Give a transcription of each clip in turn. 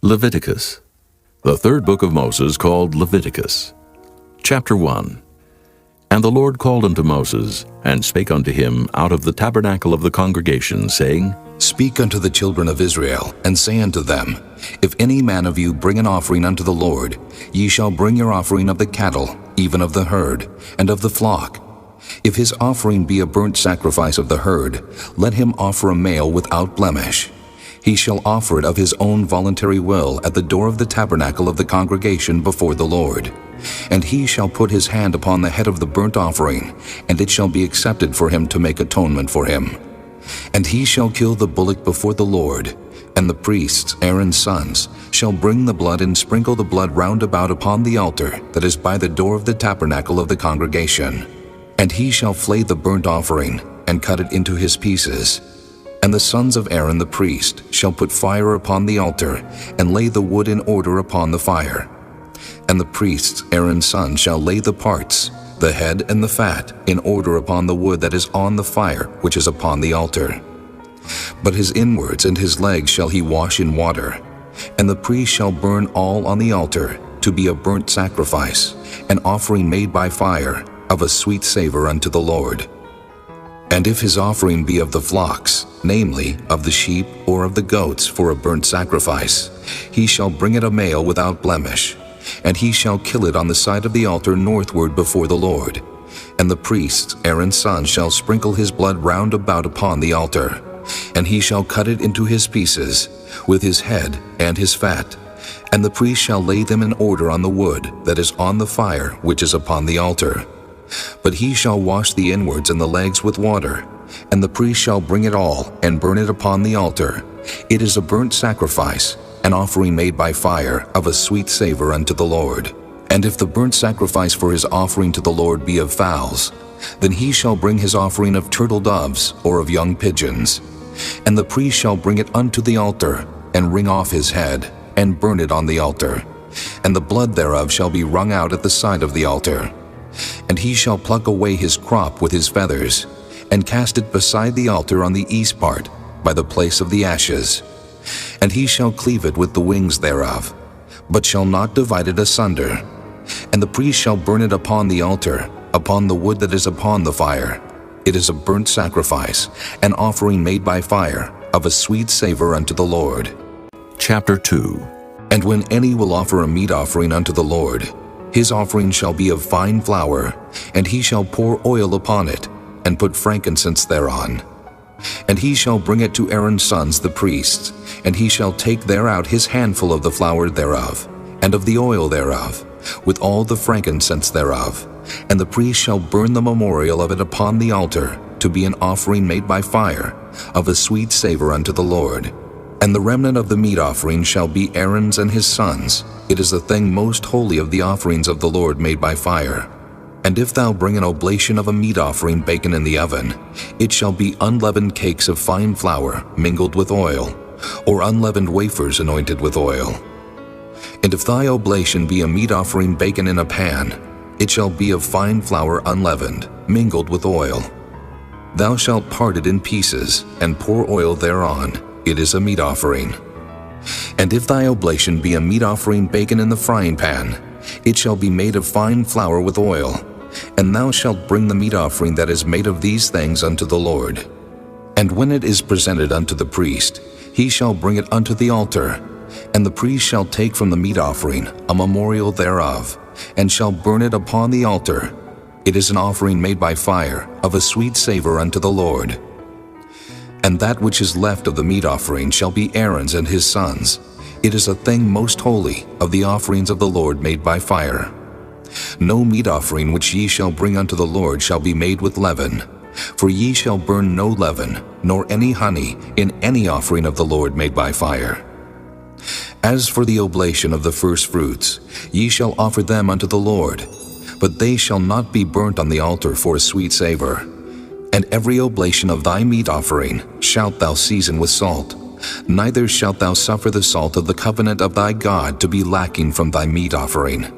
Leviticus, the third book of Moses, called Leviticus. Chapter 1. And the Lord called unto Moses, and spake unto him out of the tabernacle of the congregation, saying, Speak unto the children of Israel, and say unto them, If any man of you bring an offering unto the Lord, ye shall bring your offering of the cattle, even of the herd, and of the flock. If his offering be a burnt sacrifice of the herd, let him offer a male without blemish. He shall offer it of his own voluntary will at the door of the tabernacle of the congregation before the Lord. And he shall put his hand upon the head of the burnt offering, and it shall be accepted for him to make atonement for him. And he shall kill the bullock before the Lord, and the priests, Aaron's sons, shall bring the blood and sprinkle the blood round about upon the altar that is by the door of the tabernacle of the congregation. And he shall flay the burnt offering, and cut it into his pieces. And the sons of Aaron the priest shall put fire upon the altar, and lay the wood in order upon the fire. And the priests, Aaron's sons, shall lay the parts, the head and the fat, in order upon the wood that is on the fire which is upon the altar. But his inwards and his legs shall he wash in water. And the priest shall burn all on the altar, to be a burnt sacrifice, an offering made by fire, of a sweet savor unto the Lord. And if his offering be of the flocks, namely, of the sheep or of the goats for a burnt sacrifice, he shall bring it a male without blemish, and he shall kill it on the side of the altar northward before the Lord. And the priests, Aaron's sons, shall sprinkle his blood round about upon the altar, and he shall cut it into his pieces, with his head and his fat. And the priest shall lay them in order on the wood that is on the fire which is upon the altar. But he shall wash the inwards and the legs with water, and the priest shall bring it all and burn it upon the altar. It is a burnt sacrifice, an offering made by fire, of a sweet savor unto the Lord. And if the burnt sacrifice for his offering to the Lord be of fowls, then he shall bring his offering of turtle doves or of young pigeons. And the priest shall bring it unto the altar, and wring off his head, and burn it on the altar. And the blood thereof shall be wrung out at the side of the altar. And he shall pluck away his crop with his feathers, and cast it beside the altar on the east part, by the place of the ashes. And he shall cleave it with the wings thereof, but shall not divide it asunder. And the priest shall burn it upon the altar, upon the wood that is upon the fire. It is a burnt sacrifice, an offering made by fire, of a sweet savor unto the Lord. Chapter 2. And when any will offer a meat offering unto the Lord, his offering shall be of fine flour, and he shall pour oil upon it, and put frankincense thereon. And he shall bring it to Aaron's sons the priests, and he shall take thereout his handful of the flour thereof, and of the oil thereof, with all the frankincense thereof. And the priest shall burn the memorial of it upon the altar, to be an offering made by fire, of a sweet savor unto the Lord. And the remnant of the meat offering shall be Aaron's and his sons. It is the thing most holy of the offerings of the Lord made by fire. And if thou bring an oblation of a meat offering baken in the oven, it shall be unleavened cakes of fine flour mingled with oil, or unleavened wafers anointed with oil. And if thy oblation be a meat offering baken in a pan, it shall be of fine flour unleavened, mingled with oil. Thou shalt part it in pieces, and pour oil thereon. It is a meat offering. And if thy oblation be a meat offering baken in the frying pan, it shall be made of fine flour with oil. And thou shalt bring the meat offering that is made of these things unto the Lord. And when it is presented unto the priest, he shall bring it unto the altar. And the priest shall take from the meat offering a memorial thereof, and shall burn it upon the altar. It is an offering made by fire, of a sweet savor unto the Lord. And that which is left of the meat offering shall be Aaron's and his sons. It is a thing most holy of the offerings of the Lord made by fire. No meat offering which ye shall bring unto the Lord shall be made with leaven, for ye shall burn no leaven, nor any honey, in any offering of the Lord made by fire. As for the oblation of the first fruits, ye shall offer them unto the Lord, but they shall not be burnt on the altar for a sweet savor. And every oblation of thy meat offering shalt thou season with salt, neither shalt thou suffer the salt of the covenant of thy God to be lacking from thy meat offering.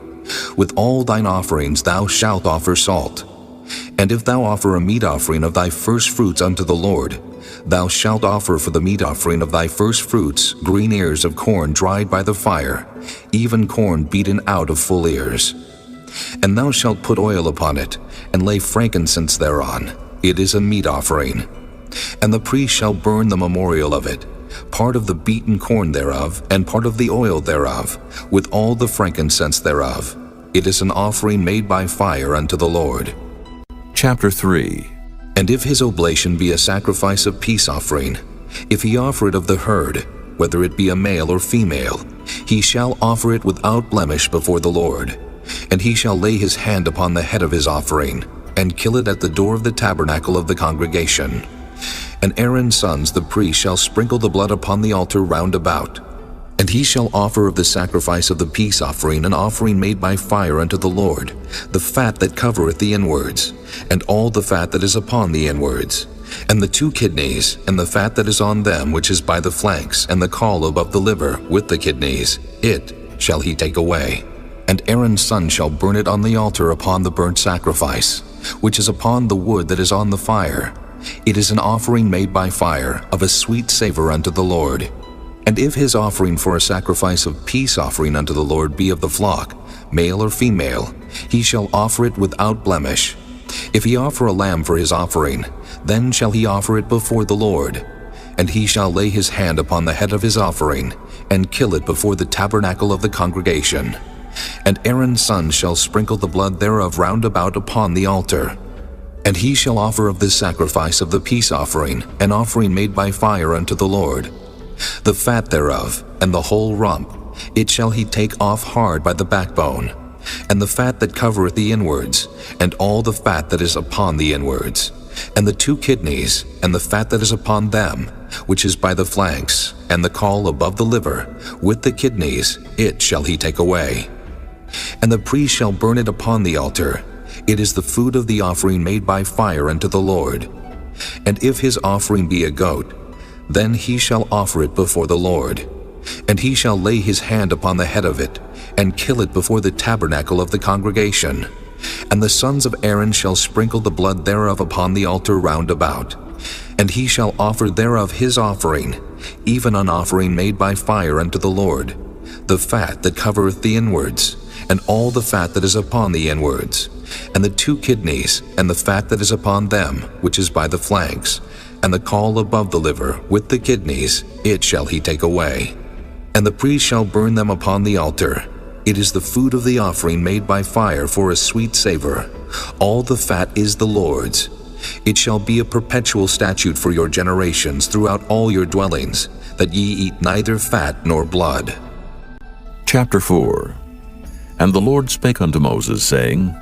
With all thine offerings thou shalt offer salt. And if thou offer a meat offering of thy first fruits unto the Lord, Thou shalt offer for the meat offering of thy first fruits green ears of corn dried by the fire, even corn beaten out of full ears. And thou shalt put oil upon it, and lay frankincense thereon. It is a meat offering. And the priest shall burn the memorial of it, part of the beaten corn thereof, and part of the oil thereof, with all the frankincense thereof. It is an offering made by fire unto the Lord. Chapter 3. And if his oblation be a sacrifice of peace offering, if he offer it of the herd, whether it be a male or female, he shall offer it without blemish before the Lord. And he shall lay his hand upon the head of his offering, and kill it at the door of the tabernacle of the congregation. And Aaron's sons the priest shall sprinkle the blood upon the altar round about. And he shall offer of the sacrifice of the peace offering an offering made by fire unto the Lord, the fat that covereth the inwards, and all the fat that is upon the inwards, and the 2 kidneys, and the fat that is on them which is by the flanks, and the caul above the liver with the kidneys, it shall he take away. And Aaron's son shall burn it on the altar upon the burnt sacrifice, which is upon the wood that is on the fire. It is an offering made by fire, of a sweet savor unto the Lord. And if his offering for a sacrifice of peace offering unto the Lord be of the flock, male or female, he shall offer it without blemish. If he offer a lamb for his offering, then shall he offer it before the Lord. And he shall lay his hand upon the head of his offering, and kill it before the tabernacle of the congregation. And Aaron's son shall sprinkle the blood thereof round about upon the altar. And he shall offer of this sacrifice of the peace offering an offering made by fire unto the Lord. The fat thereof, and the whole rump, it shall he take off hard by the backbone, and the fat that covereth the inwards, and all the fat that is upon the inwards, and the 2 kidneys, and the fat that is upon them, which is by the flanks, and the caul above the liver, with the kidneys, it shall he take away. And the priest shall burn it upon the altar. It is the food of the offering made by fire unto the Lord. And if his offering be a goat, then he shall offer it before the Lord. And he shall lay his hand upon the head of it, and kill it before the tabernacle of the congregation. And the sons of Aaron shall sprinkle the blood thereof upon the altar round about. And he shall offer thereof his offering, even an offering made by fire unto the Lord, the fat that covereth the inwards, and all the fat that is upon the inwards, and the 2 kidneys, and the fat that is upon them, which is by the flanks, and the caul above the liver, with the kidneys, it shall he take away. And the priest shall burn them upon the altar. It is the food of the offering made by fire for a sweet savor. All the fat is the Lord's. It shall be a perpetual statute for your generations throughout all your dwellings, that ye eat neither fat nor blood. Chapter 4. And the Lord spake unto Moses, saying,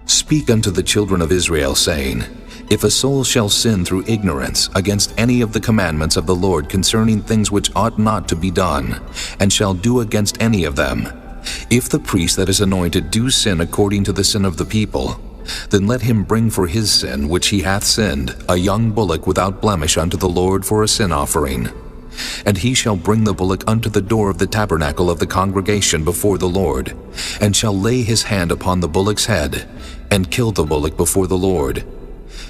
Speak unto the children of Israel, saying, If a soul shall sin through ignorance against any of the commandments of the Lord concerning things which ought not to be done, and shall do against any of them, if the priest that is anointed do sin according to the sin of the people, then let him bring for his sin which he hath sinned a young bullock without blemish unto the Lord for a sin offering. And he shall bring the bullock unto the door of the tabernacle of the congregation before the Lord, and shall lay his hand upon the bullock's head, and kill the bullock before the Lord.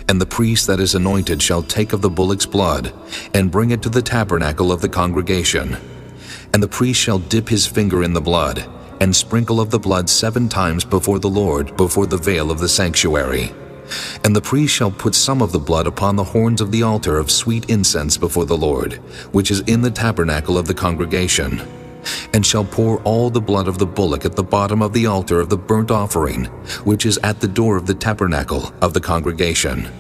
And the priest that is anointed shall take of the bullock's blood, and bring it to the tabernacle of the congregation. And the priest shall dip his finger in the blood, and sprinkle of the blood 7 times before the Lord, before the veil of the sanctuary. And the priest shall put some of the blood upon the horns of the altar of sweet incense before the Lord, which is in the tabernacle of the congregation, and shall pour all the blood of the bullock at the bottom of the altar of the burnt offering, which is at the door of the tabernacle of the congregation.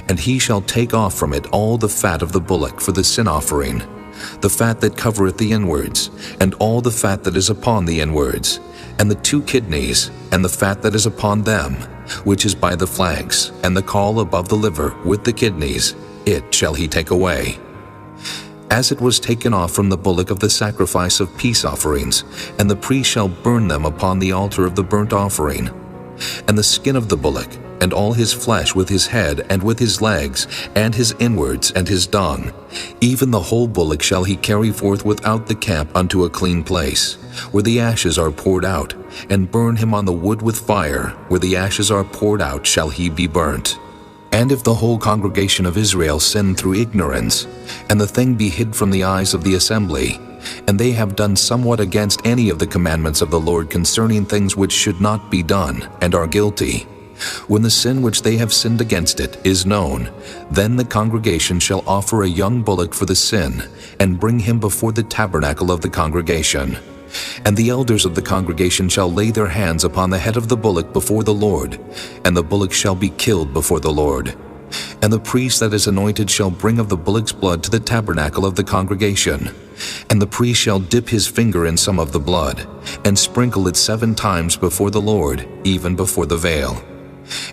And he shall take off from it all the fat of the bullock for the sin offering, the fat that covereth the inwards, and all the fat that is upon the inwards, and the 2 kidneys, and the fat that is upon them, which is by the flanks, and the caul above the liver, with the kidneys, it shall he take away. As it was taken off from the bullock of the sacrifice of peace offerings, and the priest shall burn them upon the altar of the burnt offering. And the skin of the bullock, and all his flesh with his head, and with his legs, and his inwards, and his dung, even the whole bullock shall he carry forth without the camp unto a clean place, where the ashes are poured out, and burn him on the wood with fire, where the ashes are poured out shall he be burnt. And if the whole congregation of Israel sin through ignorance, and the thing be hid from the eyes of the assembly, and they have done somewhat against any of the commandments of the Lord concerning things which should not be done, and are guilty, when the sin which they have sinned against it is known, then the congregation shall offer a young bullock for the sin, and bring him before the tabernacle of the congregation. And the elders of the congregation shall lay their hands upon the head of the bullock before the Lord, and the bullock shall be killed before the Lord. And the priest that is anointed shall bring of the bullock's blood to the tabernacle of the congregation. And the priest shall dip his finger in some of the blood, and sprinkle it 7 times before the Lord, even before the veil.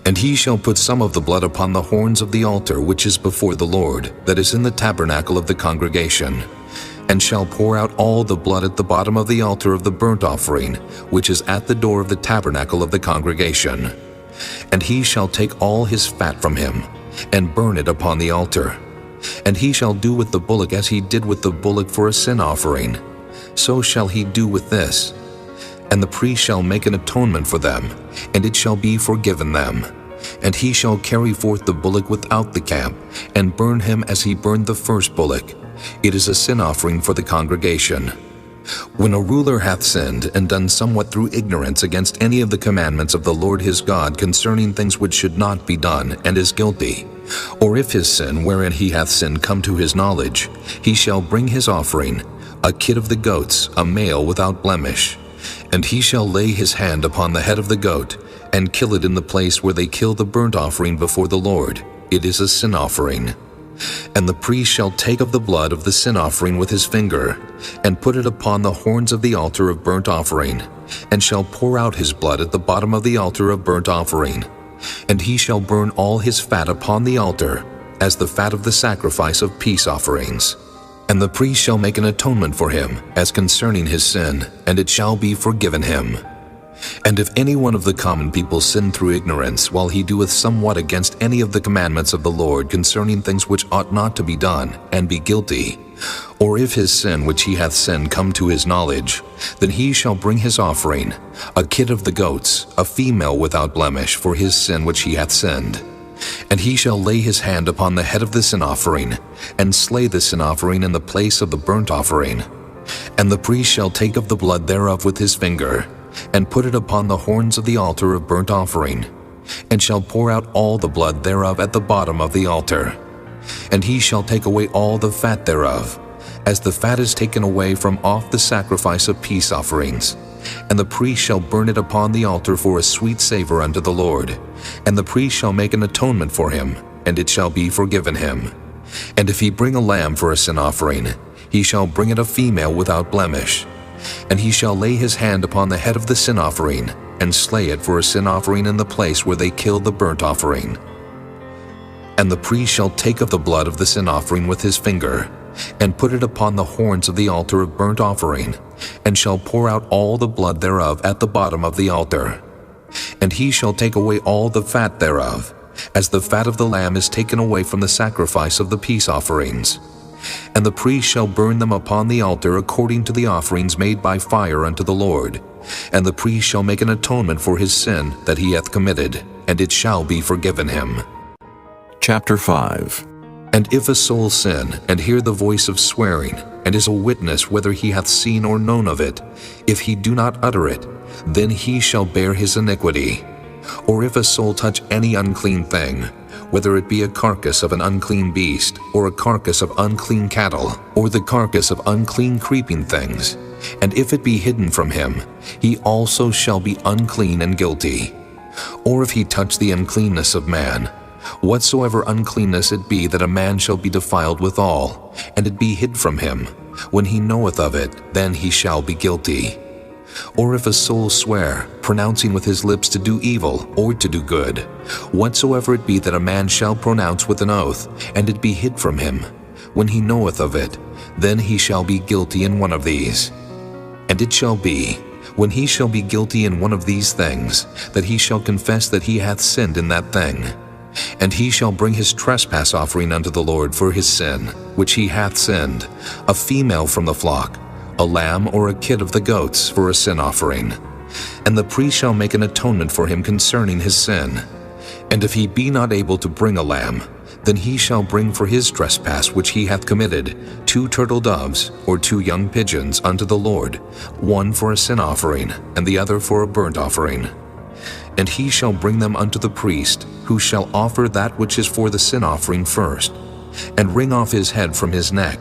And he shall put some of the blood upon the horns of the altar which is before the Lord, that is in the tabernacle of the congregation, and shall pour out all the blood at the bottom of the altar of the burnt offering, which is at the door of the tabernacle of the congregation. And he shall take all his fat from him, and burn it upon the altar. And he shall do with the bullock as he did with the bullock for a sin offering. So shall he do with this. And the priest shall make an atonement for them, and it shall be forgiven them. And he shall carry forth the bullock without the camp, and burn him as he burned the first bullock. It is a sin offering for the congregation. When a ruler hath sinned and done somewhat through ignorance against any of the commandments of the Lord his God concerning things which should not be done, and is guilty, or if his sin wherein he hath sinned come to his knowledge, he shall bring his offering, a kid of the goats, a male without blemish. And he shall lay his hand upon the head of the goat, and kill it in the place where they kill the burnt offering before the Lord. It is a sin offering. And the priest shall take of the blood of the sin offering with his finger, and put it upon the horns of the altar of burnt offering, and shall pour out his blood at the bottom of the altar of burnt offering. And he shall burn all his fat upon the altar, as the fat of the sacrifice of peace offerings. And the priest shall make an atonement for him, as concerning his sin, and it shall be forgiven him. And if any one of the common people sin through ignorance, while he doeth somewhat against any of the commandments of the Lord concerning things which ought not to be done, and be guilty, or if his sin which he hath sinned come to his knowledge, then he shall bring his offering, a kid of the goats, a female without blemish, for his sin which he hath sinned. And he shall lay his hand upon the head of the sin offering, and slay the sin offering in the place of the burnt offering. And the priest shall take of the blood thereof with his finger, and put it upon the horns of the altar of burnt offering, and shall pour out all the blood thereof at the bottom of the altar. And he shall take away all the fat thereof, as the fat is taken away from off the sacrifice of peace offerings. And the priest shall burn it upon the altar for a sweet savor unto the Lord. And the priest shall make an atonement for him, and it shall be forgiven him. And if he bring a lamb for a sin offering, he shall bring it a female without blemish. And he shall lay his hand upon the head of the sin offering, and slay it for a sin offering in the place where they kill the burnt offering. And the priest shall take of the blood of the sin offering with his finger, and put it upon the horns of the altar of burnt offering, and shall pour out all the blood thereof at the bottom of the altar. And he shall take away all the fat thereof, as the fat of the lamb is taken away from the sacrifice of the peace offerings. And the priest shall burn them upon the altar according to the offerings made by fire unto the Lord. And the priest shall make an atonement for his sin that he hath committed, and it shall be forgiven him. Chapter 5. And if a soul sin, and hear the voice of swearing, and is a witness whether he hath seen or known of it, if he do not utter it, then he shall bear his iniquity. Or if a soul touch any unclean thing, whether it be a carcass of an unclean beast, or a carcass of unclean cattle, or the carcass of unclean creeping things, and if it be hidden from him, he also shall be unclean and guilty. Or if he touch the uncleanness of man, whatsoever uncleanness it be that a man shall be defiled withal, and it be hid from him, when he knoweth of it, then he shall be guilty. Or if a soul swear, pronouncing with his lips to do evil or to do good, whatsoever it be that a man shall pronounce with an oath, and it be hid from him, when he knoweth of it, then he shall be guilty in one of these. And it shall be, when he shall be guilty in one of these things, that he shall confess that he hath sinned in that thing. And he shall bring his trespass offering unto the Lord for his sin, which he hath sinned, a female from the flock, a lamb or a kid of the goats for a sin offering. And the priest shall make an atonement for him concerning his sin. And if he be not able to bring a lamb, then he shall bring for his trespass which he hath committed 2 turtle doves or 2 young pigeons unto the Lord, one for a sin offering, and the other for a burnt offering. And he shall bring them unto the priest, who shall offer that which is for the sin offering first, and wring off his head from his neck,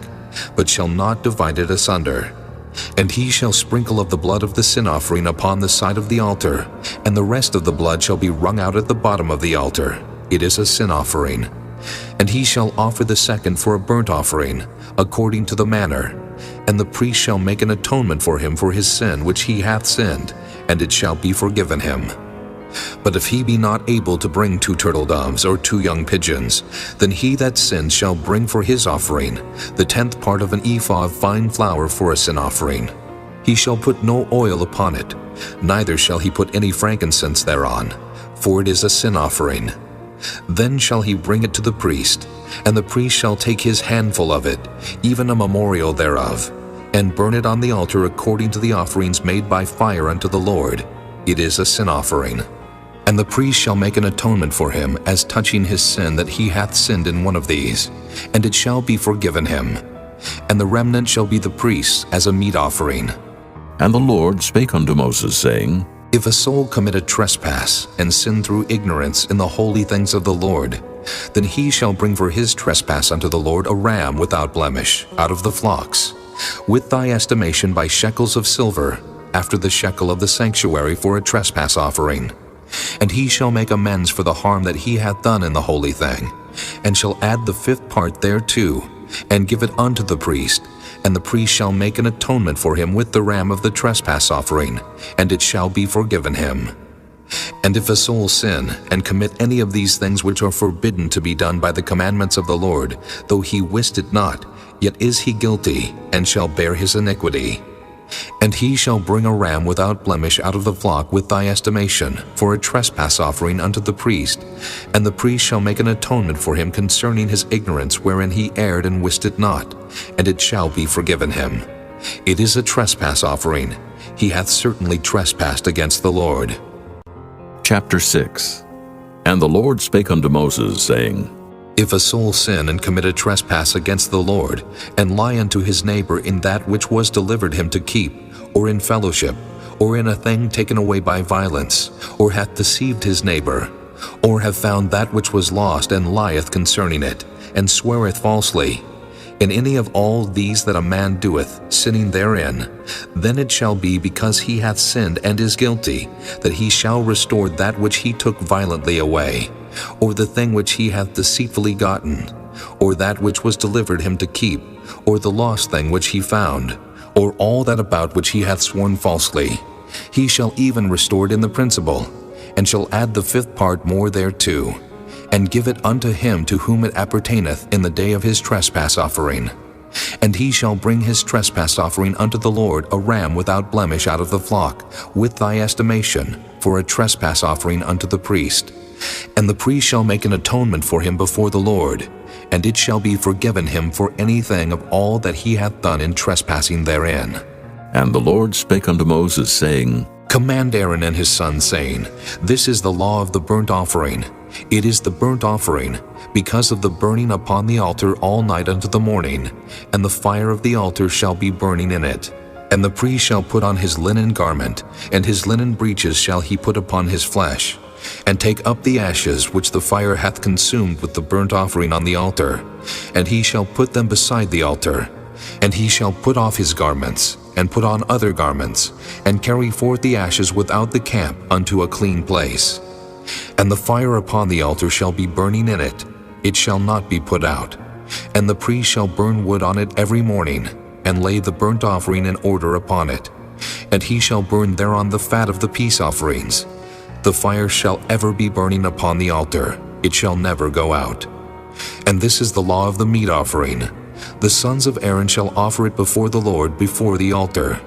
but shall not divide it asunder. And he shall sprinkle of the blood of the sin offering upon the side of the altar, and the rest of the blood shall be wrung out at the bottom of the altar. It is a sin offering. And he shall offer the second for a burnt offering, according to the manner. And the priest shall make an atonement for him for his sin which he hath sinned, and it shall be forgiven him. But if he be not able to bring 2 turtle doves or 2 young pigeons, then he that sinned shall bring for his offering the 10th part of an ephah of fine flour for a sin offering. He shall put no oil upon it, neither shall he put any frankincense thereon, for it is a sin offering. Then shall he bring it to the priest, and the priest shall take his handful of it, even a memorial thereof, and burn it on the altar according to the offerings made by fire unto the Lord. It is a sin offering. And the priest shall make an atonement for him as touching his sin that he hath sinned in one of these, and it shall be forgiven him. And the remnant shall be the priest's as a meat offering. And the Lord spake unto Moses, saying, If a soul commit a trespass, and sin through ignorance in the holy things of the Lord, then he shall bring for his trespass unto the Lord a ram without blemish, out of the flocks, with thy estimation by shekels of silver, after the shekel of the sanctuary for a trespass offering. And he shall make amends for the harm that he hath done in the holy thing, and shall add the 5th part thereto, and give it unto the priest, and the priest shall make an atonement for him with the ram of the trespass offering, and it shall be forgiven him. And if a soul sin, and commit any of these things which are forbidden to be done by the commandments of the Lord, though he wist it not, yet is he guilty, and shall bear his iniquity. And he shall bring a ram without blemish out of the flock with thy estimation, for a trespass offering unto the priest, and the priest shall make an atonement for him concerning his ignorance wherein he erred and wist it not, and it shall be forgiven him. It is a trespass offering. He hath certainly trespassed against the Lord. Chapter 6. And the Lord spake unto Moses, saying, If a soul sin and commit a trespass against the Lord, and lie unto his neighbor in that which was delivered him to keep, or in fellowship, or in a thing taken away by violence, or hath deceived his neighbor, or have found that which was lost, and lieth concerning it, and sweareth falsely, in any of all these that a man doeth, sinning therein, then it shall be because he hath sinned and is guilty, that he shall restore that which he took violently away, or the thing which he hath deceitfully gotten, or that which was delivered him to keep, or the lost thing which he found, or all that about which he hath sworn falsely. He shall even restore it in the principal, and shall add the 5th part more thereto, and give it unto him to whom it appertaineth in the day of his trespass offering. And he shall bring his trespass offering unto the Lord a ram without blemish out of the flock, with thy estimation, for a trespass offering unto the priest. And the priest shall make an atonement for him before the Lord, and it shall be forgiven him for anything of all that he hath done in trespassing therein. And the Lord spake unto Moses, saying, Command Aaron and his sons, saying, This is the law of the burnt offering. It is the burnt offering, because of the burning upon the altar all night unto the morning, and the fire of the altar shall be burning in it. And the priest shall put on his linen garment, and his linen breeches shall he put upon his flesh, and take up the ashes which the fire hath consumed with the burnt offering on the altar, and he shall put them beside the altar. And he shall put off his garments, and put on other garments, and carry forth the ashes without the camp unto a clean place. And the fire upon the altar shall be burning in it, it shall not be put out. And the priest shall burn wood on it every morning, and lay the burnt offering in order upon it. And he shall burn thereon the fat of the peace offerings. The fire shall ever be burning upon the altar, it shall never go out. And this is the law of the meat offering. The sons of Aaron shall offer it before the Lord before the altar.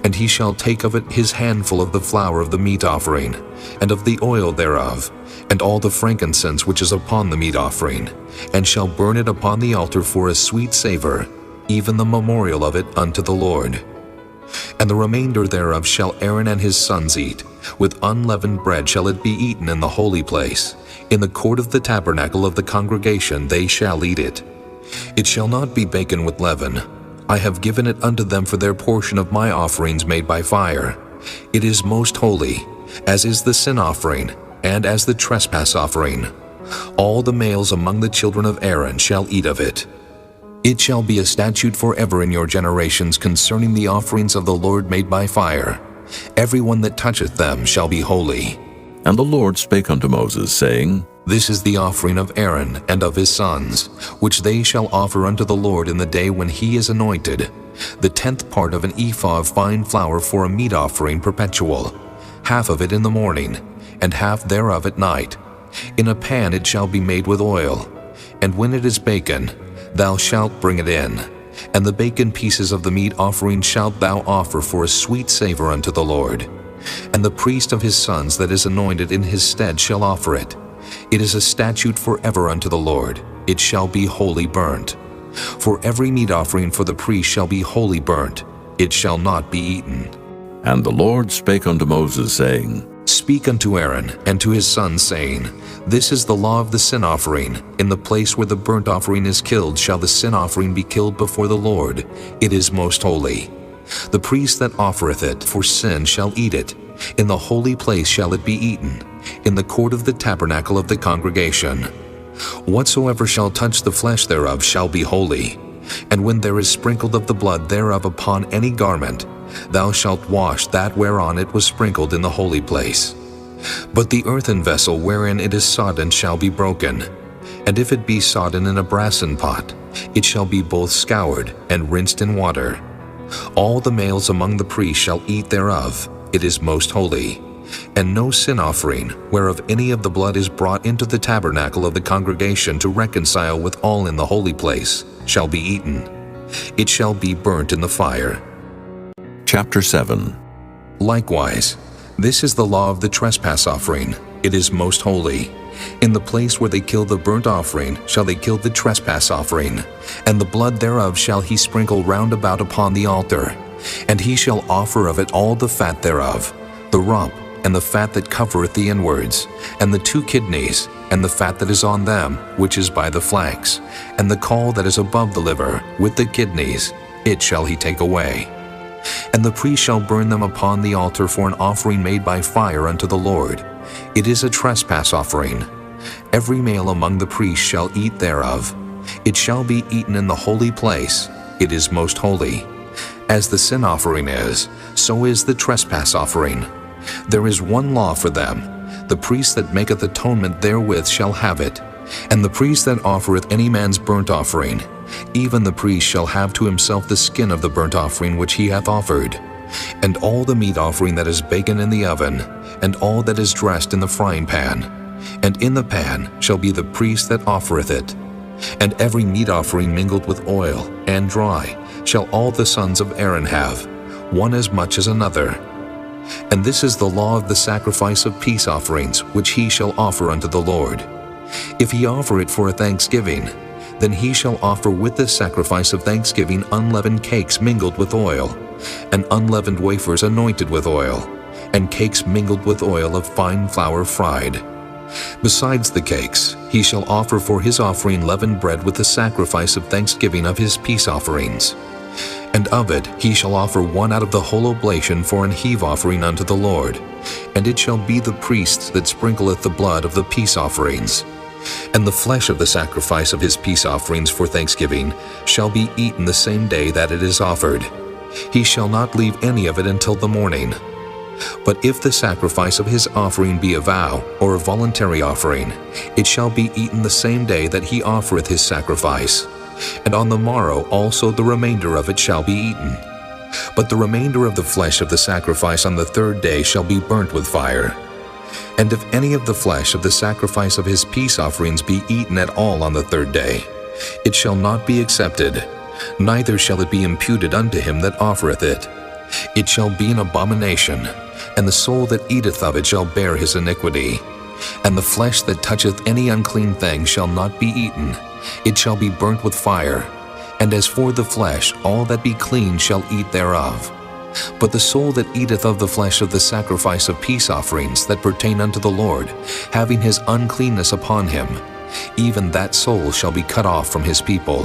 And he shall take of it his handful of the flour of the meat offering, and of the oil thereof, and all the frankincense which is upon the meat offering, and shall burn it upon the altar for a sweet savor, even the memorial of it unto the Lord. And the remainder thereof shall Aaron and his sons eat. With unleavened bread shall it be eaten in the holy place. In the court of the tabernacle of the congregation they shall eat it. It shall not be baken with leaven. I have given it unto them for their portion of my offerings made by fire. It is most holy, as is the sin offering, and as the trespass offering. All the males among the children of Aaron shall eat of it. It shall be a statute forever in your generations concerning the offerings of the Lord made by fire. Every one that toucheth them shall be holy. And the Lord spake unto Moses, saying, This is the offering of Aaron and of his sons, which they shall offer unto the Lord in the day when he is anointed, the 10th part of an ephah of fine flour for a meat offering perpetual, half of it in the morning, and half thereof at night. In a pan it shall be made with oil, and when it is baken, thou shalt bring it in, and the baken pieces of the meat offering shalt thou offer for a sweet savor unto the Lord. And the priest of his sons that is anointed in his stead shall offer it. It is a statute forever unto the Lord. It shall be wholly burnt. For every meat offering for the priest shall be wholly burnt. It shall not be eaten. And the Lord spake unto Moses, saying, Speak unto Aaron and to his sons, saying, This is the law of the sin offering. In the place where the burnt offering is killed shall the sin offering be killed before the Lord. It is most holy. The priest that offereth it for sin shall eat it. In the holy place shall it be eaten, in the court of the tabernacle of the congregation. Whatsoever shall touch the flesh thereof shall be holy. And when there is sprinkled of the blood thereof upon any garment, thou shalt wash that whereon it was sprinkled in the holy place. But the earthen vessel wherein it is sodden shall be broken. And if it be sodden in a brassen pot, it shall be both scoured and rinsed in water. All the males among the priests shall eat thereof. It is most holy. And no sin offering, whereof any of the blood is brought into the tabernacle of the congregation to reconcile with all in the holy place, shall be eaten. It shall be burnt in the fire. Chapter 7. Likewise, this is the law of the trespass offering. It is most holy. In the place where they kill the burnt offering shall they kill the trespass offering, and the blood thereof shall he sprinkle round about upon the altar. And he shall offer of it all the fat thereof, the rump, and the fat that covereth the inwards, and the 2 kidneys, and the fat that is on them, which is by the flanks, and the caul that is above the liver, with the kidneys, it shall he take away. And the priest shall burn them upon the altar for an offering made by fire unto the Lord. It is a trespass offering. Every male among the priests shall eat thereof. It shall be eaten in the holy place. It is most holy. As the sin offering is, so is the trespass offering. There is one law for them. The priest that maketh atonement therewith shall have it. And the priest that offereth any man's burnt offering, even the priest shall have to himself the skin of the burnt offering which he hath offered, and all the meat offering that is baken in the oven, and all that is dressed in the frying pan. And in the pan shall be the priest that offereth it. And every meat offering mingled with oil and dry shall all the sons of Aaron have, one as much as another. And this is the law of the sacrifice of peace offerings, which he shall offer unto the Lord. If he offer it for a thanksgiving, then he shall offer with the sacrifice of thanksgiving unleavened cakes mingled with oil, and unleavened wafers anointed with oil, and cakes mingled with oil of fine flour fried. Besides the cakes, he shall offer for his offering leavened bread with the sacrifice of thanksgiving of his peace offerings. And of it he shall offer one out of the whole oblation for an heave offering unto the Lord. And it shall be the priests that sprinkleth the blood of the peace offerings. And the flesh of the sacrifice of his peace offerings for thanksgiving shall be eaten the same day that it is offered. He shall not leave any of it until the morning. But if the sacrifice of his offering be a vow or a voluntary offering, it shall be eaten the same day that he offereth his sacrifice. And on the morrow also the remainder of it shall be eaten. But the remainder of the flesh of the sacrifice on the 3rd day shall be burnt with fire. And if any of the flesh of the sacrifice of his peace offerings be eaten at all on the 3rd day, it shall not be accepted, neither shall it be imputed unto him that offereth it. It shall be an abomination, and the soul that eateth of it shall bear his iniquity. And the flesh that toucheth any unclean thing shall not be eaten, it shall be burnt with fire. And as for the flesh, all that be clean shall eat thereof. But the soul that eateth of the flesh of the sacrifice of peace offerings that pertain unto the Lord, having his uncleanness upon him, even that soul shall be cut off from his people.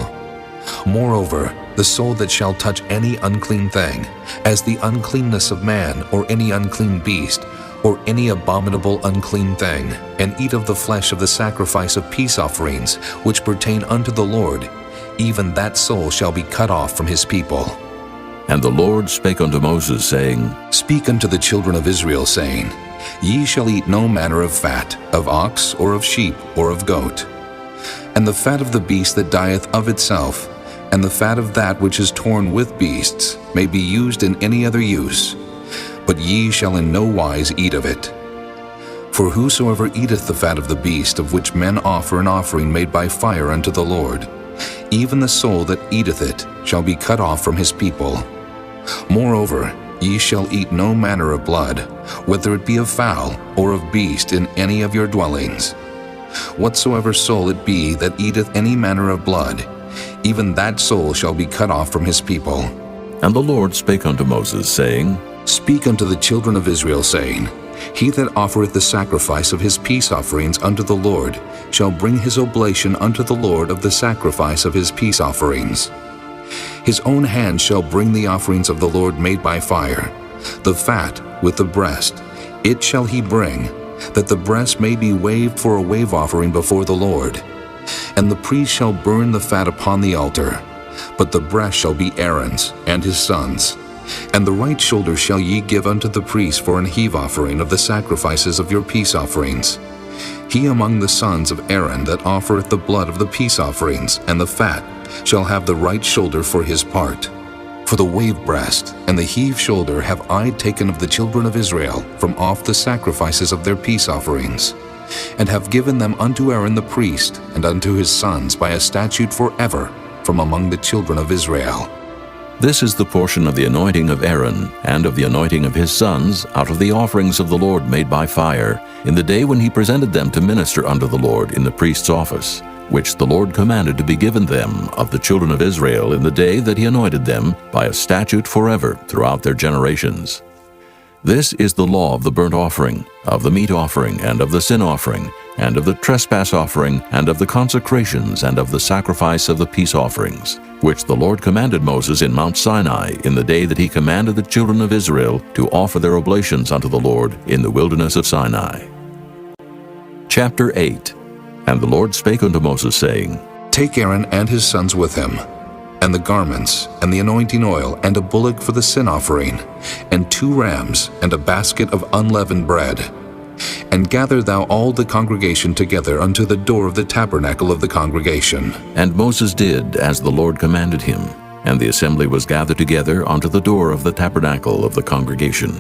Moreover, the soul that shall touch any unclean thing, as the uncleanness of man, or any unclean beast, or any abominable unclean thing, and eat of the flesh of the sacrifice of peace offerings, which pertain unto the Lord, even that soul shall be cut off from his people. And the Lord spake unto Moses, saying, Speak unto the children of Israel, saying, Ye shall eat no manner of fat, of ox, or of sheep, or of goat. And the fat of the beast that dieth of itself, and the fat of that which is torn with beasts, may be used in any other use, but ye shall in no wise eat of it. For whosoever eateth the fat of the beast of which men offer an offering made by fire unto the Lord, even the soul that eateth it shall be cut off from his people. Moreover, ye shall eat no manner of blood, whether it be of fowl or of beast in any of your dwellings. Whatsoever soul it be that eateth any manner of blood, even that soul shall be cut off from his people. And the Lord spake unto Moses, saying, Speak unto the children of Israel, saying, He that offereth the sacrifice of his peace offerings unto the Lord shall bring his oblation unto the Lord of the sacrifice of his peace offerings. His own hand shall bring the offerings of the Lord made by fire, the fat with the breast, it shall he bring, that the breast may be waved for a wave offering before the Lord. And the priest shall burn the fat upon the altar, but the breast shall be Aaron's and his sons'. And the right shoulder shall ye give unto the priest for an heave offering of the sacrifices of your peace offerings. He among the sons of Aaron that offereth the blood of the peace offerings and the fat shall have the right shoulder for his part. For the wave breast and the heave shoulder have I taken of the children of Israel from off the sacrifices of their peace offerings, and have given them unto Aaron the priest and unto his sons by a statute forever from among the children of Israel. This is the portion of the anointing of Aaron, and of the anointing of his sons, out of the offerings of the Lord made by fire, in the day when he presented them to minister unto the Lord in the priest's office, which the Lord commanded to be given them of the children of Israel in the day that he anointed them, by a statute forever throughout their generations. This is the law of the burnt offering, of the meat offering, and of the sin offering, and of the trespass offering, and of the consecrations, and of the sacrifice of the peace offerings, which the Lord commanded Moses in Mount Sinai in the day that he commanded the children of Israel to offer their oblations unto the Lord in the wilderness of Sinai. Chapter 8. And the Lord spake unto Moses, saying, Take Aaron and his sons with him, and the garments, and the anointing oil, and a bullock for the sin offering, and 2 rams, and a basket of unleavened bread. And gather thou all the congregation together unto the door of the tabernacle of the congregation. And Moses did as the Lord commanded him, and the assembly was gathered together unto the door of the tabernacle of the congregation.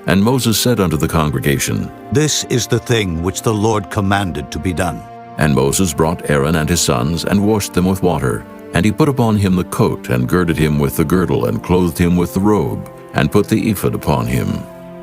And Moses said unto the congregation, This is the thing which the Lord commanded to be done. And Moses brought Aaron and his sons, and washed them with water. And he put upon him the coat, and girded him with the girdle, and clothed him with the robe, and put the ephod upon him.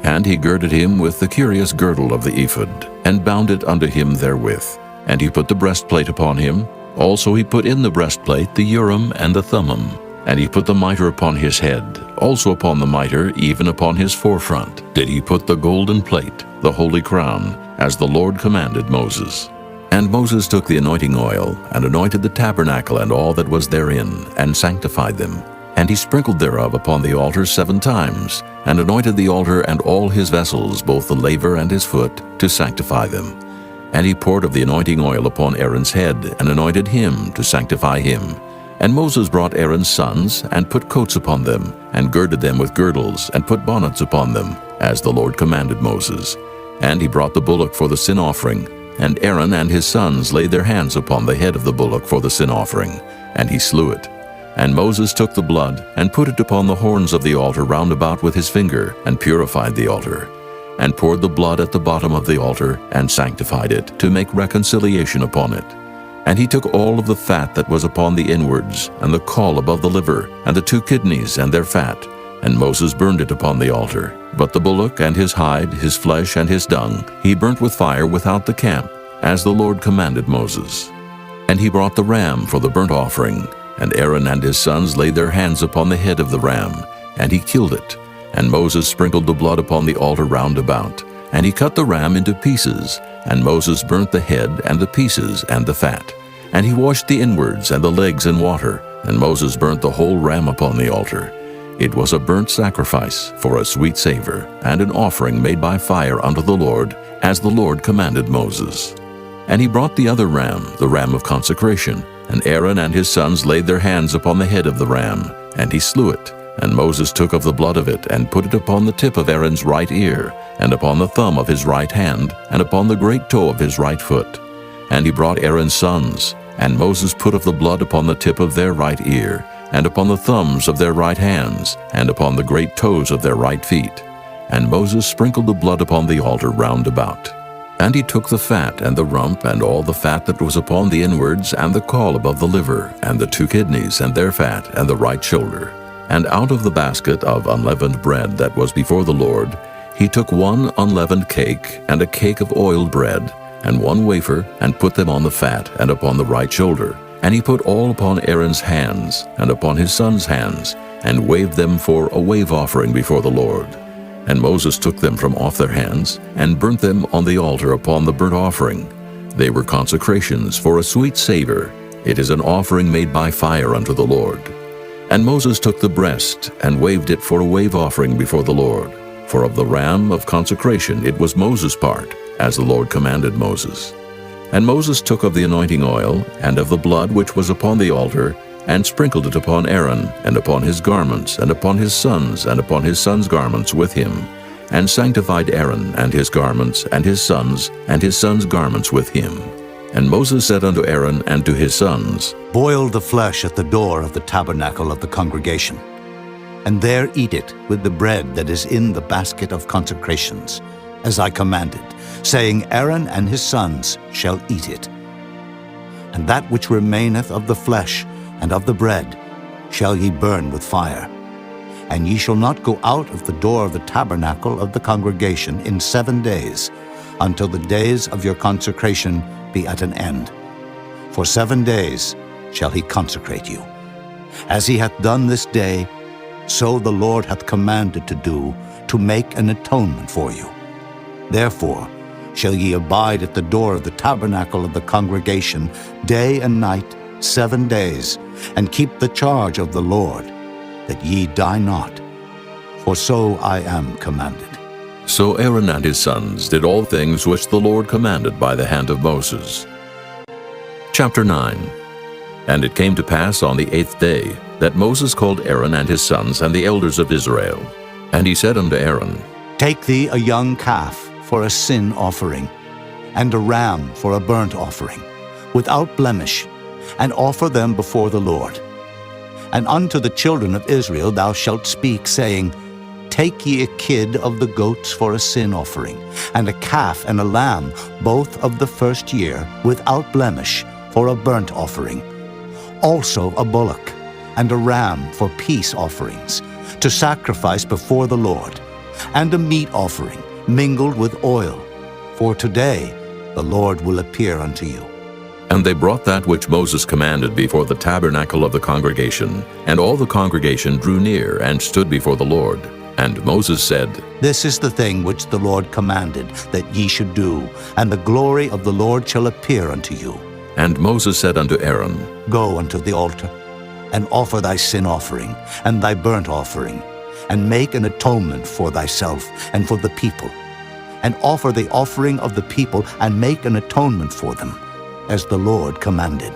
And he girded him with the curious girdle of the ephod, and bound it unto him therewith. And he put the breastplate upon him. Also he put in the breastplate the Urim and the Thummim. And he put the mitre upon his head. Also upon the mitre, even upon his forefront, did he put the golden plate, the holy crown, as the Lord commanded Moses. And Moses took the anointing oil, and anointed the tabernacle and all that was therein, and sanctified them. And he sprinkled thereof upon the altar 7 times, and anointed the altar and all his vessels, both the laver and his foot, to sanctify them. And he poured of the anointing oil upon Aaron's head, and anointed him to sanctify him. And Moses brought Aaron's sons, and put coats upon them, and girded them with girdles, and put bonnets upon them, as the Lord commanded Moses. And he brought the bullock for the sin offering, and Aaron and his sons laid their hands upon the head of the bullock for the sin offering, and he slew it. And Moses took the blood, and put it upon the horns of the altar round about with his finger, and purified the altar, and poured the blood at the bottom of the altar, and sanctified it, to make reconciliation upon it. And he took all of the fat that was upon the inwards, and the caul above the liver, and the 2 kidneys and their fat, and Moses burned it upon the altar. But the bullock and his hide, his flesh and his dung, he burnt with fire without the camp, as the Lord commanded Moses. And he brought the ram for the burnt offering, and Aaron and his sons laid their hands upon the head of the ram, and he killed it. And Moses sprinkled the blood upon the altar round about, and he cut the ram into pieces, and Moses burnt the head and the pieces and the fat. And he washed the inwards and the legs in water, and Moses burnt the whole ram upon the altar. It was a burnt sacrifice for a sweet savor, and an offering made by fire unto the Lord, as the Lord commanded Moses. And he brought the other ram, the ram of consecration, and Aaron and his sons laid their hands upon the head of the ram, and he slew it. And Moses took of the blood of it, and put it upon the tip of Aaron's right ear, and upon the thumb of his right hand, and upon the great toe of his right foot. And he brought Aaron's sons, and Moses put of the blood upon the tip of their right ear, and upon the thumbs of their right hands, and upon the great toes of their right feet. And Moses sprinkled the blood upon the altar round about. And he took the fat and the rump, and all the fat that was upon the inwards, and the caul above the liver, and the 2 kidneys, and their fat, and the right shoulder. And out of the basket of unleavened bread that was before the Lord, he took 1 unleavened cake, and a cake of oiled bread, and 1 wafer, and put them on the fat, and upon the right shoulder. And he put all upon Aaron's hands, and upon his sons' hands, and waved them for a wave offering before the Lord. And Moses took them from off their hands, and burnt them on the altar upon the burnt offering. They were consecrations for a sweet savor. It is an offering made by fire unto the Lord. And Moses took the breast, and waved it for a wave offering before the Lord. For of the ram of consecration it was Moses' part, as the Lord commanded Moses. And Moses took of the anointing oil, and of the blood which was upon the altar, and sprinkled it upon Aaron, and upon his garments, and upon his sons' garments with him, and sanctified Aaron and his garments, and his sons' garments with him. And Moses said unto Aaron and to his sons, Boil the flesh at the door of the tabernacle of the congregation, and there eat it with the bread that is in the basket of consecrations, as I commanded, saying, Aaron and his sons shall eat it. And that which remaineth of the flesh and of the bread shall ye burn with fire. And ye shall not go out of the door of the tabernacle of the congregation in 7 days, until the days of your consecration be at an end. For 7 days shall he consecrate you. As he hath done this day, so the Lord hath commanded to do, to make an atonement for you. Therefore shall ye abide at the door of the tabernacle of the congregation day and night 7 days, and keep the charge of the Lord, that ye die not. For so I am commanded. So Aaron and his sons did all things which the Lord commanded by the hand of Moses. Chapter 9. And it came to pass on the 8th day that Moses called Aaron and his sons and the elders of Israel. And he said unto Aaron, Take thee a young calf for a sin offering, and a ram for a burnt offering, without blemish, and offer them before the Lord. And unto the children of Israel thou shalt speak, saying, Take ye a kid of the goats for a sin offering, and a calf and a lamb, both of the first year, without blemish, for a burnt offering. Also a bullock, and a ram for peace offerings, to sacrifice before the Lord, and a meat offering, mingled with oil. For today the Lord will appear unto you. And they brought that which Moses commanded before the tabernacle of the congregation, and all the congregation drew near and stood before the Lord. And Moses said, This is the thing which the Lord commanded that ye should do, and the glory of the Lord shall appear unto you. And Moses said unto Aaron, Go unto the altar, and offer thy sin offering, and thy burnt offering, and make an atonement for thyself and for the people, and offer the offering of the people, and make an atonement for them, as the Lord commanded.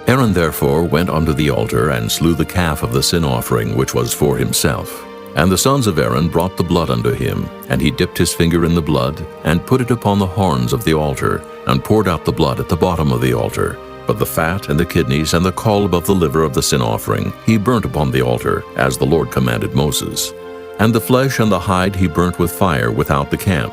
Aaron therefore went unto the altar, and slew the calf of the sin offering which was for himself. And the sons of Aaron brought the blood unto him, and he dipped his finger in the blood, and put it upon the horns of the altar, and poured out the blood at the bottom of the altar. But the fat and the kidneys and the caul above the liver of the sin offering he burnt upon the altar, as the Lord commanded Moses. And the flesh and the hide he burnt with fire without the camp.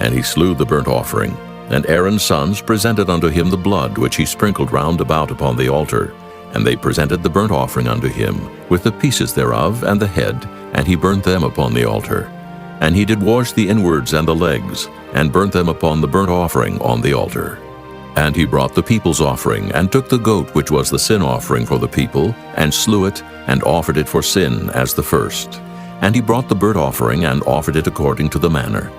And he slew the burnt offering. And Aaron's sons presented unto him the blood which he sprinkled round about upon the altar. And they presented the burnt offering unto him, with the pieces thereof and the head, and he burnt them upon the altar. And he did wash the inwards and the legs, and burnt them upon the burnt offering on the altar. And he brought the people's offering, and took the goat which was the sin offering for the people, and slew it, and offered it for sin as the first. And he brought the burnt offering and offered it according to the manner.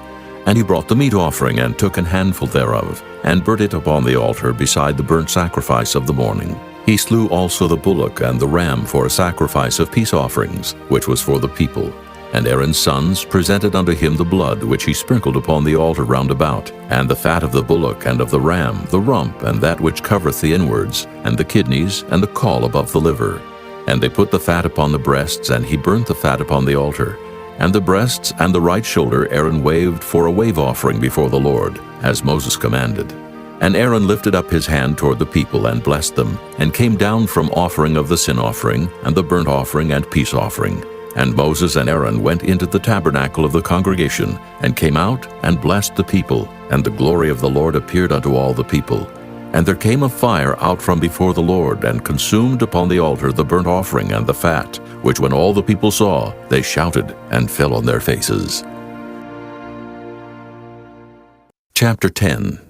And he brought the meat offering and took an handful thereof, and burnt it upon the altar beside the burnt sacrifice of the morning. He slew also the bullock and the ram for a sacrifice of peace offerings, which was for the people. And Aaron's sons presented unto him the blood which he sprinkled upon the altar round about, and the fat of the bullock and of the ram, the rump, and that which covereth the inwards, and the kidneys, and the caul above the liver. And they put the fat upon the breasts, and he burnt the fat upon the altar. And the breasts and the right shoulder Aaron waved for a wave offering before the Lord, as Moses commanded. And Aaron lifted up his hand toward the people and blessed them, and came down from offering of the sin offering, and the burnt offering and peace offering. And Moses and Aaron went into the tabernacle of the congregation, and came out and blessed the people, and the glory of the Lord appeared unto all the people. And there came a fire out from before the Lord, and consumed upon the altar the burnt offering and the fat, which when all the people saw, they shouted and fell on their faces. Chapter 10.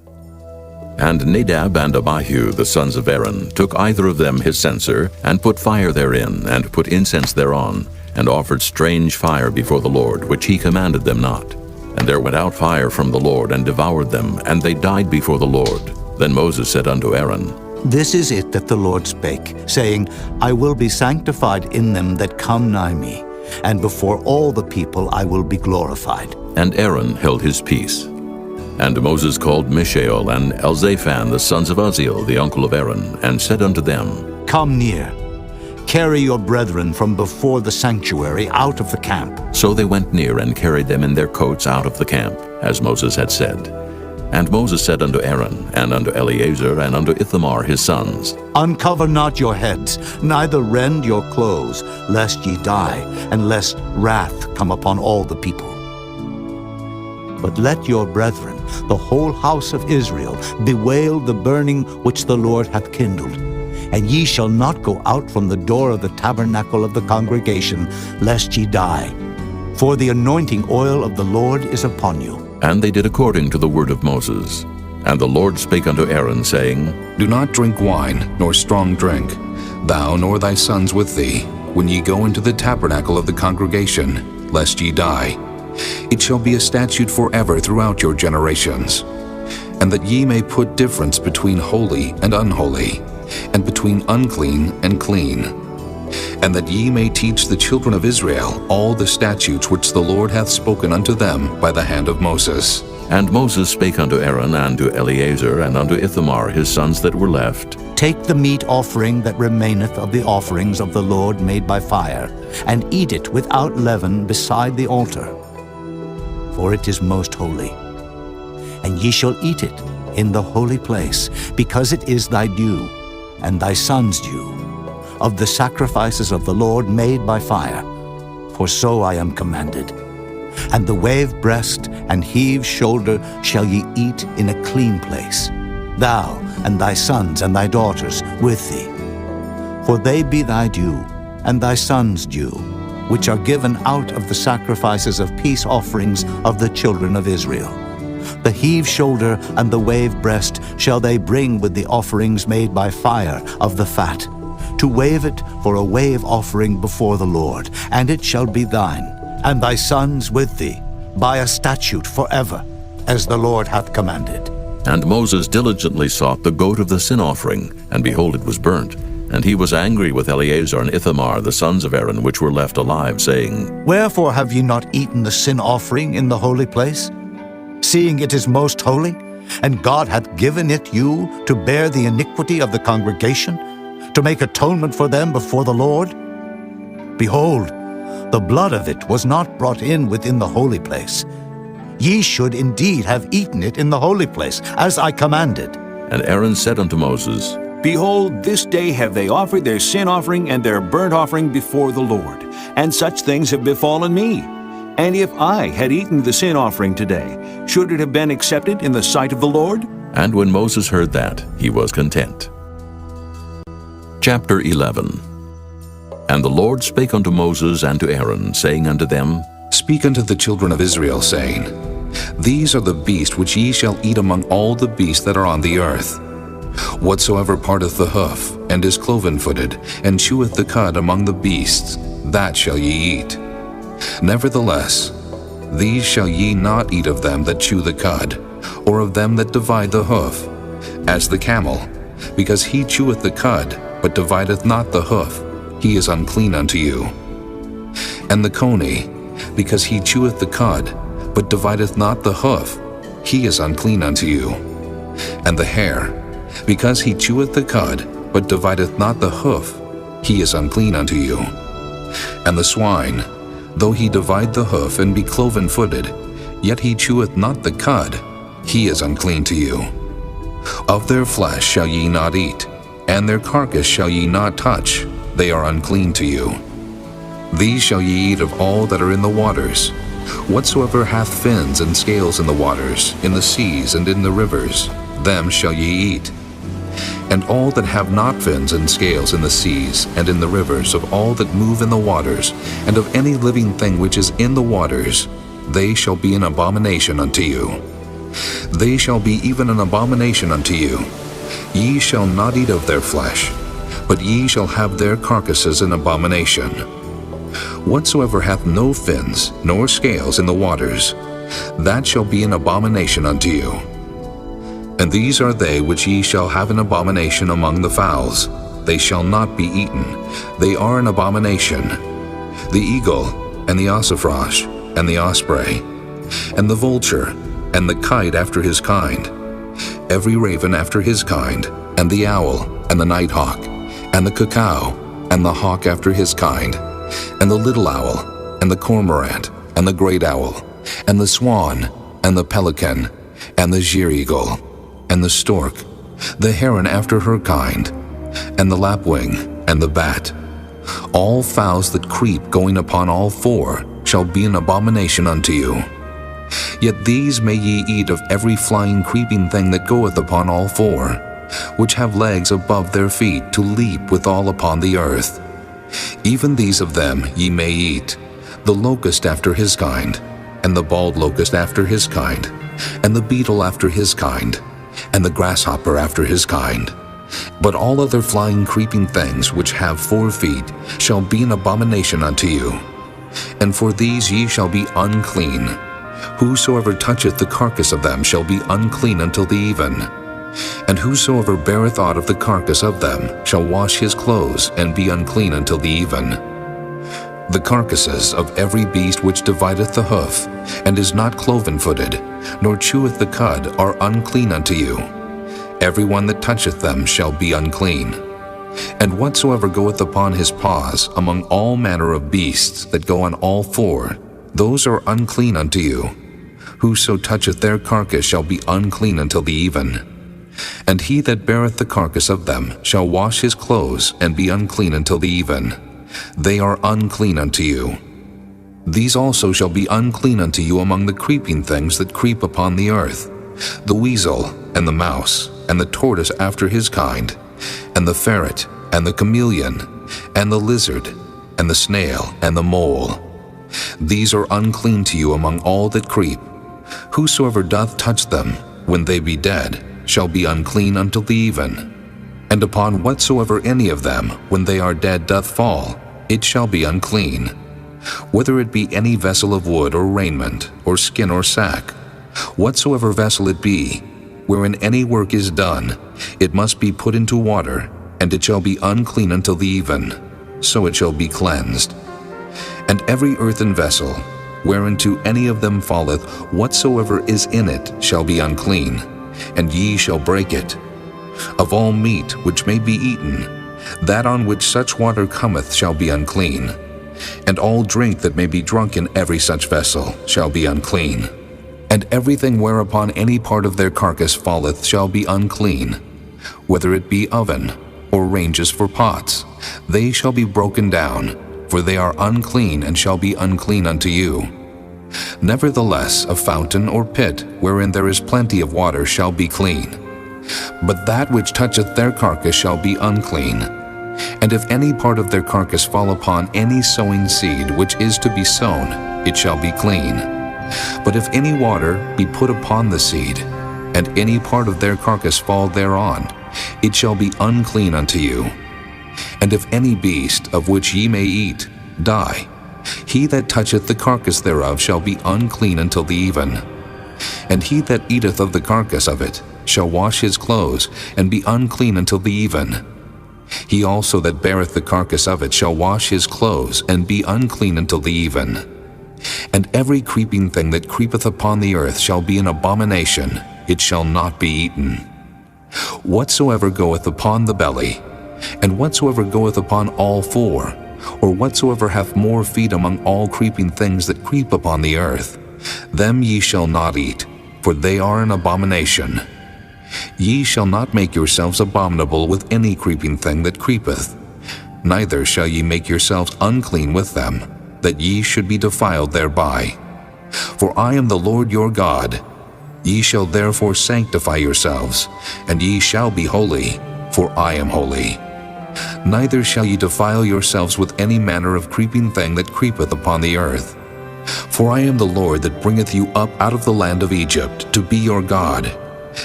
And Nadab and Abihu, the sons of Aaron, took either of them his censer, and put fire therein, and put incense thereon, and offered strange fire before the Lord, which he commanded them not. And there went out fire from the Lord, and devoured them, and they died before the Lord. Then Moses said unto Aaron, This is it that the Lord spake, saying, I will be sanctified in them that come nigh me, and before all the people I will be glorified. And Aaron held his peace. And Moses called Mishael and Elzaphan, the sons of Uzziel, the uncle of Aaron, and said unto them, Come near. Carry your brethren from before the sanctuary out of the camp. So they went near and carried them in their coats out of the camp, as Moses had said. And Moses said unto Aaron, and unto Eleazar, and unto Ithamar his sons, Uncover not your heads, neither rend your clothes, lest ye die, and lest wrath come upon all the people. But let your brethren, the whole house of Israel, bewail the burning which the Lord hath kindled. And ye shall not go out from the door of the tabernacle of the congregation, lest ye die. For the anointing oil of the Lord is upon you. And they did according to the word of Moses. And the Lord spake unto Aaron, saying, Do not drink wine, nor strong drink, thou nor thy sons with thee, when ye go into the tabernacle of the congregation, lest ye die. It shall be a statute forever throughout your generations. And that ye may put difference between holy and unholy, and between unclean and clean. And that ye may teach the children of Israel all the statutes which the Lord hath spoken unto them by the hand of Moses. And Moses spake unto Aaron, and to Eleazar, and unto Ithamar his sons that were left, Take the meat offering that remaineth of the offerings of the Lord made by fire, and eat it without leaven beside the altar. For it is most holy. And ye shall eat it in the holy place, because it is thy due, and thy son's due, of the sacrifices of the Lord made by fire, for so I am commanded. And the wave breast and heave shoulder shall ye eat in a clean place, thou and thy sons and thy daughters with thee. For they be thy due, and thy sons' due, which are given out of the sacrifices of peace offerings of the children of Israel. The heave shoulder and the wave breast shall they bring with the offerings made by fire of the fat, to wave it for a wave offering before the Lord, and it shall be thine, and thy sons with thee, by a statute forever, as the Lord hath commanded. And Moses diligently sought the goat of the sin offering, and behold, it was burnt. And he was angry with Eleazar and Ithamar, the sons of Aaron, which were left alive, saying, Wherefore have ye not eaten the sin offering in the holy place, seeing it is most holy, and God hath given it you to bear the iniquity of the congregation, to make atonement for them before the Lord? Behold, the blood of it was not brought in within the holy place. Ye should indeed have eaten it in the holy place, as I commanded. And Aaron said unto Moses, Behold, this day have they offered their sin offering and their burnt offering before the Lord, and such things have befallen me. And if I had eaten the sin offering today, should it have been accepted in the sight of the Lord? And when Moses heard that, he was content. Chapter 11. And the Lord spake unto Moses and to Aaron, saying unto them, Speak unto the children of Israel, saying, These are the beasts which ye shall eat among all the beasts that are on the earth. Whatsoever parteth the hoof, and is cloven-footed, and cheweth the cud among the beasts, that shall ye eat. Nevertheless, these shall ye not eat of them that chew the cud, or of them that divide the hoof, as the camel, because he cheweth the cud, but divideth not the hoof, he is unclean unto you. And the coney, because he cheweth the cud, but divideth not the hoof, he is unclean unto you. And the hare, because he cheweth the cud, but divideth not the hoof, he is unclean unto you. And the swine, though he divide the hoof and be cloven-footed, yet he cheweth not the cud, he is unclean to you. Of their flesh shall ye not eat, and their carcass shall ye not touch, they are unclean to you. These shall ye eat of all that are in the waters. Whatsoever hath fins and scales in the waters, in the seas and in the rivers, them shall ye eat. And all that have not fins and scales in the seas and in the rivers, of all that move in the waters, and of any living thing which is in the waters, they shall be an abomination unto you. They shall be even an abomination unto you. Ye shall not eat of their flesh, but ye shall have their carcasses an abomination. Whatsoever hath no fins nor scales in the waters, that shall be an abomination unto you. And these are they which ye shall have an abomination among the fowls. They shall not be eaten. They are an abomination. The eagle, and the ossifrage, and the osprey, and the vulture, and the kite after his kind, every raven after his kind, and the owl, and the nighthawk, and the cuckoo, and the hawk after his kind, and the little owl, and the cormorant, and the great owl, and the swan, and the pelican, and the sheer-eagle, and the stork, the heron after her kind, and the lapwing, and the bat. All fowls that creep going upon all four shall be an abomination unto you. Yet these may ye eat of every flying creeping thing that goeth upon all four, which have legs above their feet to leap withal upon the earth. Even these of them ye may eat, the locust after his kind, and the bald locust after his kind, and the beetle after his kind, and the grasshopper after his kind. But all other flying creeping things which have 4 feet shall be an abomination unto you. And for these ye shall be unclean. Whosoever toucheth the carcass of them shall be unclean until the even. And whosoever beareth aught of the carcass of them shall wash his clothes and be unclean until the even. The carcasses of every beast which divideth the hoof, and is not cloven-footed, nor cheweth the cud, are unclean unto you. Every one that toucheth them shall be unclean. And whatsoever goeth upon his paws among all manner of beasts that go on all 4, those are unclean unto you. Whoso toucheth their carcass shall be unclean until the even. And he that beareth the carcass of them shall wash his clothes and be unclean until the even. They are unclean unto you. These also shall be unclean unto you among the creeping things that creep upon the earth, the weasel, and the mouse, and the tortoise after his kind, and the ferret, and the chameleon, and the lizard, and the snail, and the mole. These are unclean to you among all that creep. Whosoever doth touch them, when they be dead, shall be unclean until the even. And upon whatsoever any of them, when they are dead, doth fall, it shall be unclean. Whether it be any vessel of wood or raiment, or skin or sack, whatsoever vessel it be, wherein any work is done, it must be put into water, and it shall be unclean until the even, so it shall be cleansed. And every earthen vessel, whereinto any of them falleth, whatsoever is in it shall be unclean, and ye shall break it. Of all meat which may be eaten, that on which such water cometh shall be unclean, and all drink that may be drunk in every such vessel shall be unclean. And everything whereupon any part of their carcass falleth shall be unclean, whether it be oven, or ranges for pots, they shall be broken down, for they are unclean and shall be unclean unto you. Nevertheless, a fountain or pit, wherein there is plenty of water, shall be clean. But that which toucheth their carcass shall be unclean. And if any part of their carcass fall upon any sowing seed which is to be sown, it shall be clean. But if any water be put upon the seed, and any part of their carcass fall thereon, it shall be unclean unto you. And if any beast of which ye may eat die, He that toucheth the carcass thereof shall be unclean until the even. And he that eateth of the carcass of it shall wash his clothes, and be unclean until the even. He also that beareth the carcass of it shall wash his clothes, and be unclean until the even. And every creeping thing that creepeth upon the earth shall be an abomination, it shall not be eaten. Whatsoever goeth upon the belly, and whatsoever goeth upon all four, or whatsoever hath more feet among all creeping things that creep upon the earth, them ye shall not eat, for they are an abomination. Ye shall not make yourselves abominable with any creeping thing that creepeth, neither shall ye make yourselves unclean with them, that ye should be defiled thereby. For I am the Lord your God. Ye shall therefore sanctify yourselves, and ye shall be holy, for I am holy. Neither shall ye defile yourselves with any manner of creeping thing that creepeth upon the earth. For I am the Lord that bringeth you up out of the land of Egypt, to be your God.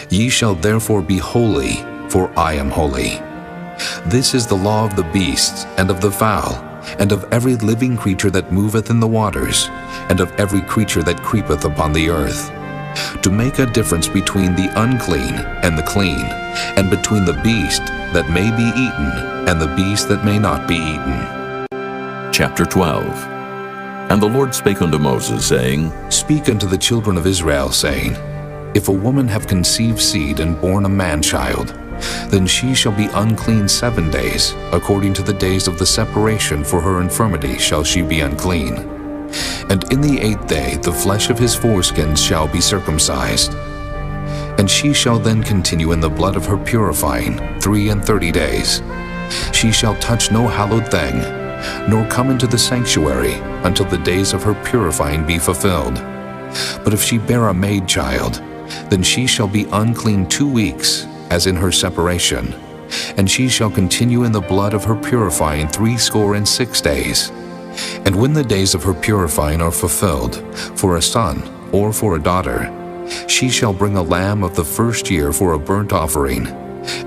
Ye shall therefore be holy, for I am holy. This is the law of the beasts, and of the fowl, and of every living creature that moveth in the waters, and of every creature that creepeth upon the earth, to make a difference between the unclean and the clean, and between the beast that may be eaten and the beast that may not be eaten. Chapter 12. And the Lord spake unto Moses, saying, Speak unto the children of Israel, saying, If a woman have conceived seed and born a man-child, then she shall be unclean 7 days, according to the days of the separation for her infirmity shall she be unclean. And in the 8th day the flesh of his foreskins shall be circumcised. And she shall then continue in the blood of her purifying 33 days. She shall touch no hallowed thing, nor come into the sanctuary until the days of her purifying be fulfilled. But if she bear a maid child, then she shall be unclean 2 weeks, as in her separation, and she shall continue in the blood of her purifying 66 days. And when the days of her purifying are fulfilled, for a son or for a daughter, she shall bring a lamb of the first year for a burnt offering,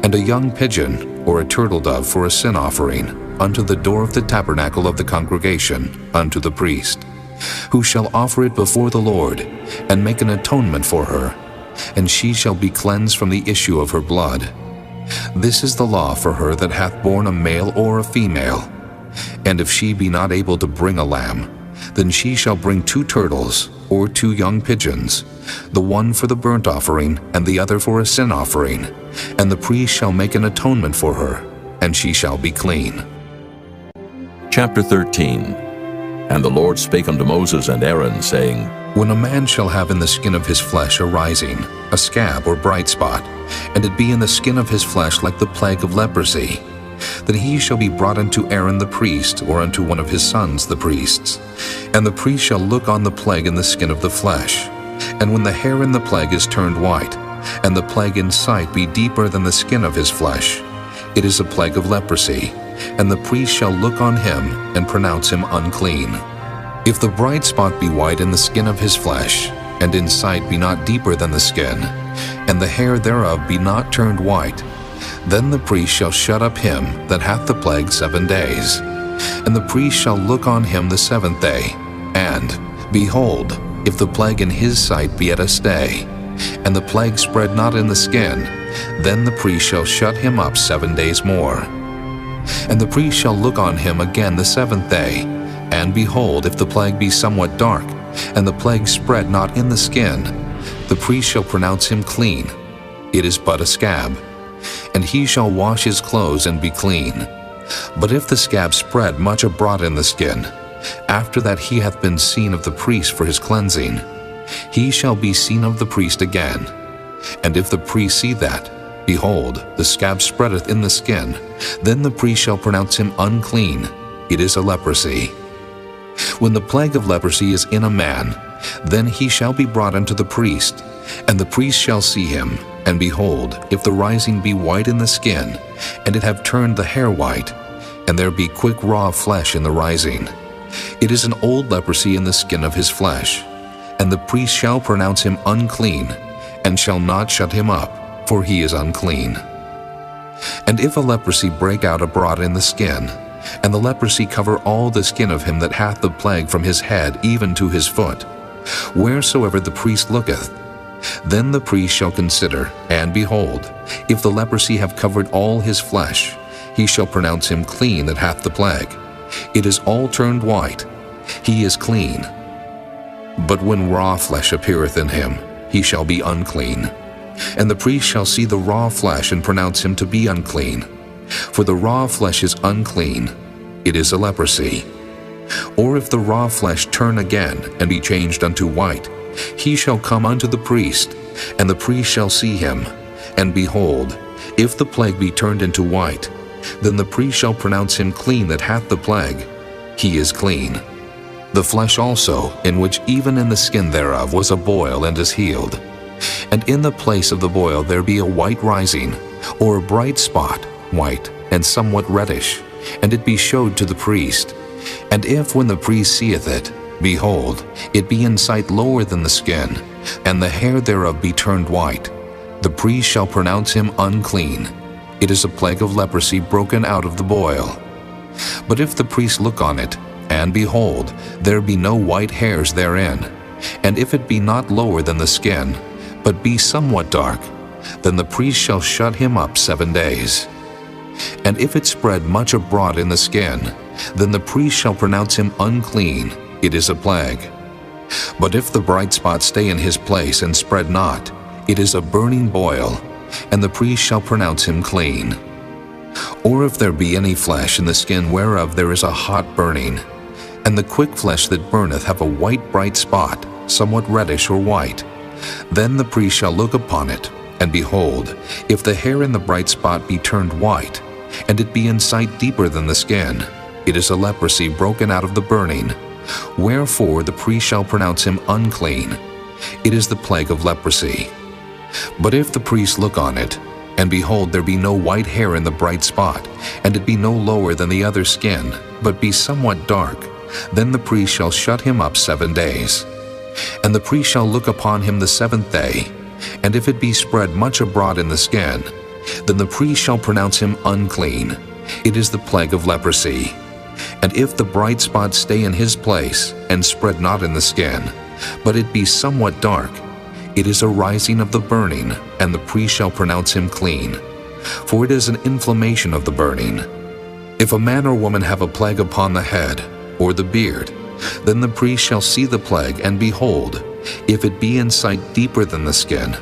and a young pigeon or a turtle dove for a sin offering, unto the door of the tabernacle of the congregation, unto the priest, who shall offer it before the Lord, and make an atonement for her, and she shall be cleansed from the issue of her blood. This is the law for her that hath borne a male or a female. And if she be not able to bring a lamb, then she shall bring 2 turtles or 2 young pigeons, the one for the burnt offering and the other for a sin offering, and the priest shall make an atonement for her, and she shall be clean. Chapter 13. And the Lord spake unto Moses and Aaron, saying, When a man shall have in the skin of his flesh a rising, a scab or bright spot, and it be in the skin of his flesh like the plague of leprosy, then he shall be brought unto Aaron the priest, or unto one of his sons the priests. And the priest shall look on the plague in the skin of the flesh. And when the hair in the plague is turned white, and the plague in sight be deeper than the skin of his flesh, it is a plague of leprosy, and the priest shall look on him, and pronounce him unclean. If the bright spot be white in the skin of his flesh, and in sight be not deeper than the skin, and the hair thereof be not turned white, then the priest shall shut up him that hath the plague 7 days. And the priest shall look on him the 7th day, and, behold, if the plague in his sight be at a stay, and the plague spread not in the skin, then the priest shall shut him up 7 days more. And the priest shall look on him again the 7th day, and behold, if the plague be somewhat dark, and the plague spread not in the skin, the priest shall pronounce him clean. It is but a scab. And he shall wash his clothes and be clean. But if the scab spread much abroad in the skin, after that he hath been seen of the priest for his cleansing, he shall be seen of the priest again. And if the priest see that, behold, the scab spreadeth in the skin, then the priest shall pronounce him unclean. It is a leprosy. When the plague of leprosy is in a man, then he shall be brought unto the priest, and the priest shall see him. And behold, if the rising be white in the skin, and it have turned the hair white, and there be quick raw flesh in the rising, it is an old leprosy in the skin of his flesh. And the priest shall pronounce him unclean, and shall not shut him up, for he is unclean. And if a leprosy break out abroad in the skin, and the leprosy cover all the skin of him that hath the plague from his head even to his foot, wheresoever the priest looketh. Then the priest shall consider, and behold, if the leprosy have covered all his flesh, he shall pronounce him clean that hath the plague. It is all turned white, he is clean. But when raw flesh appeareth in him, he shall be unclean. And the priest shall see the raw flesh, and pronounce him to be unclean. For the raw flesh is unclean, it is a leprosy. Or if the raw flesh turn again, and be changed unto white, he shall come unto the priest, and the priest shall see him. And behold, if the plague be turned into white, then the priest shall pronounce him clean that hath the plague. He is clean. The flesh also, in which even in the skin thereof was a boil, and is healed. And in the place of the boil there be a white rising, or a bright spot, white, and somewhat reddish, and it be showed to the priest. And if when the priest seeth it, behold, it be in sight lower than the skin, and the hair thereof be turned white, the priest shall pronounce him unclean. It is a plague of leprosy broken out of the boil. But if the priest look on it, and behold, there be no white hairs therein, and if it be not lower than the skin, but be somewhat dark, then the priest shall shut him up 7 days. And if it spread much abroad in the skin, then the priest shall pronounce him unclean. It is a plague. But if the bright spot stay in his place and spread not, it is a burning boil, and the priest shall pronounce him clean. Or if there be any flesh in the skin whereof there is a hot burning, and the quick flesh that burneth have a white bright spot, somewhat reddish or white, then the priest shall look upon it, and behold, if the hair in the bright spot be turned white, and it be in sight deeper than the skin, it is a leprosy broken out of the burning. Wherefore the priest shall pronounce him unclean. It is the plague of leprosy. But if the priest look on it, and behold, there be no white hair in the bright spot, and it be no lower than the other skin, but be somewhat dark, then the priest shall shut him up 7 days. And the priest shall look upon him the 7th day, and if it be spread much abroad in the skin, then the priest shall pronounce him unclean. It is the plague of leprosy. And if the bright spot stay in his place, and spread not in the skin, but it be somewhat dark, it is a rising of the burning, and the priest shall pronounce him clean. For it is an inflammation of the burning. If a man or woman have a plague upon the head, or the beard, then the priest shall see the plague, and behold, if it be in sight deeper than the skin,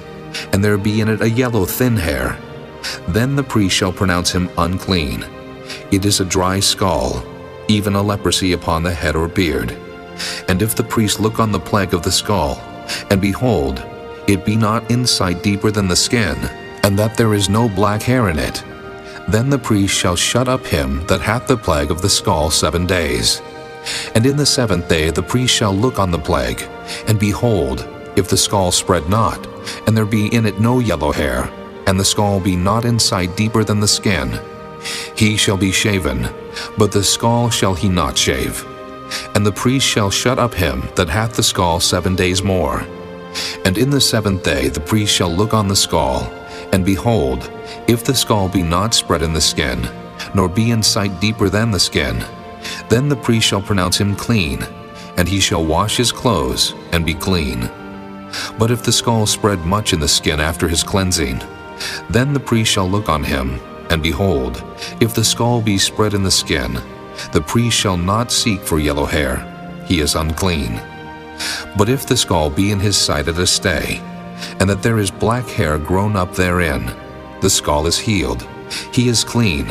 and there be in it a yellow thin hair, then the priest shall pronounce him unclean. It is a dry scall, even a leprosy upon the head or beard. And if the priest look on the plague of the scall, and behold, it be not in sight deeper than the skin, and that there is no black hair in it, then the priest shall shut up him that hath the plague of the scall 7 days. And in the 7th day the priest shall look on the plague, and behold, if the scall spread not, and there be in it no yellow hair, and the scall be not in sight deeper than the skin, he shall be shaven, but the scall shall he not shave. And the priest shall shut up him that hath the scall 7 days more. And in the 7th day the priest shall look on the scall, and behold, if the scall be not spread in the skin, nor be in sight deeper than the skin, then the priest shall pronounce him clean, and he shall wash his clothes, and be clean. But if the scall spread much in the skin after his cleansing, then the priest shall look on him, and behold, if the scall be spread in the skin, the priest shall not seek for yellow hair, he is unclean. But if the scall be in his sight at a stay, and that there is black hair grown up therein, the scall is healed, he is clean,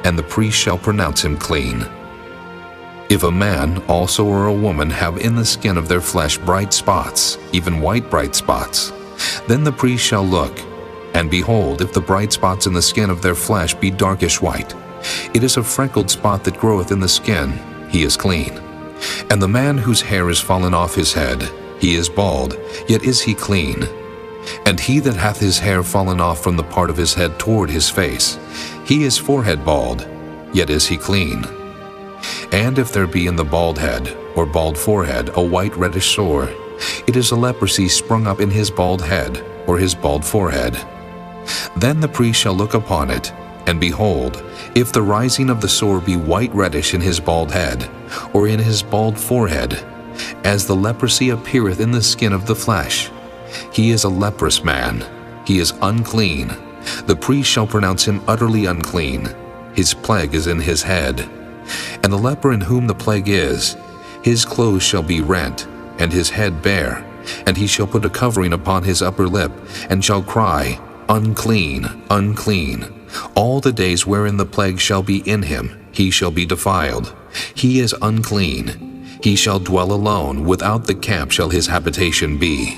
and the priest shall pronounce him clean. If a man also or a woman have in the skin of their flesh bright spots, even white bright spots, then the priest shall look, and behold, if the bright spots in the skin of their flesh be darkish white, it is a freckled spot that groweth in the skin, he is clean. And the man whose hair is fallen off his head, he is bald, yet is he clean. And he that hath his hair fallen off from the part of his head toward his face, he is forehead bald, yet is he clean. And if there be in the bald head, or bald forehead, a white reddish sore, it is a leprosy sprung up in his bald head, or his bald forehead. Then the priest shall look upon it, And behold, if the rising of the sore be white reddish in his bald head, or in his bald forehead, as the leprosy appeareth in the skin of the flesh, he is a leprous man, he is unclean. The priest shall pronounce him utterly unclean. His plague is in his head. And the leper in whom the plague is, his clothes shall be rent, and his head bare, and he shall put a covering upon his upper lip, and shall cry, Unclean, unclean. All the days wherein the plague shall be in him, he shall be defiled. He is unclean. He shall dwell alone, without the camp shall his habitation be.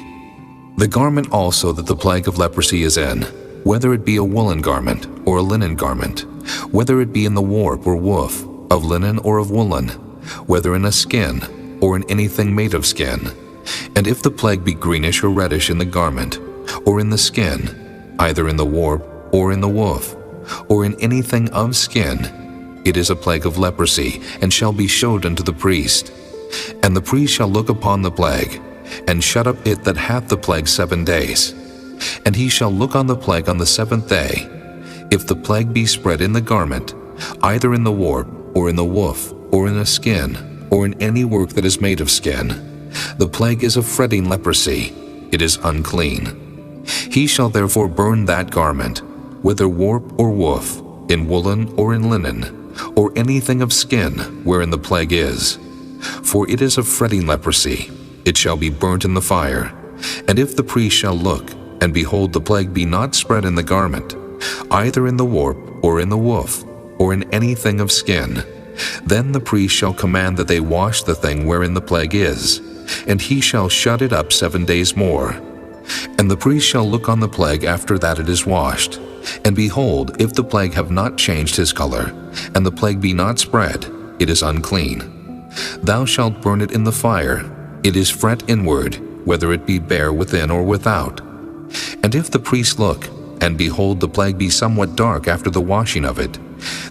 The garment also that the plague of leprosy is in, whether it be a woolen garment or a linen garment, whether it be in the warp or woof, of linen or of woolen, whether in a skin or in anything made of skin. And if the plague be greenish or reddish in the garment, or in the skin, either in the warp or in the woof, or in anything of skin, it is a plague of leprosy, and shall be showed unto the priest. And the priest shall look upon the plague, and shut up it that hath the plague 7 days. And he shall look on the plague on the 7th day. If the plague be spread in the garment, either in the warp, or in the woof, or in a skin, or in any work that is made of skin, the plague is a fretting leprosy, it is unclean. He shall therefore burn that garment, whether warp or woof, in woolen or in linen, or anything of skin wherein the plague is. For it is a fretting leprosy, it shall be burnt in the fire. And if the priest shall look, and behold the plague be not spread in the garment, either in the warp, or in the woof, or in anything of skin, then the priest shall command that they wash the thing wherein the plague is, and he shall shut it up 7 days more. And the priest shall look on the plague after that it is washed. And behold, if the plague have not changed his color, and the plague be not spread, it is unclean. Thou shalt burn it in the fire. It is fret inward, whether it be bare within or without. And if the priest look, and behold the plague be somewhat dark after the washing of it,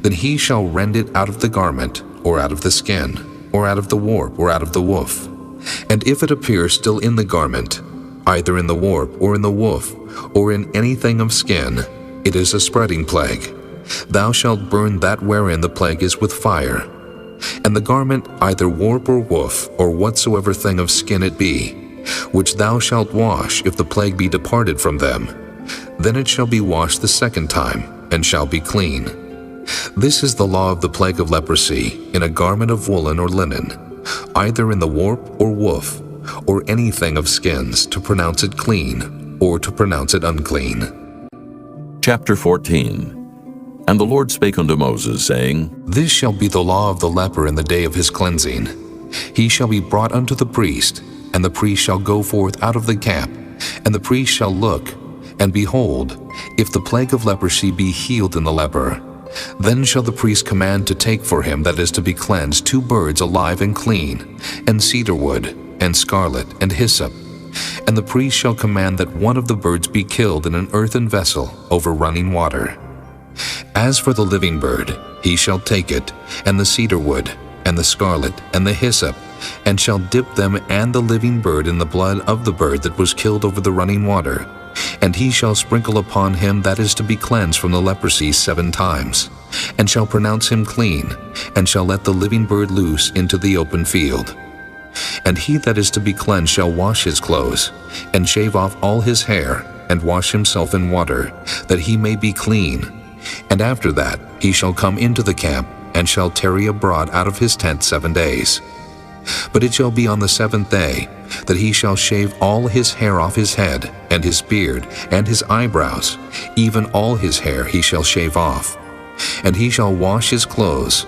then he shall rend it out of the garment, or out of the skin, or out of the warp, or out of the woof. And if it appear still in the garment, either in the warp, or in the woof, or in anything of skin, it is a spreading plague. Thou shalt burn that wherein the plague is with fire. And the garment, either warp or woof, or whatsoever thing of skin it be, which thou shalt wash if the plague be departed from them, then it shall be washed the 2nd time, and shall be clean. This is the law of the plague of leprosy, in a garment of woolen or linen, either in the warp or woof, or anything of skins, to pronounce it clean, or to pronounce it unclean. Chapter 14. And the Lord spake unto Moses, saying, This shall be the law of the leper in the day of his cleansing. He shall be brought unto the priest, and the priest shall go forth out of the camp, and the priest shall look, and behold, if the plague of leprosy be healed in the leper, then shall the priest command to take for him that is to be cleansed 2 birds alive and clean, and cedar wood, and scarlet, and hyssop. And the priest shall command that one of the birds be killed in an earthen vessel over running water. As for the living bird, he shall take it, and the cedar wood, and the scarlet, and the hyssop, and shall dip them and the living bird in the blood of the bird that was killed over the running water. And he shall sprinkle upon him that is to be cleansed from the leprosy 7 times, and shall pronounce him clean, and shall let the living bird loose into the open field. And he that is to be cleansed shall wash his clothes, and shave off all his hair, and wash himself in water, that he may be clean. And after that he shall come into the camp, and shall tarry abroad out of his tent 7 days. But it shall be on the 7th day that he shall shave all his hair off his head, and his beard, and his eyebrows, even all his hair he shall shave off. And he shall wash his clothes.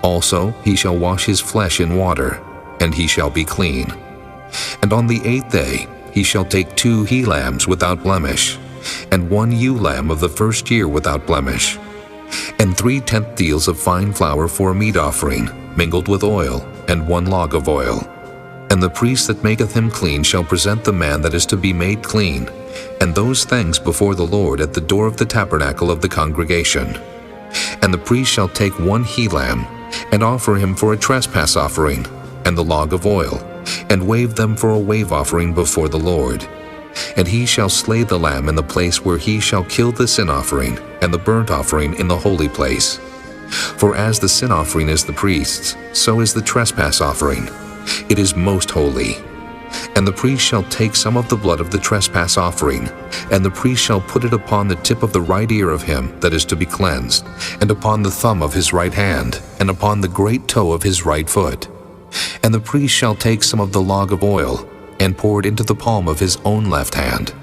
Also he shall wash his flesh in water, and he shall be clean. And on the 8th day he shall take 2 he-lambs without blemish, and 1 ewe-lamb of the 1st year without blemish, and 3 tenth deals of fine flour for a meat offering, mingled with oil, and 1 log of oil. And the priest that maketh him clean shall present the man that is to be made clean, and those things before the Lord at the door of the tabernacle of the congregation. And the priest shall take 1 he-lamb, and offer him for a trespass offering, and the log of oil, and wave them for a wave offering before the Lord. And he shall slay the lamb in the place where he shall kill the sin offering and the burnt offering in the holy place. For as the sin offering is the priest's, so is the trespass offering. It is most holy. And the priest shall take some of the blood of the trespass offering, and the priest shall put it upon the tip of the right ear of him that is to be cleansed, and upon the thumb of his right hand, and upon the great toe of his right foot. And the priest shall take some of the log of oil, and pour it into the palm of his own left hand.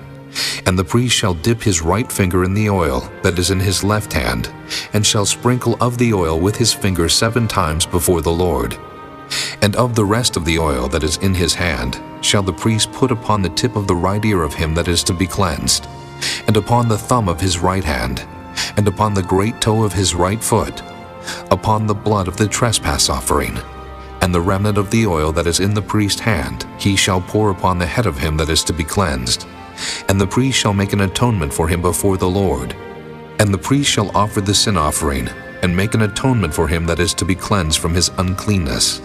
And the priest shall dip his right finger in the oil that is in his left hand, and shall sprinkle of the oil with his finger 7 times before the Lord. And of the rest of the oil that is in his hand shall the priest put upon the tip of the right ear of him that is to be cleansed, and upon the thumb of his right hand, and upon the great toe of his right foot, upon the blood of the trespass offering. And the remnant of the oil that is in the priest's hand he shall pour upon the head of him that is to be cleansed. And the priest shall make an atonement for him before the Lord. And the priest shall offer the sin offering, and make an atonement for him that is to be cleansed from his uncleanness.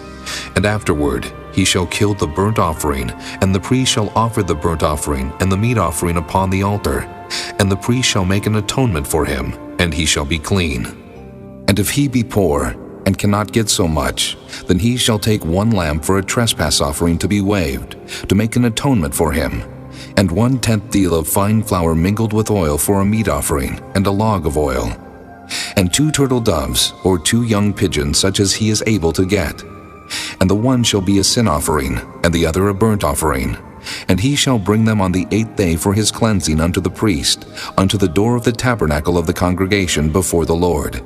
And afterward he shall kill the burnt offering, and the priest shall offer the burnt offering and the meat offering upon the altar. And the priest shall make an atonement for him, and he shall be clean. And if he be poor, and cannot get so much, then he shall take 1 lamb for a trespass offering to be waved, to make an atonement for him, and 1/10 deal of fine flour mingled with oil for a meat offering, and a log of oil, and 2 turtle doves, or 2 young pigeons, such as he is able to get. And the one shall be a sin offering, and the other a burnt offering. And he shall bring them on the 8th day for his cleansing unto the priest, unto the door of the tabernacle of the congregation before the Lord.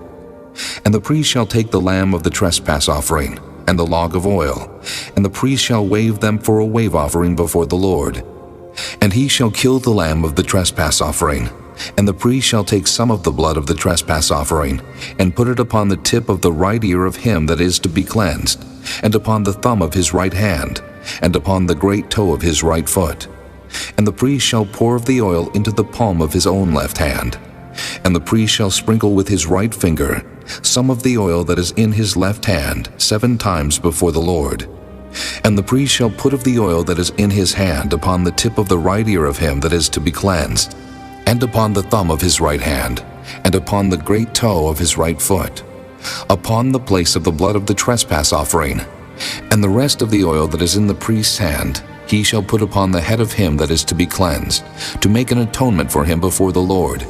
And the priest shall take the lamb of the trespass offering, and the log of oil, and the priest shall wave them for a wave offering before the Lord. And he shall kill the lamb of the trespass offering, and the priest shall take some of the blood of the trespass offering, and put it upon the tip of the right ear of him that is to be cleansed, and upon the thumb of his right hand, and upon the great toe of his right foot. And the priest shall pour of the oil into the palm of his own left hand. And the priest shall sprinkle with his right finger some of the oil that is in his left hand 7 times before the Lord. And the priest shall put of the oil that is in his hand upon the tip of the right ear of him that is to be cleansed, and upon the thumb of his right hand, and upon the great toe of his right foot, upon the place of the blood of the trespass offering. And the rest of the oil that is in the priest's hand he shall put upon the head of him that is to be cleansed, to make an atonement for him before the Lord.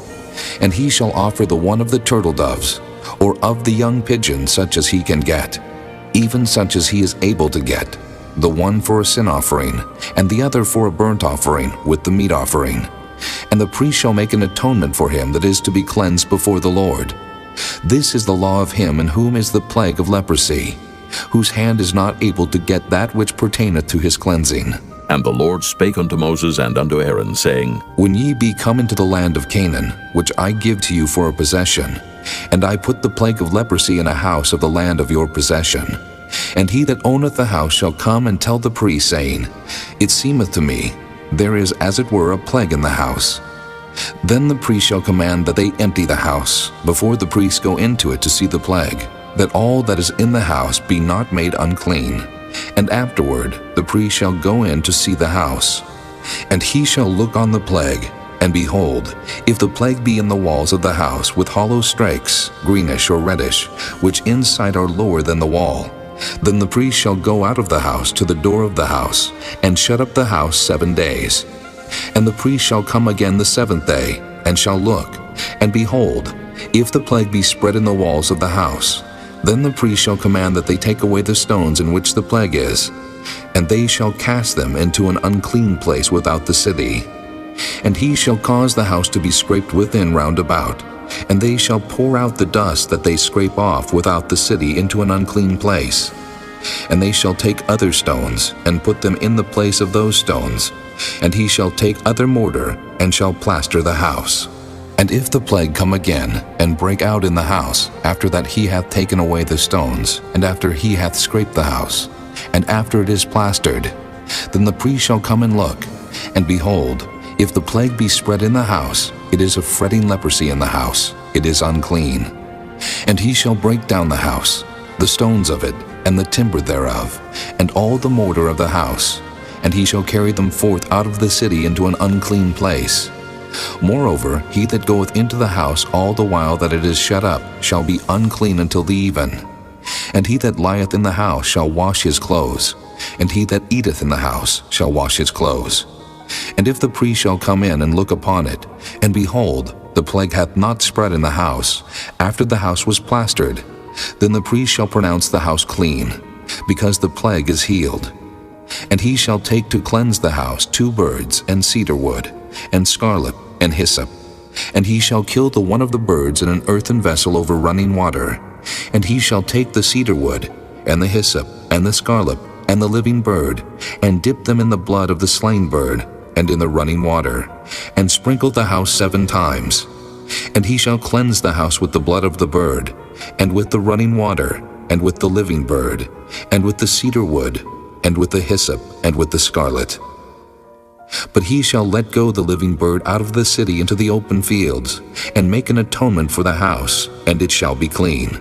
And he shall offer the one of the turtle doves, or of the young pigeon, such as he can get, even such as he is able to get, the one for a sin offering, and the other for a burnt offering with the meat offering. And the priest shall make an atonement for him that is to be cleansed before the Lord. This is the law of him in whom is the plague of leprosy, whose hand is not able to get that which pertaineth to his cleansing. And the Lord spake unto Moses and unto Aaron, saying, When ye be come into the land of Canaan, which I give to you for a possession, and I put the plague of leprosy in a house of the land of your possession, and he that owneth the house shall come and tell the priest, saying, It seemeth to me, there is as it were a plague in the house. Then the priest shall command that they empty the house, before the priests go into it to see the plague, that all that is in the house be not made unclean. And afterward the priest shall go in to see the house. And he shall look on the plague, and behold, if the plague be in the walls of the house with hollow strakes, greenish or reddish, which inside are lower than the wall, then the priest shall go out of the house to the door of the house, and shut up the house 7 days. And the priest shall come again the 7th day, and shall look, and behold, if the plague be spread in the walls of the house, then the priest shall command that they take away the stones in which the plague is, and they shall cast them into an unclean place without the city. And he shall cause the house to be scraped within round about, and they shall pour out the dust that they scrape off without the city into an unclean place. And they shall take other stones, and put them in the place of those stones, and he shall take other mortar, and shall plaster the house. And if the plague come again, and break out in the house, after that he hath taken away the stones, and after he hath scraped the house, and after it is plastered, then the priest shall come and look, and behold, if the plague be spread in the house, it is a fretting leprosy in the house, it is unclean. And he shall break down the house, the stones of it, and the timber thereof, and all the mortar of the house, and he shall carry them forth out of the city into an unclean place. Moreover, he that goeth into the house all the while that it is shut up shall be unclean until the even. And he that lieth in the house shall wash his clothes, and he that eateth in the house shall wash his clothes. And if the priest shall come in and look upon it, and behold, the plague hath not spread in the house, after the house was plastered, then the priest shall pronounce the house clean, because the plague is healed. And he shall take to cleanse the house 2 birds, and cedar wood, and scarlet, and hyssop. And he shall kill the one of the birds in an earthen vessel over running water. And he shall take the cedar wood, and the hyssop, and the scarlet, and the living bird, and dip them in the blood of the slain bird, and in the running water, and sprinkle the house 7 times. And he shall cleanse the house with the blood of the bird, and with the running water, and with the living bird, and with the cedar wood, and with the hyssop, and with the scarlet. But he shall let go the living bird out of the city into the open fields, and make an atonement for the house, and it shall be clean.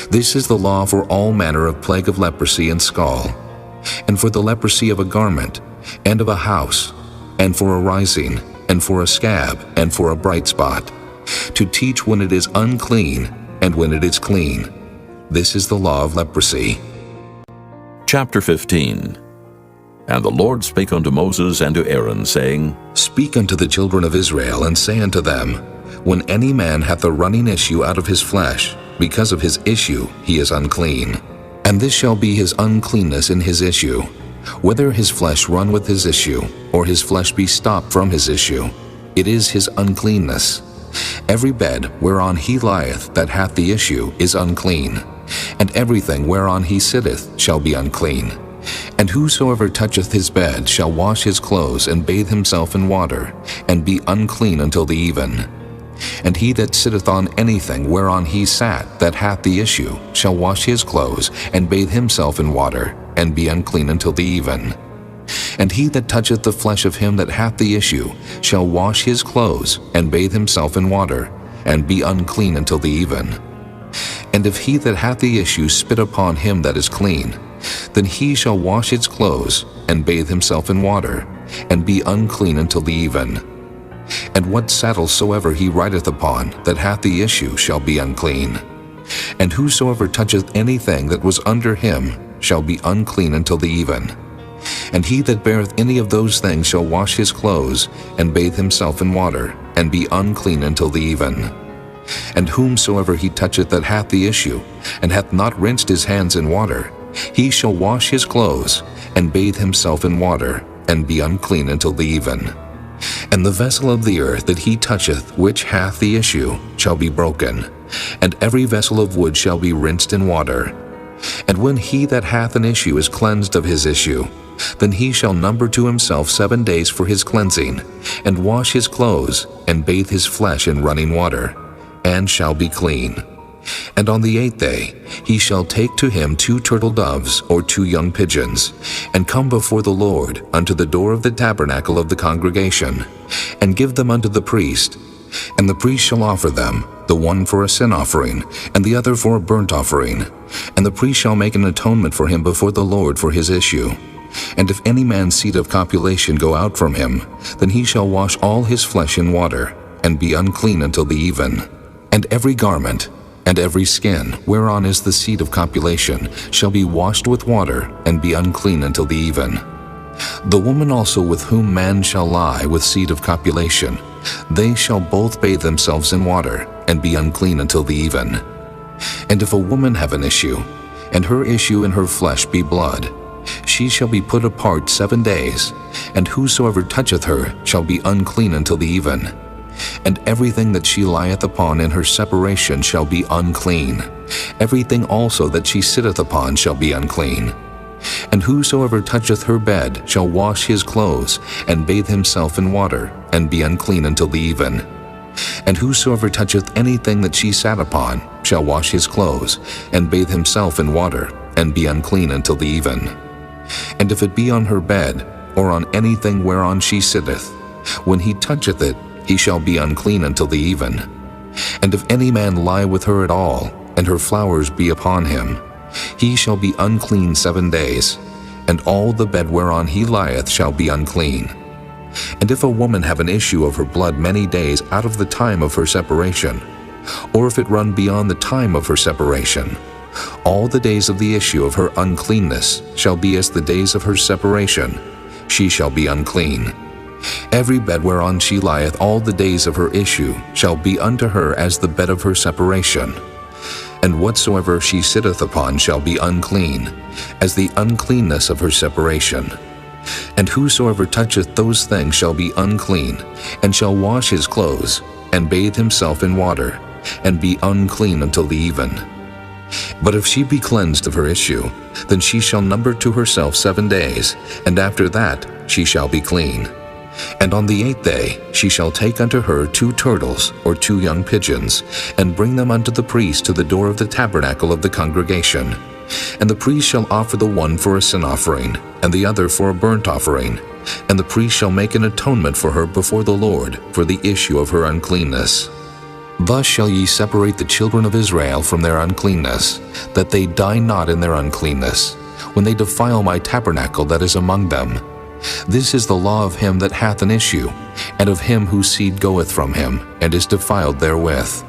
This is the law for all manner of plague of leprosy and scall, and for the leprosy of a garment, and of a house, and for a rising, and for a scab, and for a bright spot, to teach when it is unclean, and when it is clean. This is the law of leprosy. Chapter 15. And the Lord spake unto Moses and to Aaron, saying, Speak unto the children of Israel, and say unto them, When any man hath a running issue out of his flesh, because of his issue he is unclean. And this shall be his uncleanness in his issue, whether his flesh run with his issue, or his flesh be stopped from his issue, it is his uncleanness. Every bed whereon he lieth that hath the issue is unclean, and everything whereon he sitteth shall be unclean. And whosoever toucheth his bed shall wash his clothes and bathe himself in water, and be unclean until the even. And he that sitteth on anything whereon he sat that hath the issue shall wash his clothes and bathe himself in water, and be unclean until the even. And he that toucheth the flesh of him that hath the issue shall wash his clothes and bathe himself in water, and be unclean until the even. And if he that hath the issue spit upon him that is clean, then he shall wash his clothes and bathe himself in water, and be unclean until the even. And what saddle soever he rideth upon that hath the issue shall be unclean. And whosoever toucheth anything that was under him shall be unclean until the even. And he that beareth any of those things shall wash his clothes, and bathe himself in water, and be unclean until the even. And whomsoever he toucheth that hath the issue, and hath not rinsed his hands in water, he shall wash his clothes, and bathe himself in water, and be unclean until the even. And the vessel of the earth that he toucheth which hath the issue shall be broken, and every vessel of wood shall be rinsed in water. And when he that hath an issue is cleansed of his issue, then he shall number to himself 7 days for his cleansing, and wash his clothes, and bathe his flesh in running water, and shall be clean. And on the 8th day he shall take to him 2 turtle doves or 2 young pigeons, and come before the Lord unto the door of the tabernacle of the congregation, and give them unto the priest. And the priest shall offer them, the one for a sin offering, and the other for a burnt offering. And the priest shall make an atonement for him before the Lord for his issue. And if any man's seed of copulation go out from him, then he shall wash all his flesh in water, and be unclean until the even. And every garment, and every skin, whereon is the seed of copulation, shall be washed with water, and be unclean until the even. The woman also with whom man shall lie with seed of copulation, they shall both bathe themselves in water, and be unclean until the even. And if a woman have an issue, and her issue in her flesh be blood, she shall be put apart 7 days, and whosoever toucheth her shall be unclean until the even. And everything that she lieth upon in her separation shall be unclean. Everything also that she sitteth upon shall be unclean. And whosoever toucheth her bed shall wash his clothes, and bathe himself in water, and be unclean until the even. And whosoever toucheth anything that she sat upon shall wash his clothes, and bathe himself in water, and be unclean until the even. And if it be on her bed, or on anything whereon she sitteth, when he toucheth it, he shall be unclean until the even. And if any man lie with her at all, and her flowers be upon him, he shall be unclean 7 days. and all the bed whereon he lieth shall be unclean. And if a woman have an issue of her blood many days out of the time of her separation, or if it run beyond the time of her separation, all the days of the issue of her uncleanness shall be as the days of her separation. She shall be unclean. Every bed whereon she lieth all the days of her issue shall be unto her as the bed of her separation. And whatsoever she sitteth upon shall be unclean, as the uncleanness of her separation. And whosoever toucheth those things shall be unclean, and shall wash his clothes, and bathe himself in water, and be unclean until the even. But if she be cleansed of her issue, then she shall number to herself 7 days, and after that she shall be clean. And on the 8th day she shall take unto her 2 turtles or 2 young pigeons, and bring them unto the priest to the door of the tabernacle of the congregation. And the priest shall offer the one for a sin offering, and the other for a burnt offering. And the priest shall make an atonement for her before the Lord for the issue of her uncleanness. Thus shall ye separate the children of Israel from their uncleanness, that they die not in their uncleanness, when they defile my tabernacle that is among them. This is the law of him that hath an issue, and of him whose seed goeth from him, and is defiled therewith,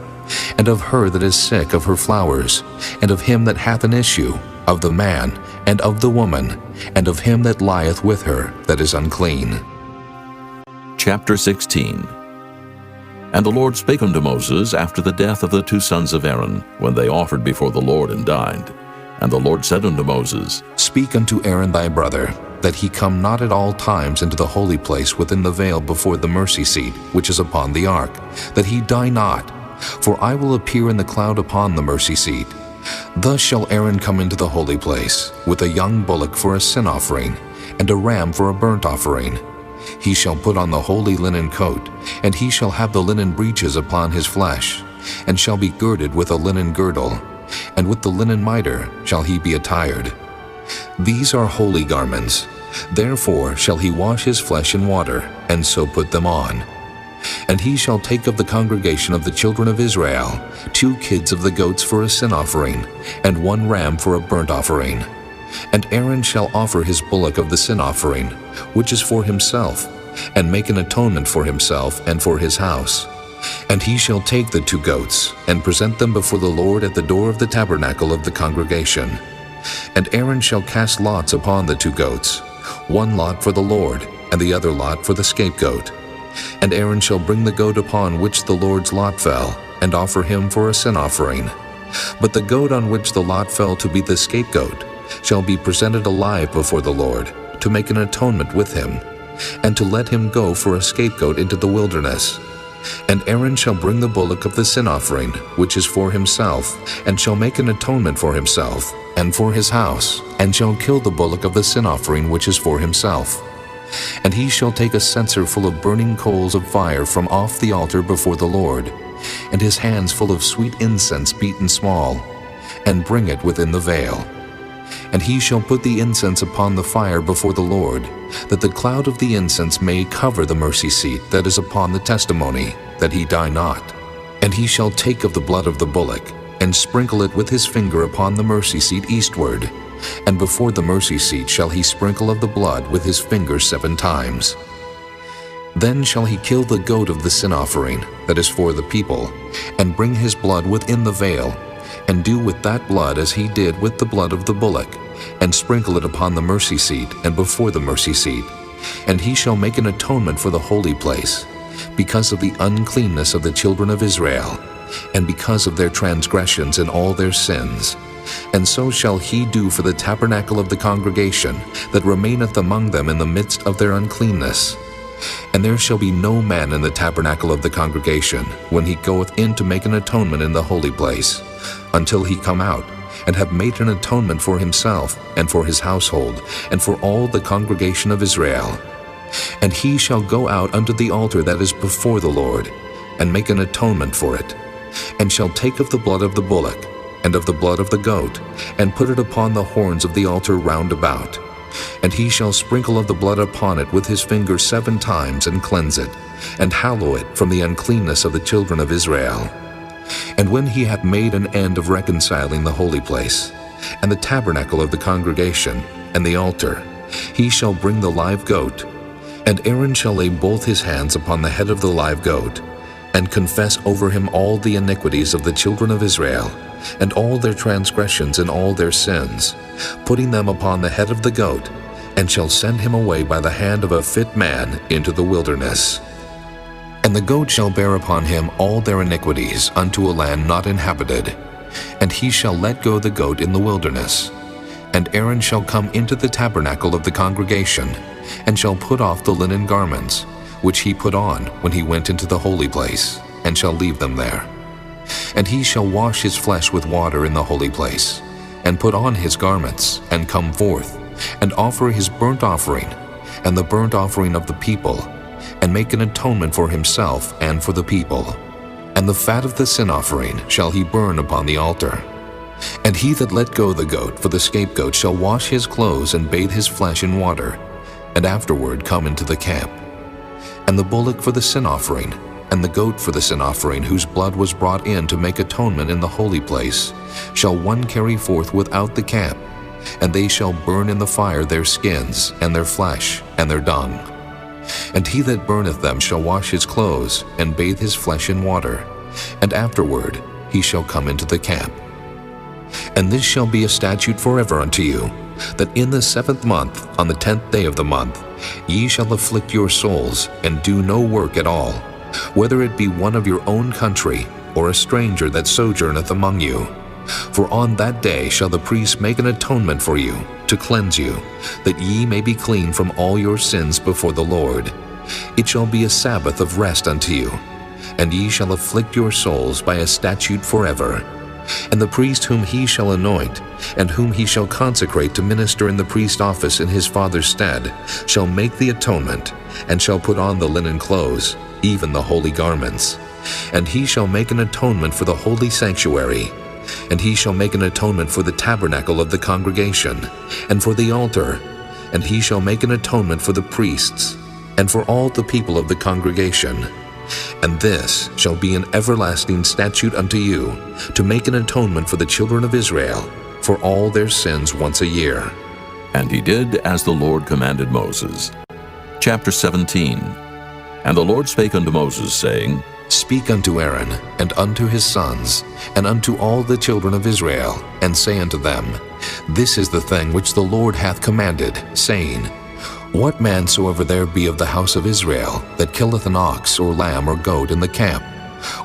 and of her that is sick of her flowers, and of him that hath an issue, of the man, and of the woman, and of him that lieth with her that is unclean. Chapter 16. And the Lord spake unto Moses after the death of the 2 sons of Aaron, when they offered before the Lord and died. And the Lord said unto Moses, Speak unto Aaron thy brother, that he come not at all times into the holy place within the veil before the mercy seat, which is upon the ark, that he die not. For I will appear in the cloud upon the mercy seat. Thus shall Aaron come into the holy place, with a young bullock for a sin offering, and a ram for a burnt offering. He shall put on the holy linen coat, and he shall have the linen breeches upon his flesh, and shall be girded with a linen girdle, and with the linen mitre shall he be attired. These are holy garments. Therefore shall he wash his flesh in water, and so put them on. And he shall take of the congregation of the children of Israel 2 kids of the goats for a sin offering, and 1 ram for a burnt offering. And Aaron shall offer his bullock of the sin offering, which is for himself, and make an atonement for himself and for his house. And he shall take the 2 goats, and present them before the Lord at the door of the tabernacle of the congregation. And Aaron shall cast lots upon the 2 goats, 1 lot for the Lord, and the other lot for the scapegoat. And Aaron shall bring the goat upon which the Lord's lot fell, and offer him for a sin offering. But the goat on which the lot fell to be the scapegoat shall be presented alive before the Lord, to make an atonement with him, and to let him go for a scapegoat into the wilderness. And Aaron shall bring the bullock of the sin offering, which is for himself, and shall make an atonement for himself, and for his house, and shall kill the bullock of the sin offering which is for himself. And he shall take a censer full of burning coals of fire from off the altar before the Lord, and his hands full of sweet incense beaten small, and bring it within the veil. And he shall put the incense upon the fire before the Lord, that the cloud of the incense may cover the mercy seat that is upon the testimony, that he die not. And he shall take of the blood of the bullock, and sprinkle it with his finger upon the mercy seat eastward, and before the mercy seat shall he sprinkle of the blood with his finger 7 times. Then shall he kill the goat of the sin offering, that is for the people, and bring his blood within the veil, and do with that blood as he did with the blood of the bullock, and sprinkle it upon the mercy seat and before the mercy seat. And he shall make an atonement for the holy place, because of the uncleanness of the children of Israel, and because of their transgressions and all their sins. And so shall he do for the tabernacle of the congregation that remaineth among them in the midst of their uncleanness. And there shall be no man in the tabernacle of the congregation when he goeth in to make an atonement in the holy place, until he come out, and have made an atonement for himself, and for his household, and for all the congregation of Israel. And he shall go out unto the altar that is before the Lord, and make an atonement for it, and shall take of the blood of the bullock, and of the blood of the goat, and put it upon the horns of the altar round about. And he shall sprinkle of the blood upon it with his finger 7 times, and cleanse it, and hallow it from the uncleanness of the children of Israel. And when he hath made an end of reconciling the holy place, and the tabernacle of the congregation, and the altar, he shall bring the live goat, and Aaron shall lay both his hands upon the head of the live goat, and confess over him all the iniquities of the children of Israel, and all their transgressions and all their sins, putting them upon the head of the goat, and shall send him away by the hand of a fit man into the wilderness. And the goat shall bear upon him all their iniquities unto a land not inhabited, and he shall let go the goat in the wilderness. And Aaron shall come into the tabernacle of the congregation, and shall put off the linen garments, which he put on when he went into the holy place, and shall leave them there. And he shall wash his flesh with water in the holy place, and put on his garments, and come forth, and offer his burnt offering, and the burnt offering of the people, and make an atonement for himself and for the people. And the fat of the sin offering shall he burn upon the altar. And he that let go the goat for the scapegoat shall wash his clothes and bathe his flesh in water, and afterward come into the camp. And the bullock for the sin offering, and the goat for the sin offering, whose blood was brought in to make atonement in the holy place, shall one carry forth without the camp, and they shall burn in the fire their skins, and their flesh, and their dung. And he that burneth them shall wash his clothes, and bathe his flesh in water, and afterward he shall come into the camp. And this shall be a statute forever unto you, that in the 7th month, on the 10th day of the month, ye shall afflict your souls, and do no work at all, whether it be one of your own country, or a stranger that sojourneth among you. For on that day shall the priest make an atonement for you, to cleanse you, that ye may be clean from all your sins before the Lord. It shall be a Sabbath of rest unto you, and ye shall afflict your souls by a statute forever. And the priest whom he shall anoint, and whom he shall consecrate to minister in the priest office in his father's stead, shall make the atonement, and shall put on the linen clothes, even the holy garments. And he shall make an atonement for the holy sanctuary, and he shall make an atonement for the tabernacle of the congregation, and for the altar, and he shall make an atonement for the priests, and for all the people of the congregation. And this shall be an everlasting statute unto you, to make an atonement for the children of Israel, for all their sins once a year. And he did as the Lord commanded Moses. Chapter 17. And the Lord spake unto Moses, saying, Speak unto Aaron, and unto his sons, and unto all the children of Israel, and say unto them, This is the thing which the Lord hath commanded, saying, What man soever there be of the house of Israel, that killeth an ox, or lamb, or goat in the camp,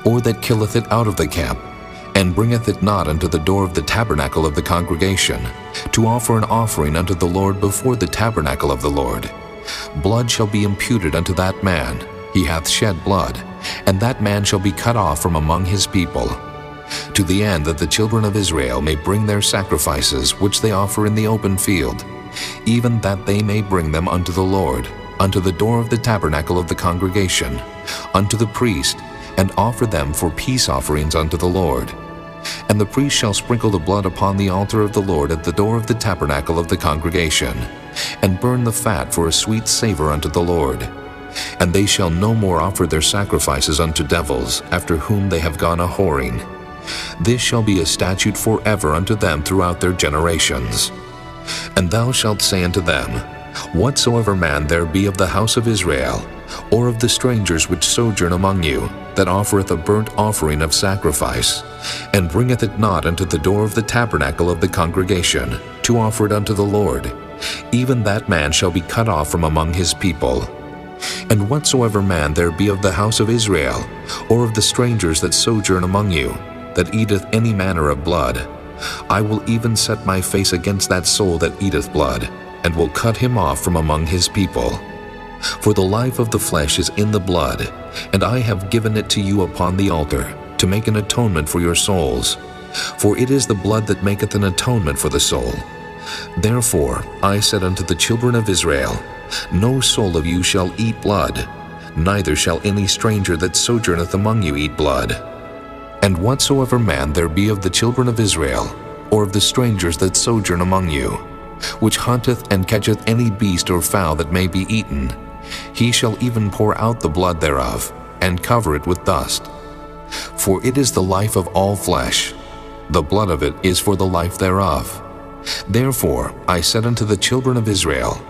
or that killeth it out of the camp, and bringeth it not unto the door of the tabernacle of the congregation, to offer an offering unto the Lord before the tabernacle of the Lord, blood shall be imputed unto that man. He hath shed blood, and that man shall be cut off from among his people, to the end that the children of Israel may bring their sacrifices which they offer in the open field, even that they may bring them unto the Lord, unto the door of the tabernacle of the congregation, unto the priest, and offer them for peace offerings unto the Lord. And the priest shall sprinkle the blood upon the altar of the Lord at the door of the tabernacle of the congregation, and burn the fat for a sweet savor unto the Lord. And they shall no more offer their sacrifices unto devils, after whom they have gone a-whoring. This shall be a statute forever unto them throughout their generations. And thou shalt say unto them, Whatsoever man there be of the house of Israel, or of the strangers which sojourn among you, that offereth a burnt offering of sacrifice, and bringeth it not unto the door of the tabernacle of the congregation, to offer it unto the Lord, even that man shall be cut off from among his people. And whatsoever man there be of the house of Israel, or of the strangers that sojourn among you, that eateth any manner of blood, I will even set my face against that soul that eateth blood, and will cut him off from among his people. For the life of the flesh is in the blood, and I have given it to you upon the altar, to make an atonement for your souls. For it is the blood that maketh an atonement for the soul. Therefore I said unto the children of Israel, No soul of you shall eat blood, neither shall any stranger that sojourneth among you eat blood. And whatsoever man there be of the children of Israel, or of the strangers that sojourn among you, which hunteth and catcheth any beast or fowl that may be eaten, he shall even pour out the blood thereof, and cover it with dust. For it is the life of all flesh, the blood of it is for the life thereof. Therefore I said unto the children of Israel,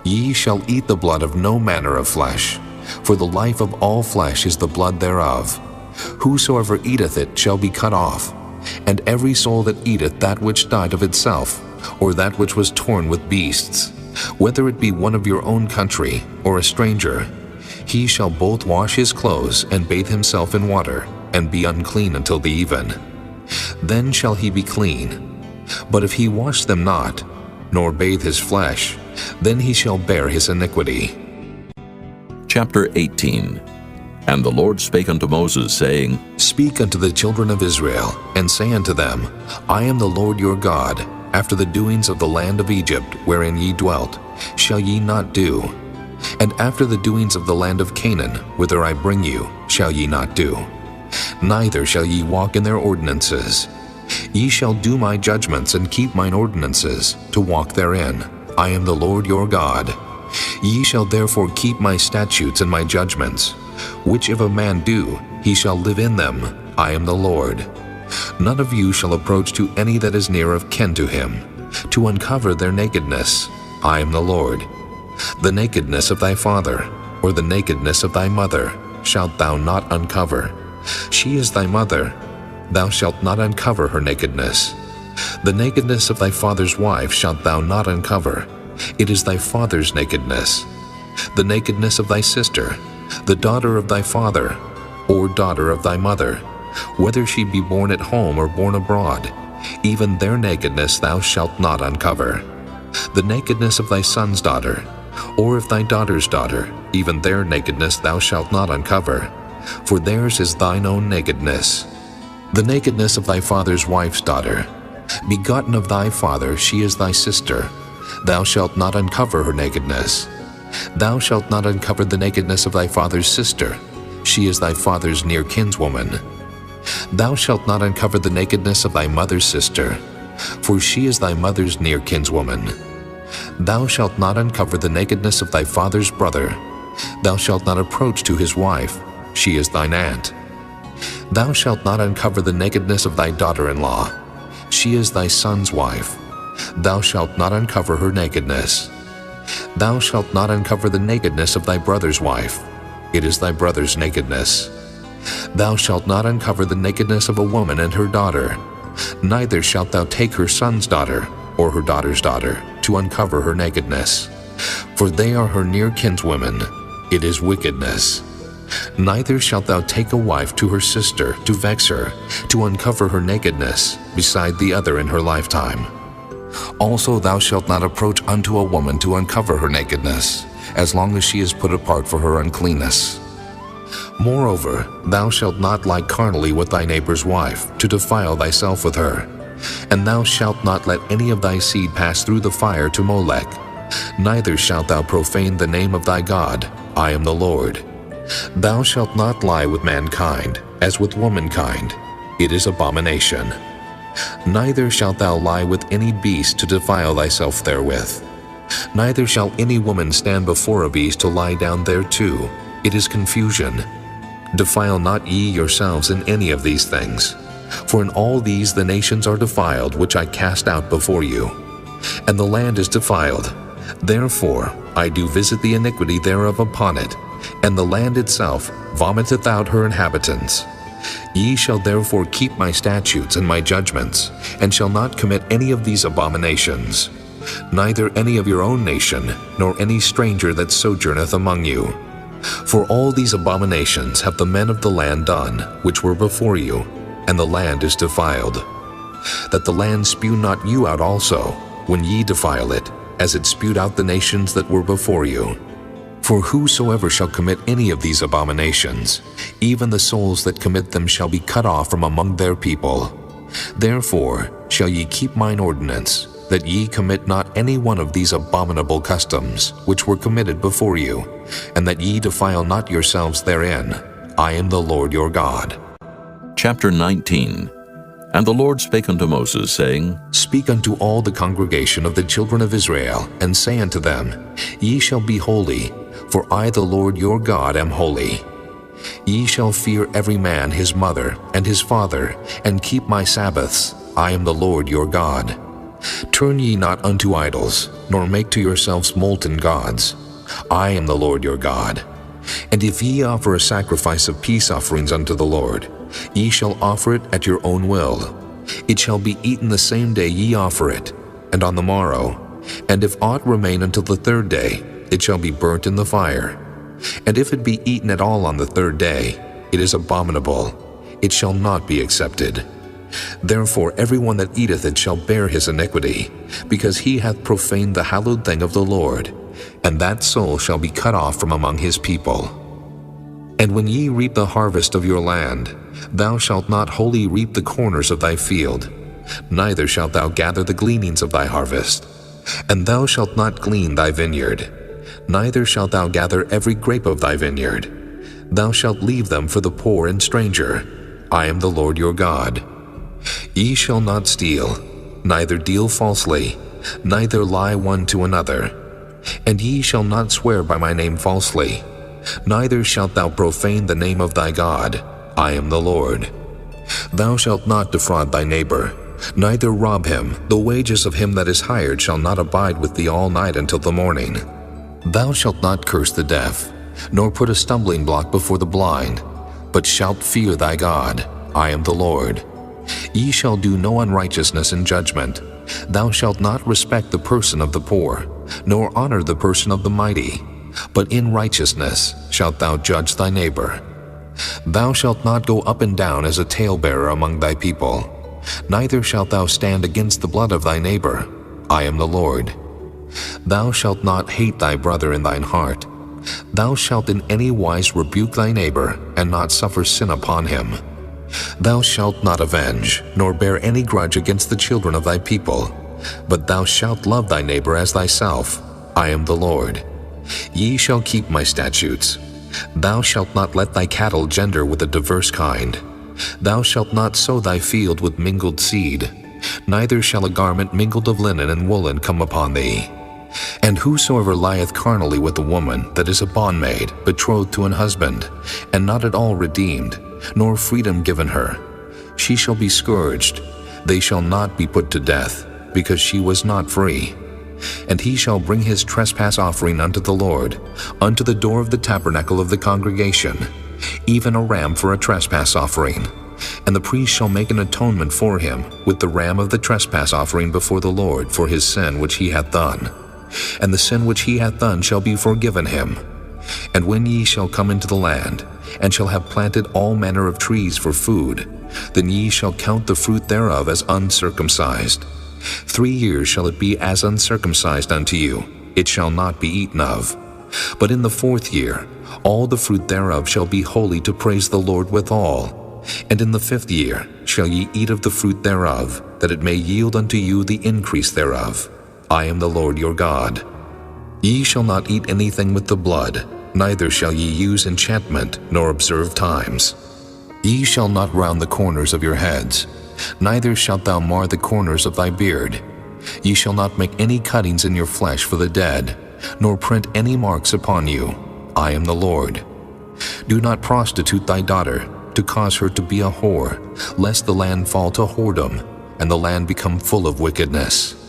Ye shall eat the blood of no manner of flesh, for the life of all flesh is the blood thereof. Whosoever eateth it shall be cut off. And every soul that eateth that which died of itself, or that which was torn with beasts, whether it be one of your own country, or a stranger, he shall both wash his clothes and bathe himself in water, and be unclean until the even. Then shall he be clean. But if he wash them not, nor bathe his flesh, then he shall bear his iniquity. Chapter 18. And the Lord spake unto Moses, saying, Speak unto the children of Israel, and say unto them, I am the Lord your God. After the doings of the land of Egypt, wherein ye dwelt, shall ye not do. And after the doings of the land of Canaan, whither I bring you, shall ye not do. Neither shall ye walk in their ordinances. Ye shall do my judgments and keep mine ordinances, to walk therein. I am the Lord your God. Ye shall therefore keep my statutes and my judgments, which if a man do, he shall live in them. I am the Lord. None of you shall approach to any that is near of kin to him, to uncover their nakedness. I am the Lord. The nakedness of thy father, or the nakedness of thy mother, shalt thou not uncover. She is thy mother. Thou shalt not uncover her nakedness. The nakedness of thy father's wife shalt thou not uncover. It is thy father's nakedness. The nakedness of thy sister, the daughter of thy father, or daughter of thy mother, whether she be born at home or born abroad, even their nakedness thou shalt not uncover. The nakedness of thy son's daughter, or of thy daughter's daughter, even their nakedness thou shalt not uncover, for theirs is thine own nakedness. The nakedness of thy father's wife's daughter, begotten of thy father, she is thy sister. Thou shalt not uncover her nakedness. Thou shalt not uncover the nakedness of thy father's sister. She is thy father's near kinswoman. Thou shalt not uncover the nakedness of thy mother's sister, for she is thy mother's near kinswoman. Thou shalt not uncover the nakedness of thy father's brother. Thou shalt not approach to his wife. She is thine aunt. Thou shalt not uncover the nakedness of thy daughter-in-law. She is thy son's wife. Thou shalt not uncover her nakedness. Thou shalt not uncover the nakedness of thy brother's wife. It is thy brother's nakedness. Thou shalt not uncover the nakedness of a woman and her daughter. Neither shalt thou take her son's daughter, or her daughter's daughter, to uncover her nakedness. For they are her near kinswomen. It is wickedness. Neither shalt thou take a wife to her sister, to vex her, to uncover her nakedness, beside the other in her lifetime. Also thou shalt not approach unto a woman to uncover her nakedness, as long as she is put apart for her uncleanness. Moreover, thou shalt not lie carnally with thy neighbor's wife, to defile thyself with her. And thou shalt not let any of thy seed pass through the fire to Molech. Neither shalt thou profane the name of thy God. I am the Lord. Thou shalt not lie with mankind, as with womankind. It is abomination. Neither shalt thou lie with any beast to defile thyself therewith. Neither shall any woman stand before a beast to lie down thereto. It is confusion. Defile not ye yourselves in any of these things. For in all these the nations are defiled, which I cast out before you. And the land is defiled. Therefore I do visit the iniquity thereof upon it, and the land itself vomiteth out her inhabitants. Ye shall therefore keep my statutes and my judgments, and shall not commit any of these abominations, neither any of your own nation, nor any stranger that sojourneth among you. For all these abominations have the men of the land done, which were before you, and the land is defiled. That the land spew not you out also, when ye defile it, as it spewed out the nations that were before you. For whosoever shall commit any of these abominations, even the souls that commit them shall be cut off from among their people. Therefore shall ye keep mine ordinance, that ye commit not any one of these abominable customs, which were committed before you, and that ye defile not yourselves therein. I am the Lord your God. Chapter 19. And the Lord spake unto Moses, saying, Speak unto all the congregation of the children of Israel, and say unto them, Ye shall be holy, for I the Lord your God am holy. Ye shall fear every man his mother and his father, and keep my Sabbaths. I am the Lord your God. Turn ye not unto idols, nor make to yourselves molten gods. I am the Lord your God. And if ye offer a sacrifice of peace offerings unto the Lord, ye shall offer it at your own will. It shall be eaten the same day ye offer it, and on the morrow. And if aught remain until the third day, it shall be burnt in the fire. And if it be eaten at all on the third day, it is abominable. It shall not be accepted. Therefore every one that eateth it shall bear his iniquity, because he hath profaned the hallowed thing of the Lord, and that soul shall be cut off from among his people. And when ye reap the harvest of your land, thou shalt not wholly reap the corners of thy field, neither shalt thou gather the gleanings of thy harvest. And thou shalt not glean thy vineyard, neither shalt thou gather every grape of thy vineyard. Thou shalt leave them for the poor and stranger. I am the Lord your God. Ye shall not steal, neither deal falsely, neither lie one to another. And ye shall not swear by my name falsely, neither shalt thou profane the name of thy God. I am the Lord. Thou shalt not defraud thy neighbor, neither rob him. The wages of him that is hired shall not abide with thee all night until the morning. Thou shalt not curse the deaf, nor put a stumbling block before the blind, but shalt fear thy God. I am the Lord. Ye shall do no unrighteousness in judgment. Thou shalt not respect the person of the poor, nor honor the person of the mighty, but in righteousness shalt thou judge thy neighbor. Thou shalt not go up and down as a talebearer among thy people, neither shalt thou stand against the blood of thy neighbor. I am the Lord. Thou shalt not hate thy brother in thine heart. Thou shalt in any wise rebuke thy neighbor, and not suffer sin upon him. Thou shalt not avenge, nor bear any grudge against the children of thy people, but thou shalt love thy neighbor as thyself. I am the Lord. Ye shall keep my statutes. Thou shalt not let thy cattle gender with a diverse kind. Thou shalt not sow thy field with mingled seed, neither shall a garment mingled of linen and woolen come upon thee. And whosoever lieth carnally with a woman that is a bondmaid, betrothed to an husband, and not at all redeemed, nor freedom given her, she shall be scourged. They shall not be put to death, because she was not free. And he shall bring his trespass offering unto the Lord, unto the door of the tabernacle of the congregation, even a ram for a trespass offering. And the priest shall make an atonement for him with the ram of the trespass offering before the Lord for his sin which he hath done. And the sin which he hath done shall be forgiven him. And when ye shall come into the land, and shall have planted all manner of trees for food, then ye shall count the fruit thereof as uncircumcised. 3 years shall it be as uncircumcised unto you, it shall not be eaten of. But in the 4th year, all the fruit thereof shall be holy to praise the Lord withal. And in the 5th year shall ye eat of the fruit thereof, that it may yield unto you the increase thereof. I am the Lord your God. Ye shall not eat anything with the blood, neither shall ye use enchantment, nor observe times. Ye shall not round the corners of your heads, neither shalt thou mar the corners of thy beard. Ye shall not make any cuttings in your flesh for the dead, nor print any marks upon you. I am the Lord. Do not prostitute thy daughter, to cause her to be a whore, lest the land fall to whoredom, and the land become full of wickedness.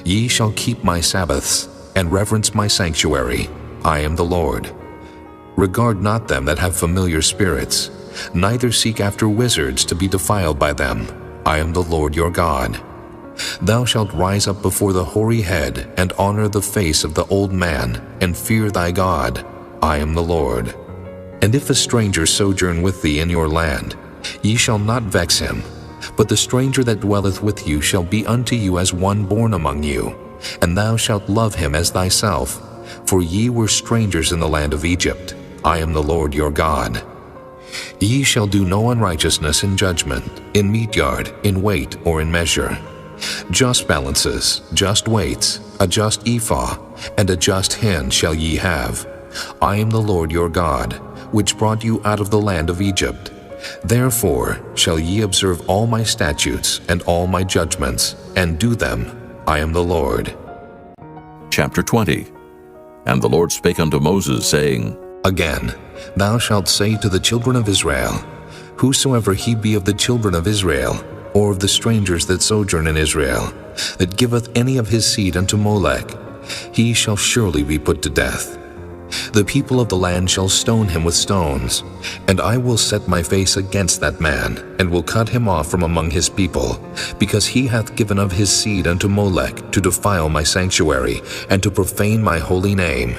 Ye shall keep my Sabbaths, and reverence my sanctuary. I am the Lord. Regard not them that have familiar spirits, neither seek after wizards to be defiled by them. I am the Lord your God. Thou shalt rise up before the hoary head, and honor the face of the old man, and fear thy God. I am the Lord. And if a stranger sojourn with thee in your land, ye shall not vex him, but the stranger that dwelleth with you shall be unto you as one born among you, and thou shalt love him as thyself, for ye were strangers in the land of Egypt. I am the Lord your God. Ye shall do no unrighteousness in judgment, in meat yard, in weight, or in measure. Just balances, just weights, a just ephah, and a just hin shall ye have. I am the Lord your God, which brought you out of the land of Egypt. Therefore shall ye observe all my statutes and all my judgments, and do them. I am the Lord. Chapter 20. And the Lord spake unto Moses, saying, Again, thou shalt say to the children of Israel, Whosoever he be of the children of Israel, or of the strangers that sojourn in Israel, that giveth any of his seed unto Molech, he shall surely be put to death. The people of the land shall stone him with stones, and I will set my face against that man, and will cut him off from among his people, because he hath given of his seed unto Molech to defile my sanctuary, and to profane my holy name.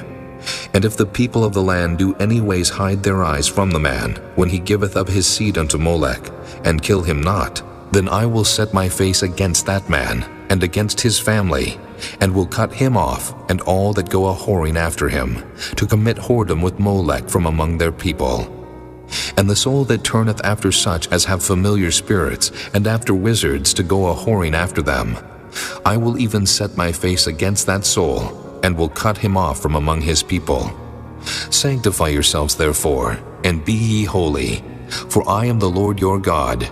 And if the people of the land do any ways hide their eyes from the man, when he giveth of his seed unto Molech, and kill him not, then I will set my face against that man, and against his family, and will cut him off, and all that go a-whoring after him, to commit whoredom with Molech from among their people. And the soul that turneth after such as have familiar spirits, and after wizards to go a-whoring after them, I will even set my face against that soul, and will cut him off from among his people. Sanctify yourselves therefore, and be ye holy, for I am the Lord your God,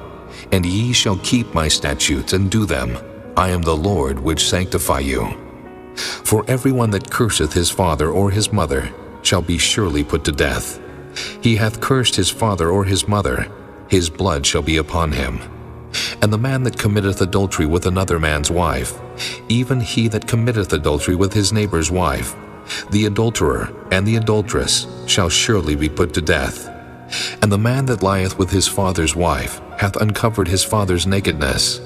and ye shall keep my statutes and do them. I am the Lord which sanctify you. For everyone that curseth his father or his mother shall be surely put to death. He hath cursed his father or his mother, his blood shall be upon him. And the man that committeth adultery with another man's wife, even he that committeth adultery with his neighbor's wife, the adulterer and the adulteress shall surely be put to death. And the man that lieth with his father's wife hath uncovered his father's nakedness.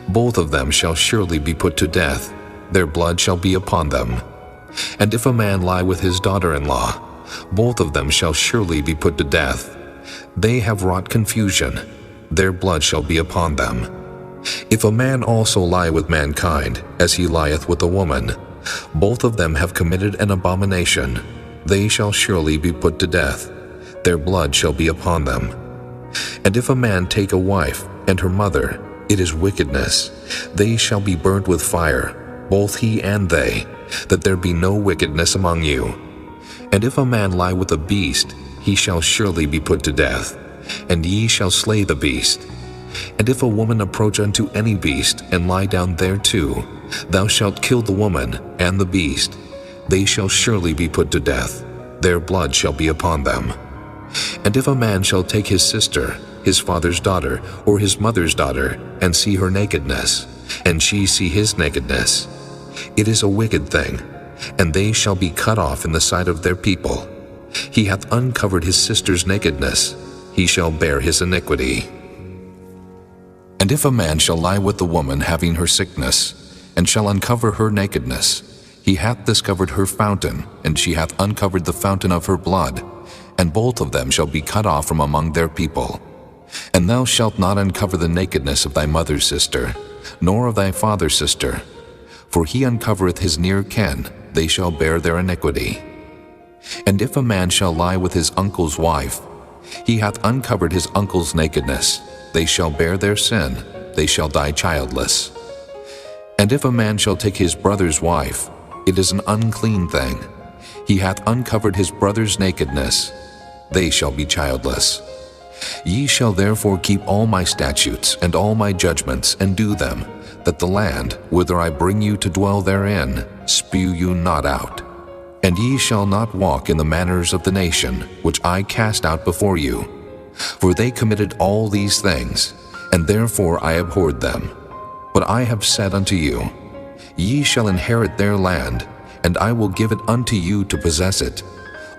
Both of them shall surely be put to death. Their blood shall be upon them. And if a man lie with his daughter-in-law, both of them shall surely be put to death. They have wrought confusion. Their blood shall be upon them. If a man also lie with mankind, as he lieth with a woman, both of them have committed an abomination. They shall surely be put to death. Their blood shall be upon them. And if a man take a wife and her mother, it is wickedness. They shall be burnt with fire, both he and they, that there be no wickedness among you. And if a man lie with a beast, he shall surely be put to death, and ye shall slay the beast. And if a woman approach unto any beast, and lie down thereto, thou shalt kill the woman and the beast. They shall surely be put to death. Their blood shall be upon them. And if a man shall take his sister, his father's daughter, or his mother's daughter, and see her nakedness, and she see his nakedness, it is a wicked thing, and they shall be cut off in the sight of their people. He hath uncovered his sister's nakedness, he shall bear his iniquity. And if a man shall lie with the woman having her sickness, and shall uncover her nakedness, he hath discovered her fountain, and she hath uncovered the fountain of her blood, and both of them shall be cut off from among their people. And thou shalt not uncover the nakedness of thy mother's sister, nor of thy father's sister, for he uncovereth his near kin, they shall bear their iniquity. And if a man shall lie with his uncle's wife, he hath uncovered his uncle's nakedness, they shall bear their sin, they shall die childless. And if a man shall take his brother's wife, it is an unclean thing. He hath uncovered his brother's nakedness, they shall be childless. Ye shall therefore keep all my statutes and all my judgments, and do them, that the land, whither I bring you to dwell therein, spew you not out. And ye shall not walk in the manners of the nation, which I cast out before you. For they committed all these things, and therefore I abhorred them. But I have said unto you, ye shall inherit their land, and I will give it unto you to possess it,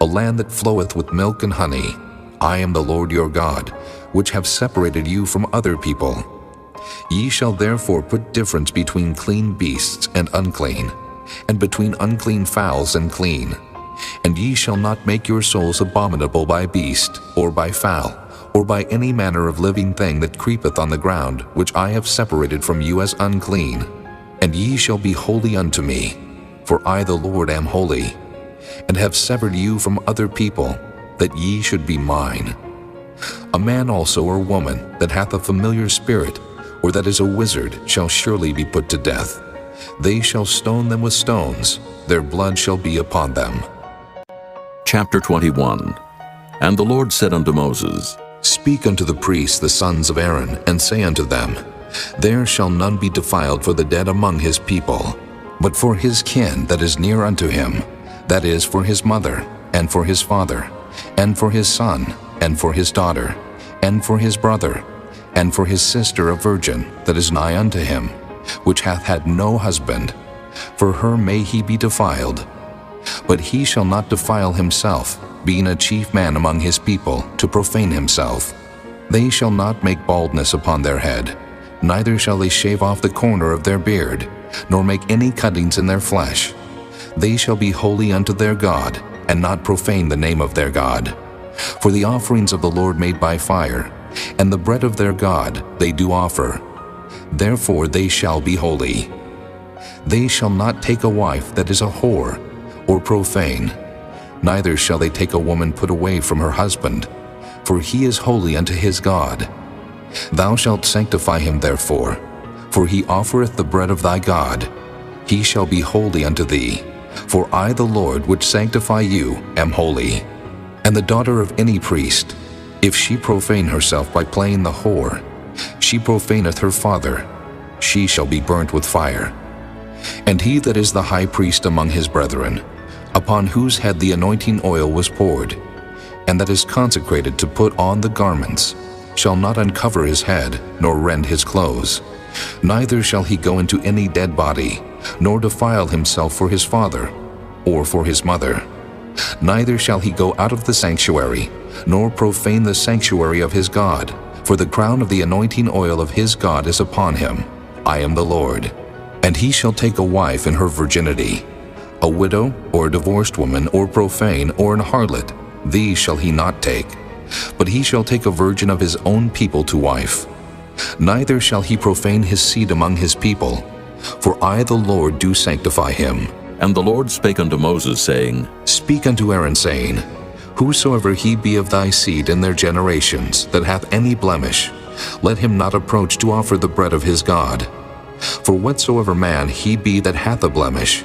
a land that floweth with milk and honey. I am the Lord your God, which have separated you from other people. Ye shall therefore put difference between clean beasts and unclean, and between unclean fowls and clean. And ye shall not make your souls abominable by beast, or by fowl, or by any manner of living thing that creepeth on the ground, which I have separated from you as unclean. And ye shall be holy unto me, for I the Lord am holy, and have severed you from other people, that ye should be mine. A man also or woman that hath a familiar spirit, or that is a wizard, shall surely be put to death. They shall stone them with stones, their blood shall be upon them. Chapter 21. And the Lord said unto Moses, Speak unto the priests the sons of Aaron, and say unto them, There shall none be defiled for the dead among his people, but for his kin that is near unto him, that is, for his mother, and for his father, and for his son, and for his daughter, and for his brother, and for his sister a virgin that is nigh unto him, which hath had no husband, for her may he be defiled. But he shall not defile himself, being a chief man among his people, to profane himself. They shall not make baldness upon their head, neither shall they shave off the corner of their beard, nor make any cuttings in their flesh. They shall be holy unto their God, and not profane the name of their God. For the offerings of the Lord made by fire, and the bread of their God they do offer. Therefore they shall be holy. They shall not take a wife that is a whore, or profane, neither shall they take a woman put away from her husband, for he is holy unto his God. Thou shalt sanctify him therefore, for he offereth the bread of thy God. He shall be holy unto thee, for I the Lord which sanctify you am holy. And the daughter of any priest, if she profane herself by playing the whore, she profaneth her father, she shall be burnt with fire. And he that is the high priest among his brethren, upon whose head the anointing oil was poured, and that is consecrated to put on the garments, shall not uncover his head, nor rend his clothes. Neither shall he go into any dead body, nor defile himself for his father, or for his mother. Neither shall he go out of the sanctuary, nor profane the sanctuary of his God, for the crown of the anointing oil of his God is upon him. I am the Lord. And he shall take a wife in her virginity, a widow, or a divorced woman, or profane, or an harlot, these shall he not take. But he shall take a virgin of his own people to wife. Neither shall he profane his seed among his people, for I the Lord do sanctify him. And the Lord spake unto Moses, saying, Speak unto Aaron, saying, Whosoever he be of thy seed in their generations, that hath any blemish, let him not approach to offer the bread of his God. For whatsoever man he be that hath a blemish,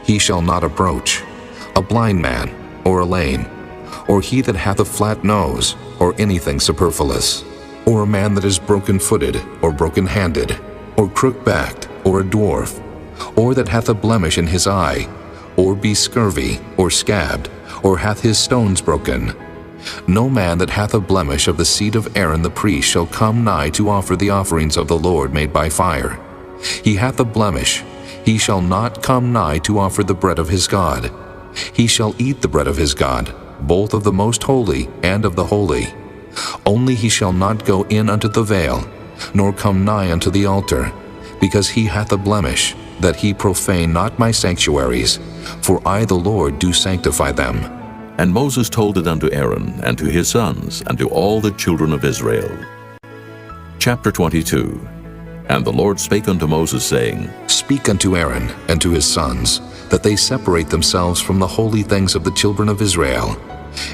he shall not approach, a blind man, or a lame, or he that hath a flat nose, or anything superfluous, or a man that is broken-footed, or broken-handed, or crook-backed, or a dwarf, or that hath a blemish in his eye, or be scurvy, or scabbed, or hath his stones broken. No man that hath a blemish of the seed of Aaron the priest shall come nigh to offer the offerings of the Lord made by fire. He hath a blemish, he shall not come nigh to offer the bread of his God. He shall eat the bread of his God, both of the most holy and of the holy. Only he shall not go in unto the veil, nor come nigh unto the altar, because he hath a blemish, that he profane not my sanctuaries, for I the Lord do sanctify them. And Moses told it unto Aaron, and to his sons, and to all the children of Israel. Chapter 22. And the Lord spake unto Moses, saying, Speak unto Aaron and to his sons, that they separate themselves from the holy things of the children of Israel,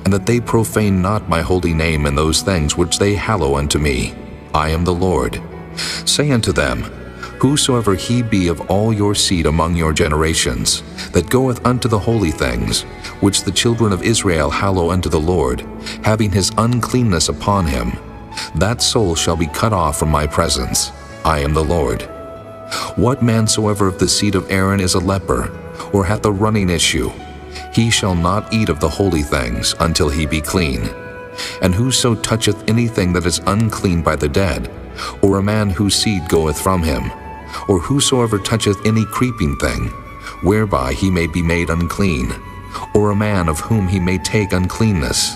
and that they profane not my holy name in those things which they hallow unto me. I am the Lord. Say unto them, Whosoever he be of all your seed among your generations, that goeth unto the holy things, which the children of Israel hallow unto the Lord, having his uncleanness upon him, that soul shall be cut off from my presence. I am the Lord. What man soever of the seed of Aaron is a leper, or hath a running issue, he shall not eat of the holy things until he be clean. And whoso toucheth anything that is unclean by the dead, or a man whose seed goeth from him, or whosoever toucheth any creeping thing, whereby he may be made unclean, or a man of whom he may take uncleanness,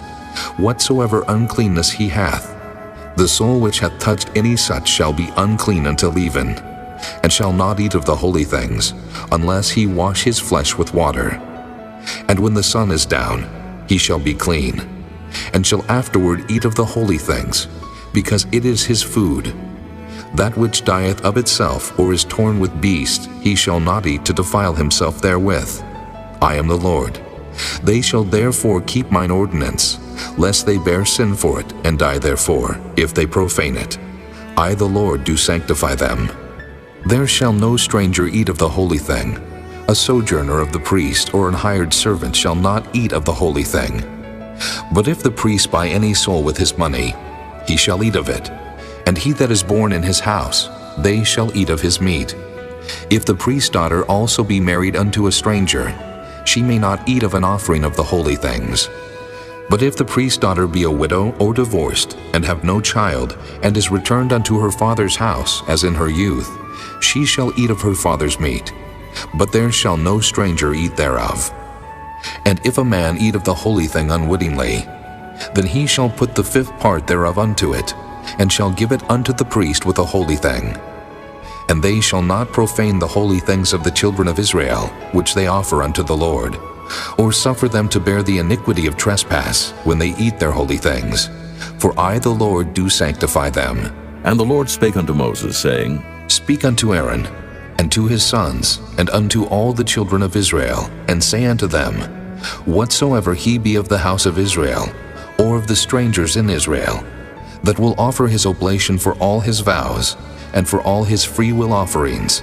whatsoever uncleanness he hath, the soul which hath touched any such shall be unclean until even, and shall not eat of the holy things, unless he wash his flesh with water. And when the sun is down, he shall be clean, and shall afterward eat of the holy things, because it is his food. That which dieth of itself, or is torn with beast, he shall not eat to defile himself therewith. I am the Lord. They shall therefore keep mine ordinance, lest they bear sin for it, and die therefore, if they profane it. I the Lord do sanctify them. There shall no stranger eat of the holy thing. A sojourner of the priest, or an hired servant, shall not eat of the holy thing. But if the priest buy any soul with his money, he shall eat of it. And he that is born in his house, they shall eat of his meat. If the priest's daughter also be married unto a stranger, she may not eat of an offering of the holy things. But if the priest's daughter be a widow or divorced, and have no child, and is returned unto her father's house, as in her youth, she shall eat of her father's meat. but there shall no stranger eat thereof. And if a man eat of the holy thing unwittingly, then he shall put the fifth part thereof unto it, and shall give it unto the priest with a holy thing. And they shall not profane the holy things of the children of Israel, which they offer unto the Lord, or suffer them to bear the iniquity of trespass when they eat their holy things. For I the Lord do sanctify them. And the Lord spake unto Moses, saying, Speak unto Aaron, and to his sons, and unto all the children of Israel, and say unto them, Whatsoever he be of the house of Israel, or of the strangers in Israel, that will offer his oblation for all his vows, and for all his freewill offerings,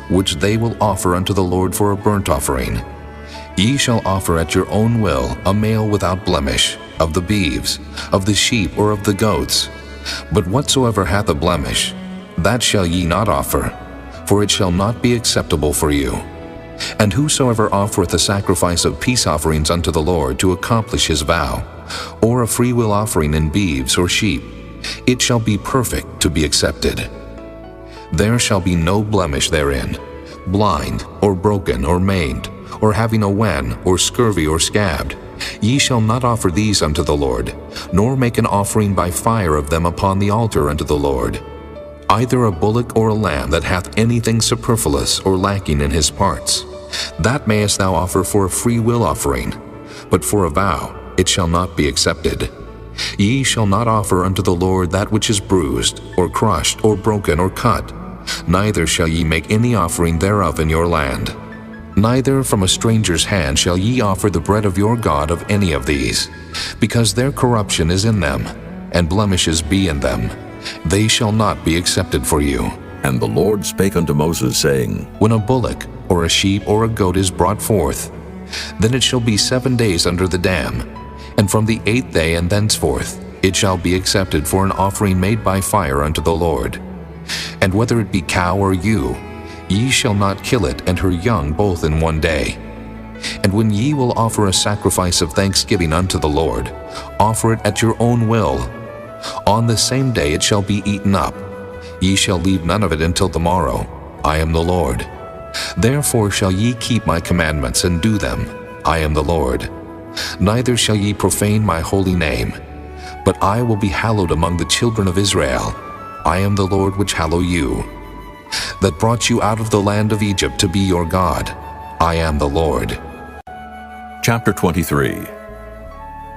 which they will offer unto the Lord for a burnt offering, ye shall offer at your own will a male without blemish, of the beeves, of the sheep, or of the goats. But whatsoever hath a blemish, that shall ye not offer, for it shall not be acceptable for you. And whosoever offereth a sacrifice of peace offerings unto the Lord to accomplish his vow, or a freewill offering in beeves or sheep, it shall be perfect to be accepted. There shall be no blemish therein, blind, or broken, or maimed, or having a wen, or scurvy, or scabbed. Ye shall not offer these unto the Lord, nor make an offering by fire of them upon the altar unto the Lord. Either a bullock or a lamb that hath anything superfluous or lacking in his parts, that mayest thou offer for a free will offering, but for a vow it shall not be accepted. Ye shall not offer unto the Lord that which is bruised, or crushed, or broken, or cut, neither shall ye make any offering thereof in your land. Neither from a stranger's hand shall ye offer the bread of your God of any of these, because their corruption is in them, and blemishes be in them. They shall not be accepted for you. And the Lord spake unto Moses, saying, When a bullock, or a sheep, or a goat is brought forth, then it shall be 7 days under the dam, and from the 8th day and thenceforth it shall be accepted for an offering made by fire unto the Lord. And whether it be cow or ewe, ye shall not kill it and her young both in 1 day. And when ye will offer a sacrifice of thanksgiving unto the Lord, offer it at your own will. On the same day it shall be eaten up. Ye shall leave none of it until the morrow. I am the Lord. Therefore shall ye keep my commandments and do them. I am the Lord. Neither shall ye profane my holy name, but I will be hallowed among the children of Israel. I am the Lord which hallow you, that brought you out of the land of Egypt to be your God. I am the Lord. Chapter 23.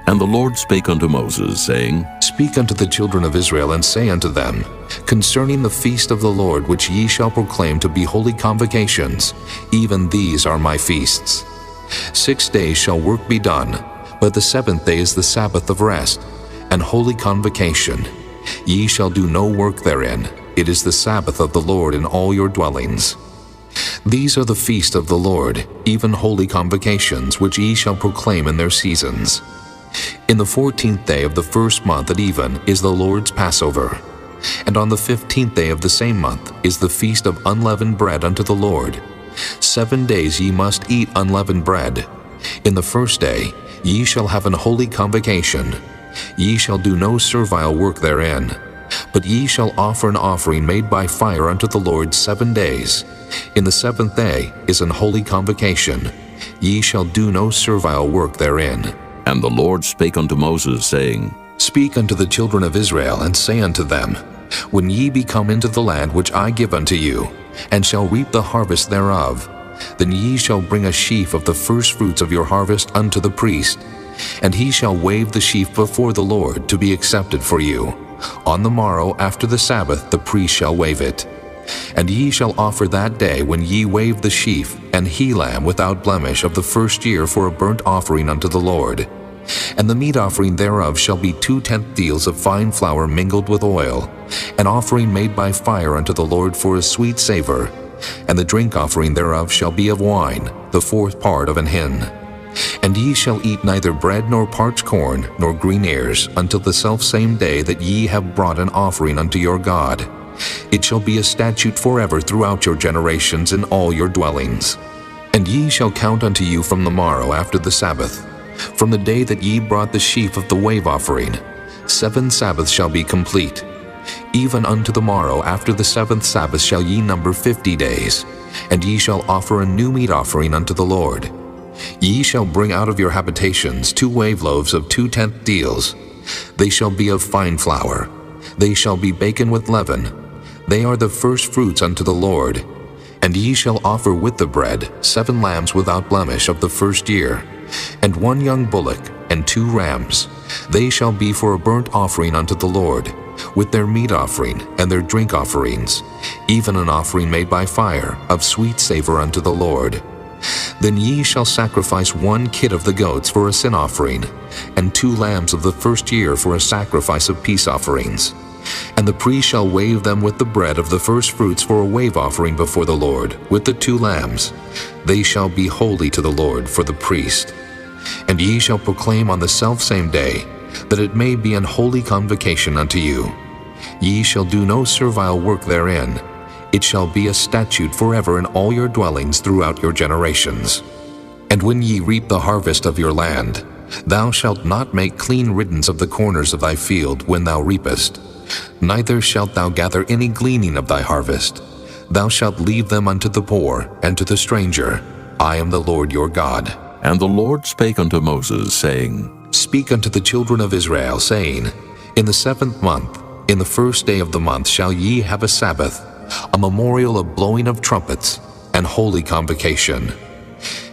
And the Lord spake unto Moses, saying, Speak unto the children of Israel, and say unto them, Concerning the feast of the Lord which ye shall proclaim to be holy convocations, even these are my feasts. 6 days shall work be done, but the 7th day is the Sabbath of rest, and holy convocation. Ye shall do no work therein. It is the Sabbath of the Lord in all your dwellings. These are the feast of the Lord, even holy convocations, which ye shall proclaim in their seasons. In the 14th day of the first month at even is the Lord's Passover. And on the 15th day of the same month is the feast of unleavened bread unto the Lord. 7 days ye must eat unleavened bread. In the first day ye shall have an holy convocation. Ye shall do no servile work therein, but ye shall offer an offering made by fire unto the Lord 7 days. In the 7th day is an holy convocation. Ye shall do no servile work therein. And the Lord spake unto Moses, saying, Speak unto the children of Israel, and say unto them, When ye be come into the land which I give unto you, and shall reap the harvest thereof, then ye shall bring a sheaf of the firstfruits of your harvest unto the priest, and he shall wave the sheaf before the Lord to be accepted for you. On the morrow after the Sabbath the priest shall wave it. And ye shall offer that day when ye wave the sheaf an he-lamb without blemish of the first year for a burnt offering unto the Lord. And the meat offering thereof shall be 2/10 deals of fine flour mingled with oil, an offering made by fire unto the Lord for a sweet savor. And the drink offering thereof shall be of wine, the 4th part of an hin. And ye shall eat neither bread nor parched corn nor green ears until the selfsame day that ye have brought an offering unto your God. It shall be a statute forever throughout your generations in all your dwellings. And ye shall count unto you from the morrow after the Sabbath, from the day that ye brought the sheaf of the wave offering. 7 Sabbaths shall be complete. Even unto the morrow after the 7th Sabbath shall ye number 50 days. And ye shall offer a new meat offering unto the Lord. Ye shall bring out of your habitations 2 wave loaves of 2/10 deals. They shall be of fine flour. They shall be baken with leaven. They are the first fruits unto the Lord. And ye shall offer with the bread 7 lambs without blemish of the first year, and 1 young bullock, and 2 rams. They shall be for a burnt offering unto the Lord, with their meat offering and their drink offerings, even an offering made by fire of sweet savor unto the Lord. Then ye shall sacrifice 1 kid of the goats for a sin offering, and 2 lambs of the first year for a sacrifice of peace offerings. And the priest shall wave them with the bread of the first fruits for a wave offering before the Lord, with the 2 lambs. They shall be holy to the Lord for the priest. And ye shall proclaim on the selfsame day, that it may be an holy convocation unto you. Ye shall do no servile work therein. It shall be a statute forever in all your dwellings throughout your generations. And when ye reap the harvest of your land, thou shalt not make clean riddance of the corners of thy field when thou reapest, neither shalt thou gather any gleaning of thy harvest. Thou shalt leave them unto the poor and to the stranger. I am the Lord your God. And the Lord spake unto Moses, saying, Speak unto the children of Israel, saying, In the 7th month, in the first day of the month shall ye have a Sabbath, a memorial of blowing of trumpets, and holy convocation.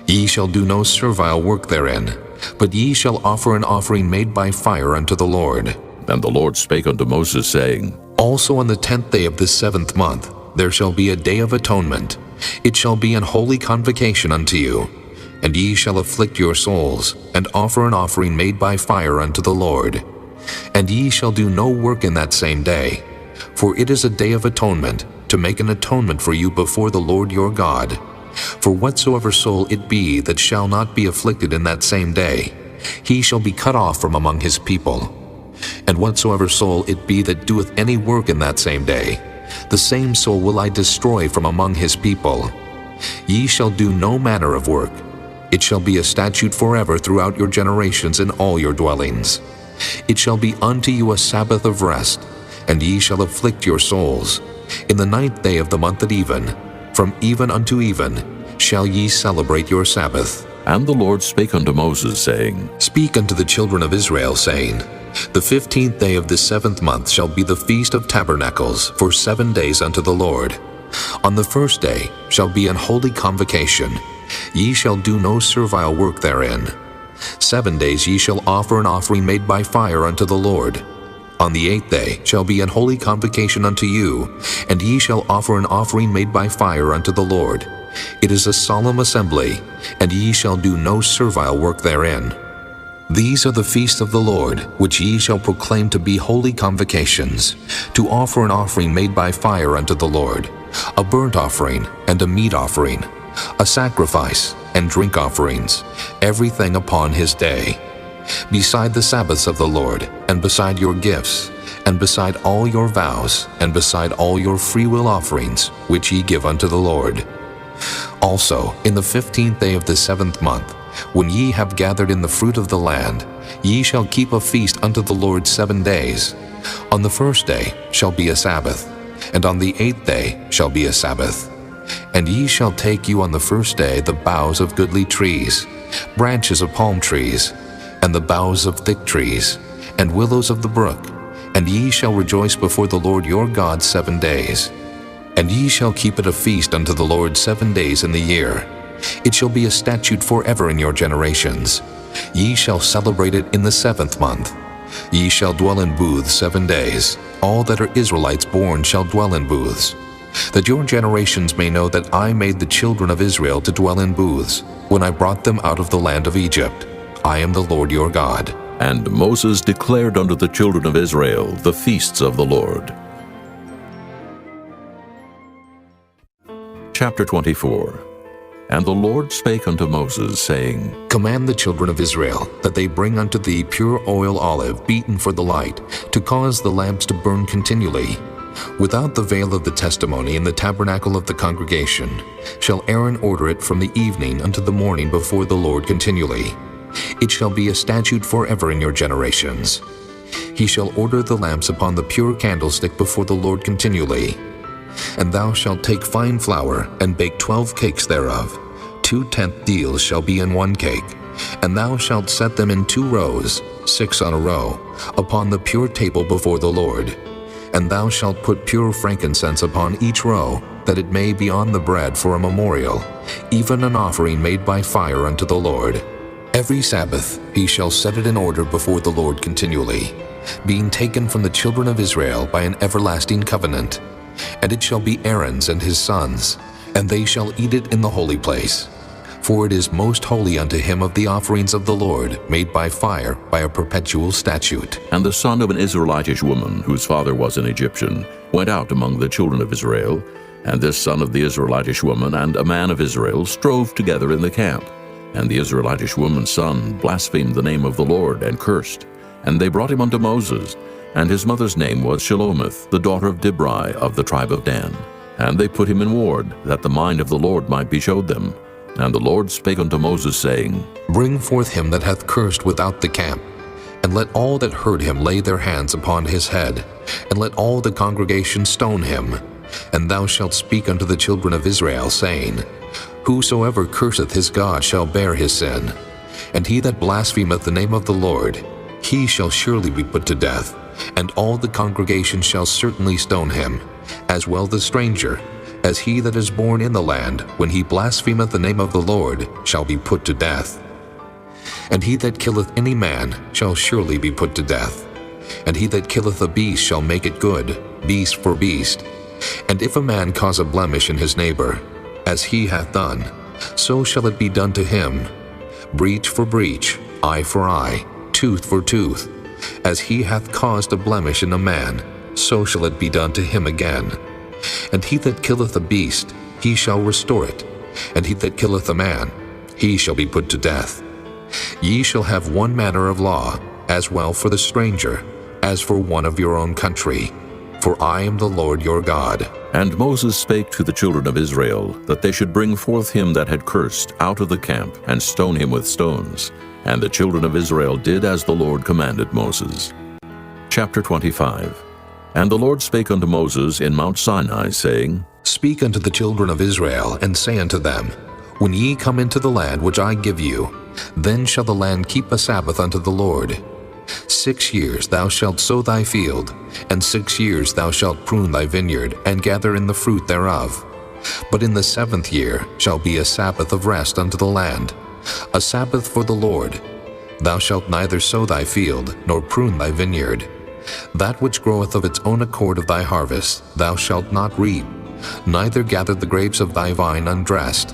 Ye shall do no servile work therein, but ye shall offer an offering made by fire unto the Lord. And the Lord spake unto Moses, saying, Also on the 10th day of this 7th month there shall be a day of atonement. It shall be an holy convocation unto you. And ye shall afflict your souls, and offer an offering made by fire unto the Lord. And ye shall do no work in that same day, for it is a day of atonement, to make an atonement for you before the Lord your God. For whatsoever soul it be that shall not be afflicted in that same day, he shall be cut off from among his people. And whatsoever soul it be that doeth any work in that same day, the same soul will I destroy from among his people. Ye shall do no manner of work. It shall be a statute forever throughout your generations in all your dwellings. It shall be unto you a Sabbath of rest, and ye shall afflict your souls. In the 9th day of the month at even, from even unto even, shall ye celebrate your Sabbath. And the Lord spake unto Moses, saying, Speak unto the children of Israel, saying, The 15th day of this 7th month shall be the feast of tabernacles for 7 days unto the Lord. On the first day shall be an holy convocation. Ye shall do no servile work therein. 7 days ye shall offer an offering made by fire unto the Lord. On the 8th day shall be an holy convocation unto you, and ye shall offer an offering made by fire unto the Lord. It is a solemn assembly, and ye shall do no servile work therein. These are the feasts of the Lord, which ye shall proclaim to be holy convocations, to offer an offering made by fire unto the Lord, a burnt offering and a meat offering, a sacrifice and drink offerings, everything upon his day. Beside the Sabbaths of the Lord, and beside your gifts, and beside all your vows, and beside all your freewill offerings, which ye give unto the Lord. Also, in the 15th day of the 7th month, when ye have gathered in the fruit of the land, ye shall keep a feast unto the Lord 7 days. On the first day shall be a Sabbath, and on the 8th day shall be a Sabbath. And ye shall take you on the first day the boughs of goodly trees, branches of palm trees, and the boughs of thick trees, and willows of the brook, and ye shall rejoice before the Lord your God 7 days. And ye shall keep it a feast unto the Lord 7 days in the year. It shall be a statute forever in your generations. Ye shall celebrate it in the 7th month. Ye shall dwell in booths 7 days. All that are Israelites born shall dwell in booths, that your generations may know that I made the children of Israel to dwell in booths, when I brought them out of the land of Egypt. I am the Lord your God. And Moses declared unto the children of Israel the feasts of the Lord. Chapter 24. And the Lord spake unto Moses, saying, Command the children of Israel that they bring unto thee pure oil olive beaten for the light, to cause the lamps to burn continually. Without the veil of the testimony in the tabernacle of the congregation shall Aaron order it from the evening unto the morning before the Lord continually. It shall be a statute forever in your generations. He shall order the lamps upon the pure candlestick before the Lord continually. And thou shalt take fine flour, and bake 12 cakes thereof. 2/10 deals shall be in one cake. And thou shalt set them in 2 rows, 6 on a row, upon the pure table before the Lord. And thou shalt put pure frankincense upon each row, that it may be on the bread for a memorial, even an offering made by fire unto the Lord. Every Sabbath he shall set it in order before the Lord continually, being taken from the children of Israel by an everlasting covenant. And it shall be Aaron's and his sons, and they shall eat it in the holy place. For it is most holy unto him of the offerings of the Lord, made by fire, by a perpetual statute. And the son of an Israelitish woman, whose father was an Egyptian, went out among the children of Israel, and this son of the Israelitish woman and a man of Israel strove together in the camp. And the Israelitish woman's son blasphemed the name of the Lord, and cursed. And they brought him unto Moses, and his mother's name was Shelomith, the daughter of Dibri of the tribe of Dan. And they put him in ward, that the mind of the Lord might be showed them. And the Lord spake unto Moses, saying, Bring forth him that hath cursed without the camp, and let all that heard him lay their hands upon his head, and let all the congregation stone him. And thou shalt speak unto the children of Israel, saying, Whosoever curseth his God shall bear his sin. And he that blasphemeth the name of the Lord, he shall surely be put to death, and all the congregation shall certainly stone him, as well the stranger, as he that is born in the land, when he blasphemeth the name of the Lord, shall be put to death. And he that killeth any man shall surely be put to death. And he that killeth a beast shall make it good, beast for beast. And if a man cause a blemish in his neighbor, as he hath done, so shall it be done to him. Breach for breach, eye for eye, tooth for tooth. As he hath caused a blemish in a man, so shall it be done to him again. And he that killeth a beast, he shall restore it. And he that killeth a man, he shall be put to death. Ye shall have one manner of law, as well for the stranger, as for one of your own country. For I am the Lord your God. And Moses spake to the children of Israel, that they should bring forth him that had cursed out of the camp, and stone him with stones. And the children of Israel did as the Lord commanded Moses. Chapter 25. And the Lord spake unto Moses in Mount Sinai, saying, Speak unto the children of Israel, and say unto them, When ye come into the land which I give you, then shall the land keep a Sabbath unto the Lord. 6 years thou shalt sow thy field, and 6 years thou shalt prune thy vineyard, and gather in the fruit thereof. But in the 7th year shall be a Sabbath of rest unto the land, a Sabbath for the Lord. Thou shalt neither sow thy field, nor prune thy vineyard. That which groweth of its own accord of thy harvest thou shalt not reap, neither gather the grapes of thy vine undressed.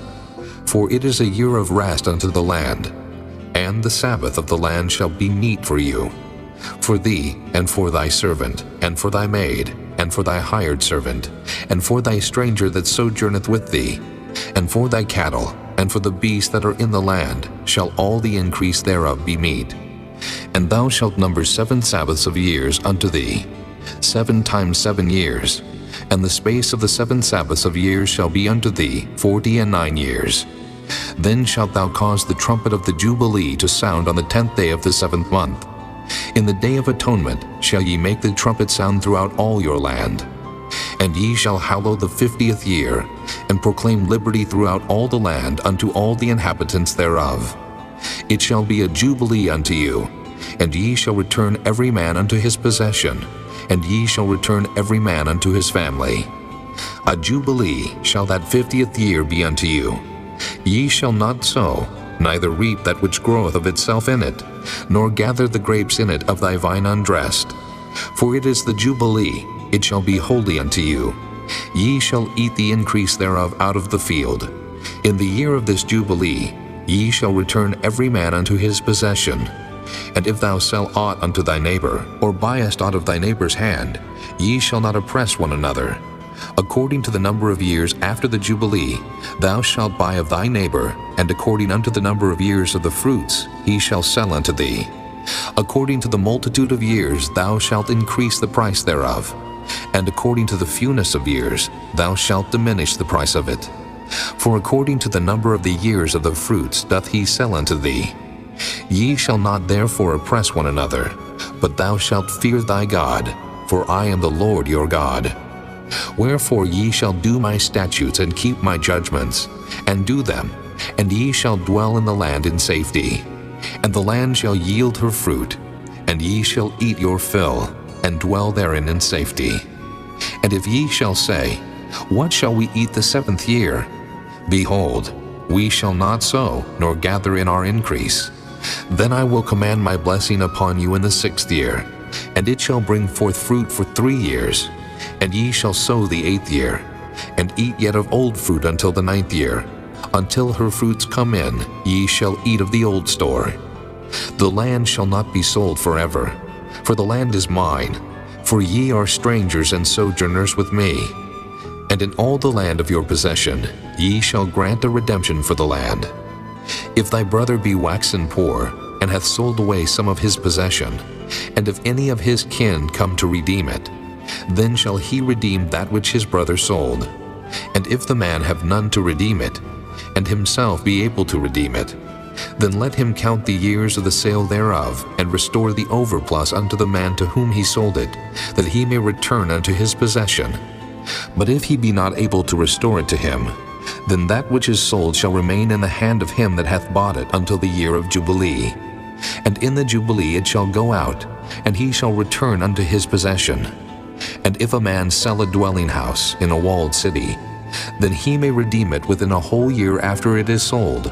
For it is a year of rest unto the land, and the Sabbath of the land shall be meat for you, for thee, and for thy servant, and for thy maid, and for thy hired servant, and for thy stranger that sojourneth with thee, and for thy cattle, and for the beasts that are in the land, shall all the increase thereof be meat. And thou shalt number 7 Sabbaths of years unto thee, 7 times 7 years, and the space of the 7 Sabbaths of years shall be unto thee 49 years. Then shalt thou cause the trumpet of the Jubilee to sound on the 10th day of the 7th month. In the day of atonement shall ye make the trumpet sound throughout all your land. And ye shall hallow the 50th year, and proclaim liberty throughout all the land unto all the inhabitants thereof. It shall be a jubilee unto you, and ye shall return every man unto his possession, and ye shall return every man unto his family. A jubilee shall that 50th year be unto you. Ye shall not sow, neither reap that which groweth of itself in it, nor gather the grapes in it of thy vine undressed. For it is the jubilee, it shall be holy unto you. Ye shall eat the increase thereof out of the field. In the year of this jubilee ye shall return every man unto his possession. And if thou sell aught unto thy neighbor, or buyest aught of thy neighbor's hand, ye shall not oppress one another. According to the number of years after the Jubilee, thou shalt buy of thy neighbor, and according unto the number of years of the fruits he shall sell unto thee. According to the multitude of years thou shalt increase the price thereof, and according to the fewness of years thou shalt diminish the price of it. For according to the number of the years of the fruits doth he sell unto thee. Ye shall not therefore oppress one another, but thou shalt fear thy God, for I am the Lord your God. Wherefore ye shall do my statutes and keep my judgments, and do them, and ye shall dwell in the land in safety. And the land shall yield her fruit, and ye shall eat your fill, and dwell therein in safety. And if ye shall say, What shall we eat the 7th year? Behold, we shall not sow, nor gather in our increase. Then I will command my blessing upon you in the 6th year, and it shall bring forth fruit for 3 years. And ye shall sow the 8th year, and eat yet of old fruit until the 9th year. Until her fruits come in, ye shall eat of the old store. The land shall not be sold forever, for the land is mine, for ye are strangers and sojourners with me. And in all the land of your possession ye shall grant a redemption for the land. If thy brother be waxen poor, and hath sold away some of his possession, and if any of his kin come to redeem it, then shall he redeem that which his brother sold. And if the man have none to redeem it, and himself be able to redeem it, then let him count the years of the sale thereof, and restore the overplus unto the man to whom he sold it, that he may return unto his possession. But if he be not able to restore it to him, then that which is sold shall remain in the hand of him that hath bought it until the year of Jubilee. And in the Jubilee it shall go out, and he shall return unto his possession. And if a man sell a dwelling house in a walled city, then he may redeem it within a whole year after it is sold.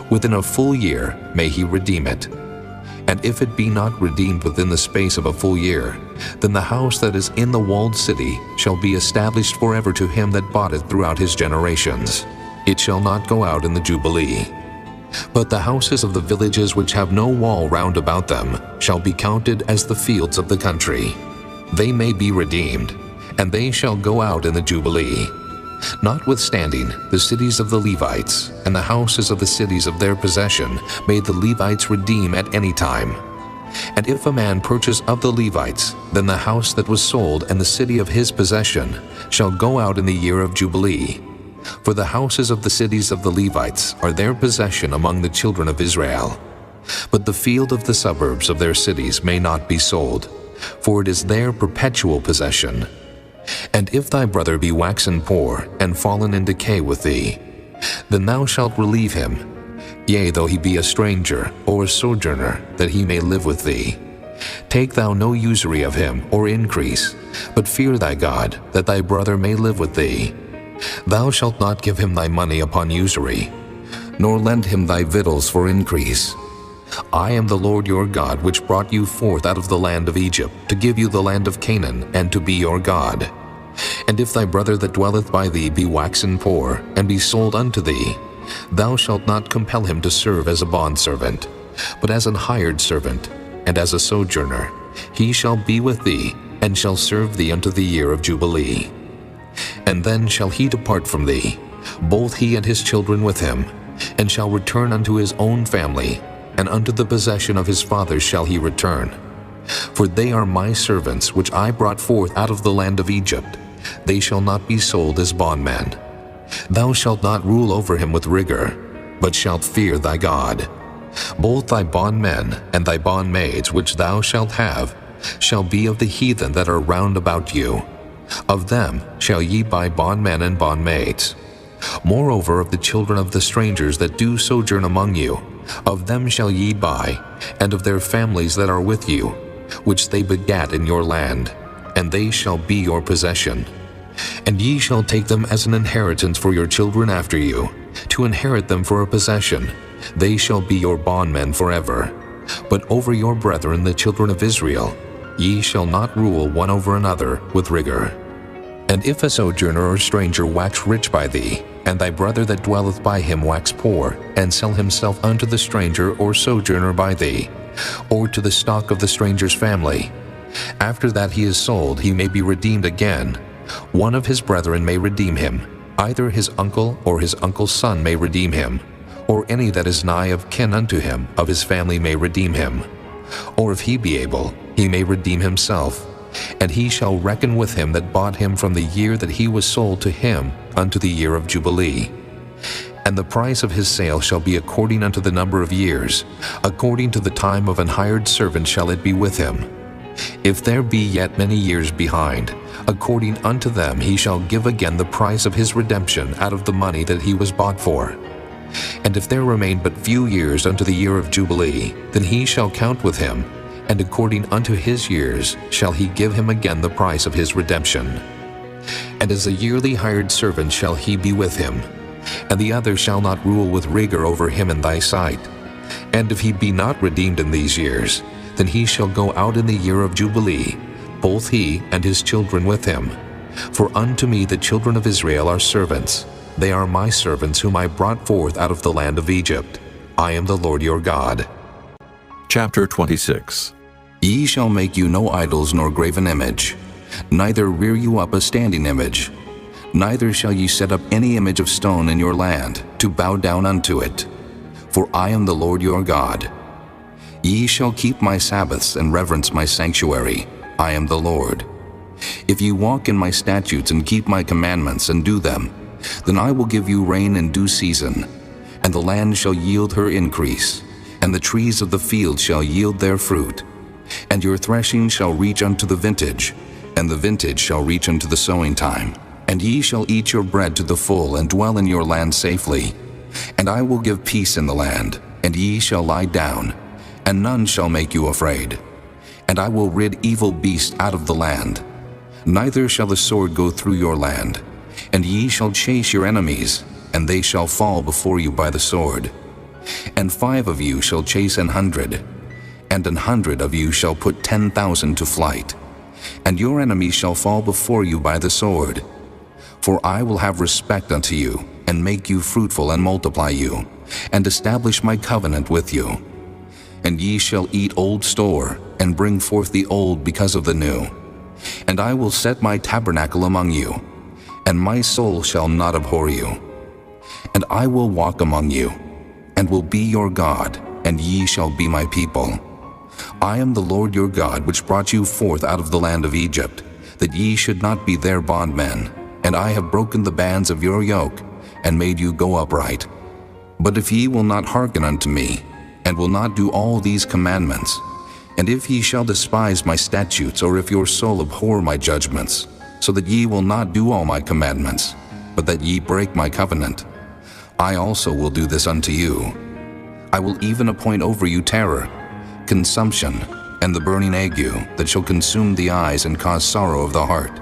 Within a full year may he redeem it. And if it be not redeemed within the space of a full year, then the house that is in the walled city shall be established forever to him that bought it throughout his generations. It shall not go out in the Jubilee. But the houses of the villages which have no wall round about them shall be counted as the fields of the country. They may be redeemed, and they shall go out in the Jubilee. Notwithstanding, the cities of the Levites and the houses of the cities of their possession may the Levites redeem at any time. And if a man purchase of the Levites, then the house that was sold and the city of his possession shall go out in the year of Jubilee. For the houses of the cities of the Levites are their possession among the children of Israel. But the field of the suburbs of their cities may not be sold, for it is their perpetual possession. And if thy brother be waxen poor, and fallen in decay with thee, then thou shalt relieve him, yea, though he be a stranger or a sojourner, that he may live with thee. Take thou no usury of him, or increase, but fear thy God, that thy brother may live with thee. Thou shalt not give him thy money upon usury, nor lend him thy victuals for increase. I am the Lord your God, which brought you forth out of the land of Egypt, to give you the land of Canaan, and to be your God. And if thy brother that dwelleth by thee be waxen poor, and be sold unto thee, thou shalt not compel him to serve as a bondservant, but as an hired servant, and as a sojourner. He shall be with thee, and shall serve thee unto the year of Jubilee. And then shall he depart from thee, both he and his children with him, and shall return unto his own family, and unto the possession of his fathers shall he return. For they are my servants, which I brought forth out of the land of Egypt. They shall not be sold as bondmen. Thou shalt not rule over him with rigor, but shalt fear thy God. Both thy bondmen and thy bondmaids which thou shalt have shall be of the heathen that are round about you. Of them shall ye buy bondmen and bondmaids. Moreover, of the children of the strangers that do sojourn among you, of them shall ye buy, and of their families that are with you, which they begat in your land, and they shall be your possession. And ye shall take them as an inheritance for your children after you, to inherit them for a possession. They shall be your bondmen forever. But over your brethren the children of Israel, ye shall not rule one over another with rigor. And if a sojourner or stranger wax rich by thee, and thy brother that dwelleth by him wax poor, and sell himself unto the stranger or sojourner by thee, or to the stock of the stranger's family, after that he is sold, he may be redeemed again. One of his brethren may redeem him, either his uncle or his uncle's son may redeem him, or any that is nigh of kin unto him of his family may redeem him. Or if he be able, he may redeem himself, and he shall reckon with him that bought him from the year that he was sold to him unto the year of Jubilee. And the price of his sale shall be according unto the number of years, according to the time of an hired servant shall it be with him. If there be yet many years behind, according unto them he shall give again the price of his redemption out of the money that he was bought for. And if there remain but few years unto the year of Jubilee, then he shall count with him, and according unto his years shall he give him again the price of his redemption. And as a yearly hired servant shall he be with him, and the other shall not rule with rigor over him in thy sight. And if he be not redeemed in these years, then he shall go out in the year of Jubilee, both he and his children with him. For unto me the children of Israel are servants. They are my servants whom I brought forth out of the land of Egypt. I am the Lord your God. Chapter 26. Ye shall make you no idols nor graven image, neither rear you up a standing image, neither shall ye set up any image of stone in your land, to bow down unto it. For I am the Lord your God. Ye shall keep my Sabbaths and reverence my sanctuary. I am the Lord. If ye walk in my statutes and keep my commandments and do them, then I will give you rain in due season, and the land shall yield her increase, and the trees of the field shall yield their fruit. And your threshing shall reach unto the vintage, and the vintage shall reach unto the sowing time. And ye shall eat your bread to the full, and dwell in your land safely. And I will give peace in the land, and ye shall lie down, and none shall make you afraid. And I will rid evil beasts out of the land. Neither shall the sword go through your land. And ye shall chase your enemies, and they shall fall before you by the sword. And 5 of you shall chase 100, and 100 of you shall put 10,000 to flight. And your enemies shall fall before you by the sword. For I will have respect unto you, and make you fruitful and multiply you, and establish my covenant with you. And ye shall eat old store, and bring forth the old because of the new. And I will set my tabernacle among you, and my soul shall not abhor you. And I will walk among you, and will be your God, and ye shall be my people. I am the Lord your God, which brought you forth out of the land of Egypt, that ye should not be their bondmen. And I have broken the bands of your yoke, and made you go upright. But if ye will not hearken unto me, and will not do all these commandments, and if ye shall despise my statutes, or if your soul abhor my judgments, so that ye will not do all my commandments, but that ye break my covenant, I also will do this unto you. I will even appoint over you terror, consumption, and the burning ague, that shall consume the eyes and cause sorrow of the heart.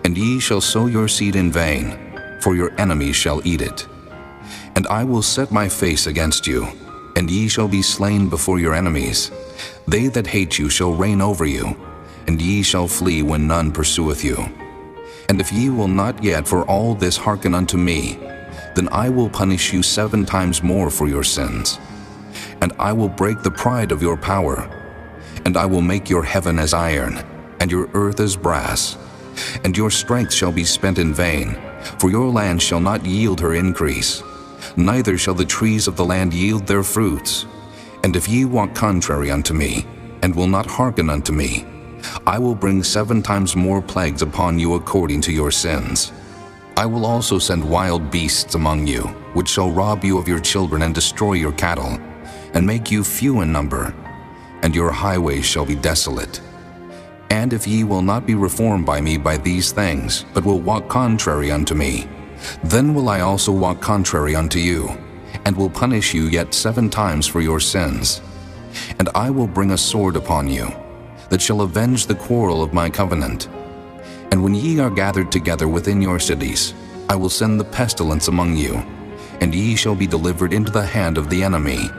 And ye shall sow your seed in vain, for your enemies shall eat it. And I will set my face against you, and ye shall be slain before your enemies. They that hate you shall reign over you, and ye shall flee when none pursueth you. And if ye will not yet for all this hearken unto me, then I will punish you 7 times more for your sins. And I will break the pride of your power, and I will make your heaven as iron, and your earth as brass. And your strength shall be spent in vain, for your land shall not yield her increase, neither shall the trees of the land yield their fruits. And if ye walk contrary unto me, and will not hearken unto me, I will bring 7 times more plagues upon you according to your sins. I will also send wild beasts among you, which shall rob you of your children and destroy your cattle, and make you few in number, and your highways shall be desolate. And if ye will not be reformed by me by these things, but will walk contrary unto me, then will I also walk contrary unto you, and will punish you yet 7 times for your sins. And I will bring a sword upon you, that shall avenge the quarrel of my covenant. And when ye are gathered together within your cities, I will send the pestilence among you, and ye shall be delivered into the hand of the enemy.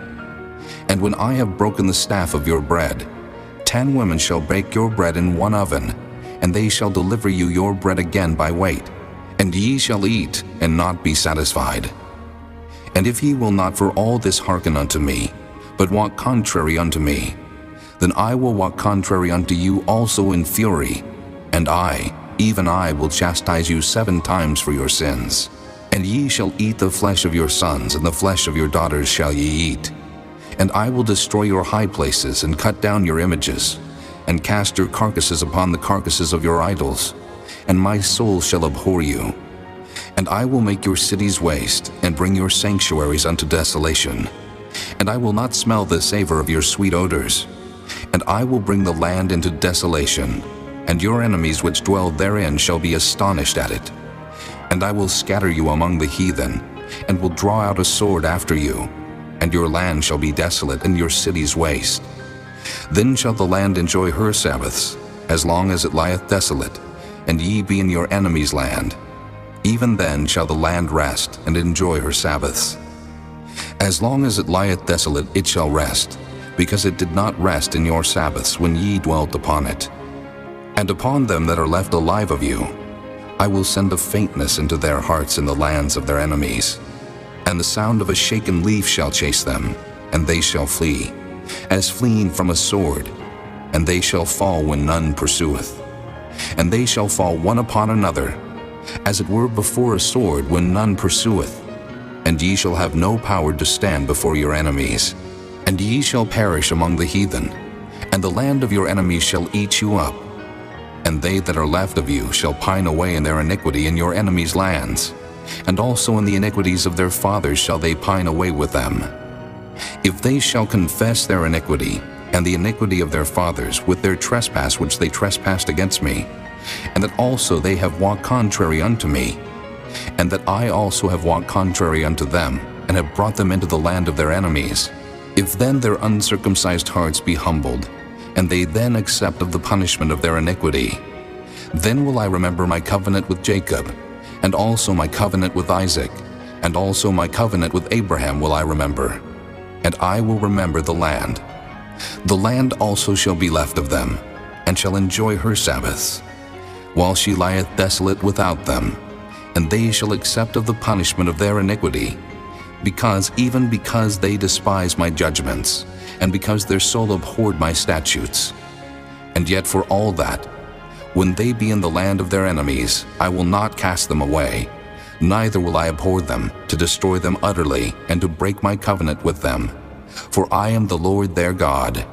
And when I have broken the staff of your bread, 10 women shall bake your bread in 1 oven, and they shall deliver you your bread again by weight, and ye shall eat and not be satisfied. And if ye will not for all this hearken unto me, but walk contrary unto me, then I will walk contrary unto you also in fury, and I, even I, will chastise you 7 times for your sins. And ye shall eat the flesh of your sons, and the flesh of your daughters shall ye eat. And I will destroy your high places, and cut down your images, and cast your carcasses upon the carcasses of your idols, and my soul shall abhor you. And I will make your cities waste, and bring your sanctuaries unto desolation. And I will not smell the savor of your sweet odors. And I will bring the land into desolation, and your enemies which dwell therein shall be astonished at it. And I will scatter you among the heathen, and will draw out a sword after you, and your land shall be desolate, and your cities waste. Then shall the land enjoy her Sabbaths, as long as it lieth desolate, and ye be in your enemy's land. Even then shall the land rest, and enjoy her Sabbaths. As long as it lieth desolate, it shall rest, because it did not rest in your Sabbaths when ye dwelt upon it. And upon them that are left alive of you, I will send a faintness into their hearts in the lands of their enemies. And the sound of a shaken leaf shall chase them, and they shall flee, as fleeing from a sword, and they shall fall when none pursueth. And they shall fall one upon another, as it were before a sword when none pursueth. And ye shall have no power to stand before your enemies. And ye shall perish among the heathen, and the land of your enemies shall eat you up. And they that are left of you shall pine away in their iniquity in your enemies' lands, and also in the iniquities of their fathers shall they pine away with them. If they shall confess their iniquity, and the iniquity of their fathers, with their trespass which they trespassed against me, and that also they have walked contrary unto me, and that I also have walked contrary unto them, and have brought them into the land of their enemies, if then their uncircumcised hearts be humbled, and they then accept of the punishment of their iniquity, then will I remember my covenant with Jacob, and also my covenant with Isaac, and also my covenant with Abraham will I remember, and I will remember the land. The land also shall be left of them, and shall enjoy her Sabbaths, while she lieth desolate without them, and they shall accept of the punishment of their iniquity, because they despise my judgments, and because their soul abhorred my statutes. And yet for all that, when they be in the land of their enemies, I will not cast them away, neither will I abhor them, to destroy them utterly, and to break my covenant with them. For I am the Lord their God.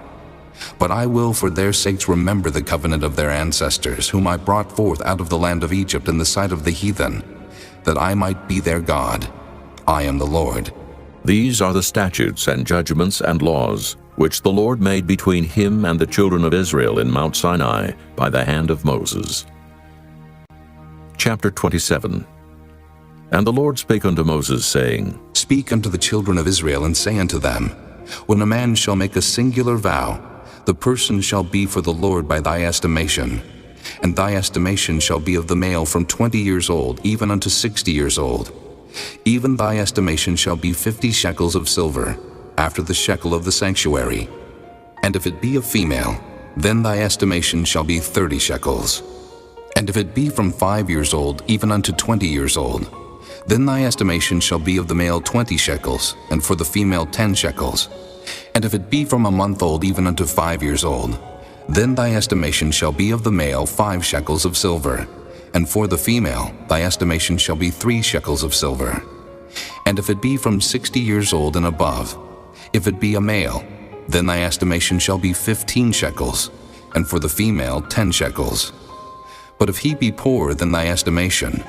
But I will for their sakes remember the covenant of their ancestors, whom I brought forth out of the land of Egypt in the sight of the heathen, that I might be their God. I am the Lord. These are the statutes and judgments and laws which the Lord made between him and the children of Israel in Mount Sinai by the hand of Moses. Chapter 27. And the Lord spake unto Moses, saying, Speak unto the children of Israel, and say unto them, When a man shall make a singular vow, the person shall be for the Lord by thy estimation. And thy estimation shall be of the male from 20 years old even unto 60 years old. Even thy estimation shall be 50 shekels of silver, after the shekel of the sanctuary. And if it be a female, then thy estimation shall be 30 shekels. And if it be from 5 years old even unto 20 years old, then thy estimation shall be of the male 20 shekels, and for the female 10 shekels. And if it be from a month old even unto 5 years old, then thy estimation shall be of the male 5 shekels of silver, and for the female thy estimation shall be 3 shekels of silver. And if it be from 60 years old and above, if it be a male, then thy estimation shall be 15 shekels, and for the female 10 shekels. But if he be poorer than thy estimation,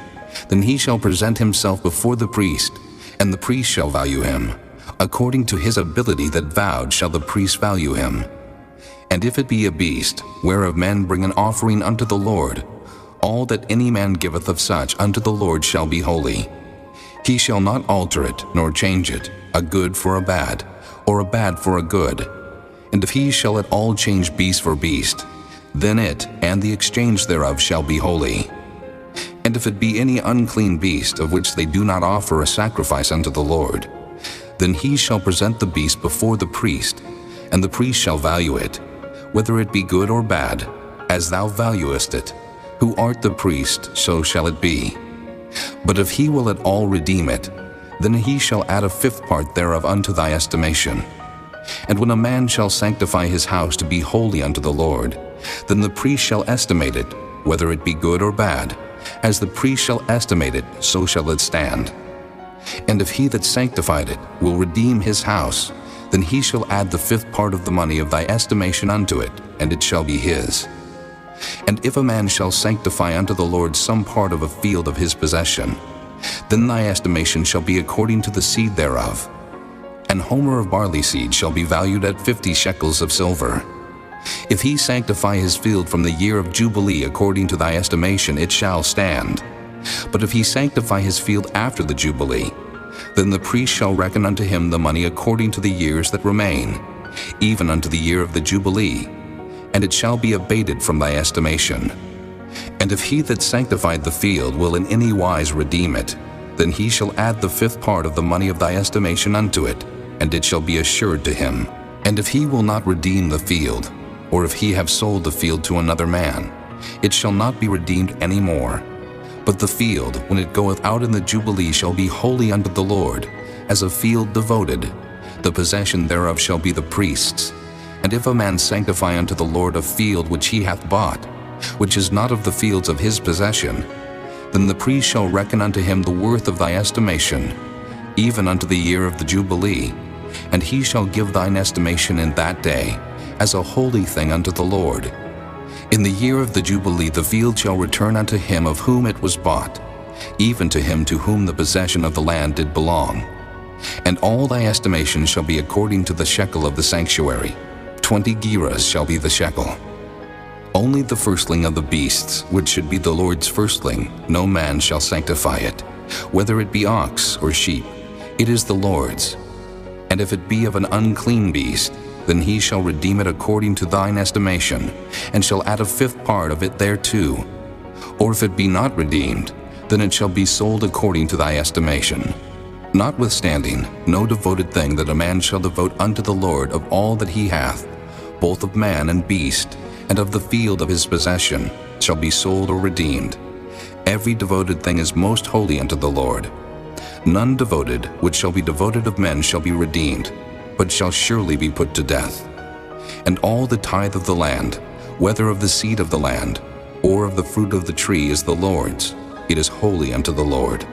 then he shall present himself before the priest, and the priest shall value him. According to his ability that vowed shall the priest value him. And if it be a beast, whereof men bring an offering unto the Lord, all that any man giveth of such unto the Lord shall be holy. He shall not alter it, nor change it, a good for a bad, or a bad for a good. And if he shall at all change beast for beast, then it and the exchange thereof shall be holy. And if it be any unclean beast, of which they do not offer a sacrifice unto the Lord, then he shall present the beast before the priest, and the priest shall value it, whether it be good or bad, as thou valuest it. Who art the priest, so shall it be. But if he will at all redeem it, then he shall add a 5th part thereof unto thy estimation. And when a man shall sanctify his house to be holy unto the Lord, then the priest shall estimate it, whether it be good or bad. As the priest shall estimate it, so shall it stand. And if he that sanctified it will redeem his house, then he shall add the 5th part of the money of thy estimation unto it, and it shall be his. And if a man shall sanctify unto the Lord some part of a field of his possession, then thy estimation shall be according to the seed thereof. An homer of barley seed shall be valued at 50 shekels of silver. If he sanctify his field from the year of Jubilee according to thy estimation, it shall stand. But if he sanctify his field after the Jubilee, then the priest shall reckon unto him the money according to the years that remain, even unto the year of the Jubilee, and it shall be abated from thy estimation. And if he that sanctified the field will in any wise redeem it, then he shall add the fifth part of the money of thy estimation unto it, and it shall be assured to him. And if he will not redeem the field, or if he have sold the field to another man, it shall not be redeemed any more. But the field, when it goeth out in the Jubilee, shall be holy unto the Lord, as a field devoted. The possession thereof shall be the priest's. And if a man sanctify unto the Lord a field which he hath bought, which is not of the fields of his possession, then the priest shall reckon unto him the worth of thy estimation, even unto the year of the Jubilee, and he shall give thine estimation in that day, as a holy thing unto the Lord. In the year of the Jubilee the field shall return unto him of whom it was bought, even to him to whom the possession of the land did belong. And all thy estimation shall be according to the shekel of the sanctuary. 20 gerahs shall be the shekel. Only the firstling of the beasts, which should be the Lord's firstling, no man shall sanctify it, whether it be ox or sheep, it is the Lord's. And if it be of an unclean beast, then he shall redeem it according to thine estimation, and shall add a fifth part of it thereto. Or if it be not redeemed, then it shall be sold according to thy estimation. Notwithstanding, no devoted thing that a man shall devote unto the Lord of all that he hath, both of man and beast, and of the field of his possession, shall be sold or redeemed. Every devoted thing is most holy unto the Lord. None devoted which shall be devoted of men shall be redeemed, but shall surely be put to death. And all the tithe of the land, whether of the seed of the land, or of the fruit of the tree, is the Lord's. It is holy unto the Lord.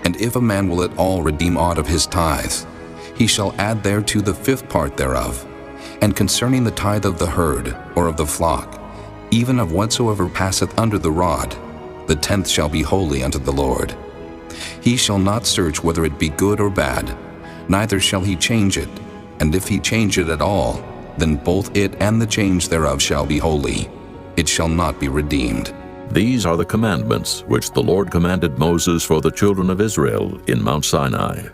And if a man will at all redeem aught of his tithes, he shall add thereto the fifth part thereof. And concerning the tithe of the herd, or of the flock, even of whatsoever passeth under the rod, the tenth shall be holy unto the Lord. He shall not search whether it be good or bad, neither shall he change it. And if he change it at all, then both it and the change thereof shall be holy. It shall not be redeemed. These are the commandments which the Lord commanded Moses for the children of Israel in Mount Sinai.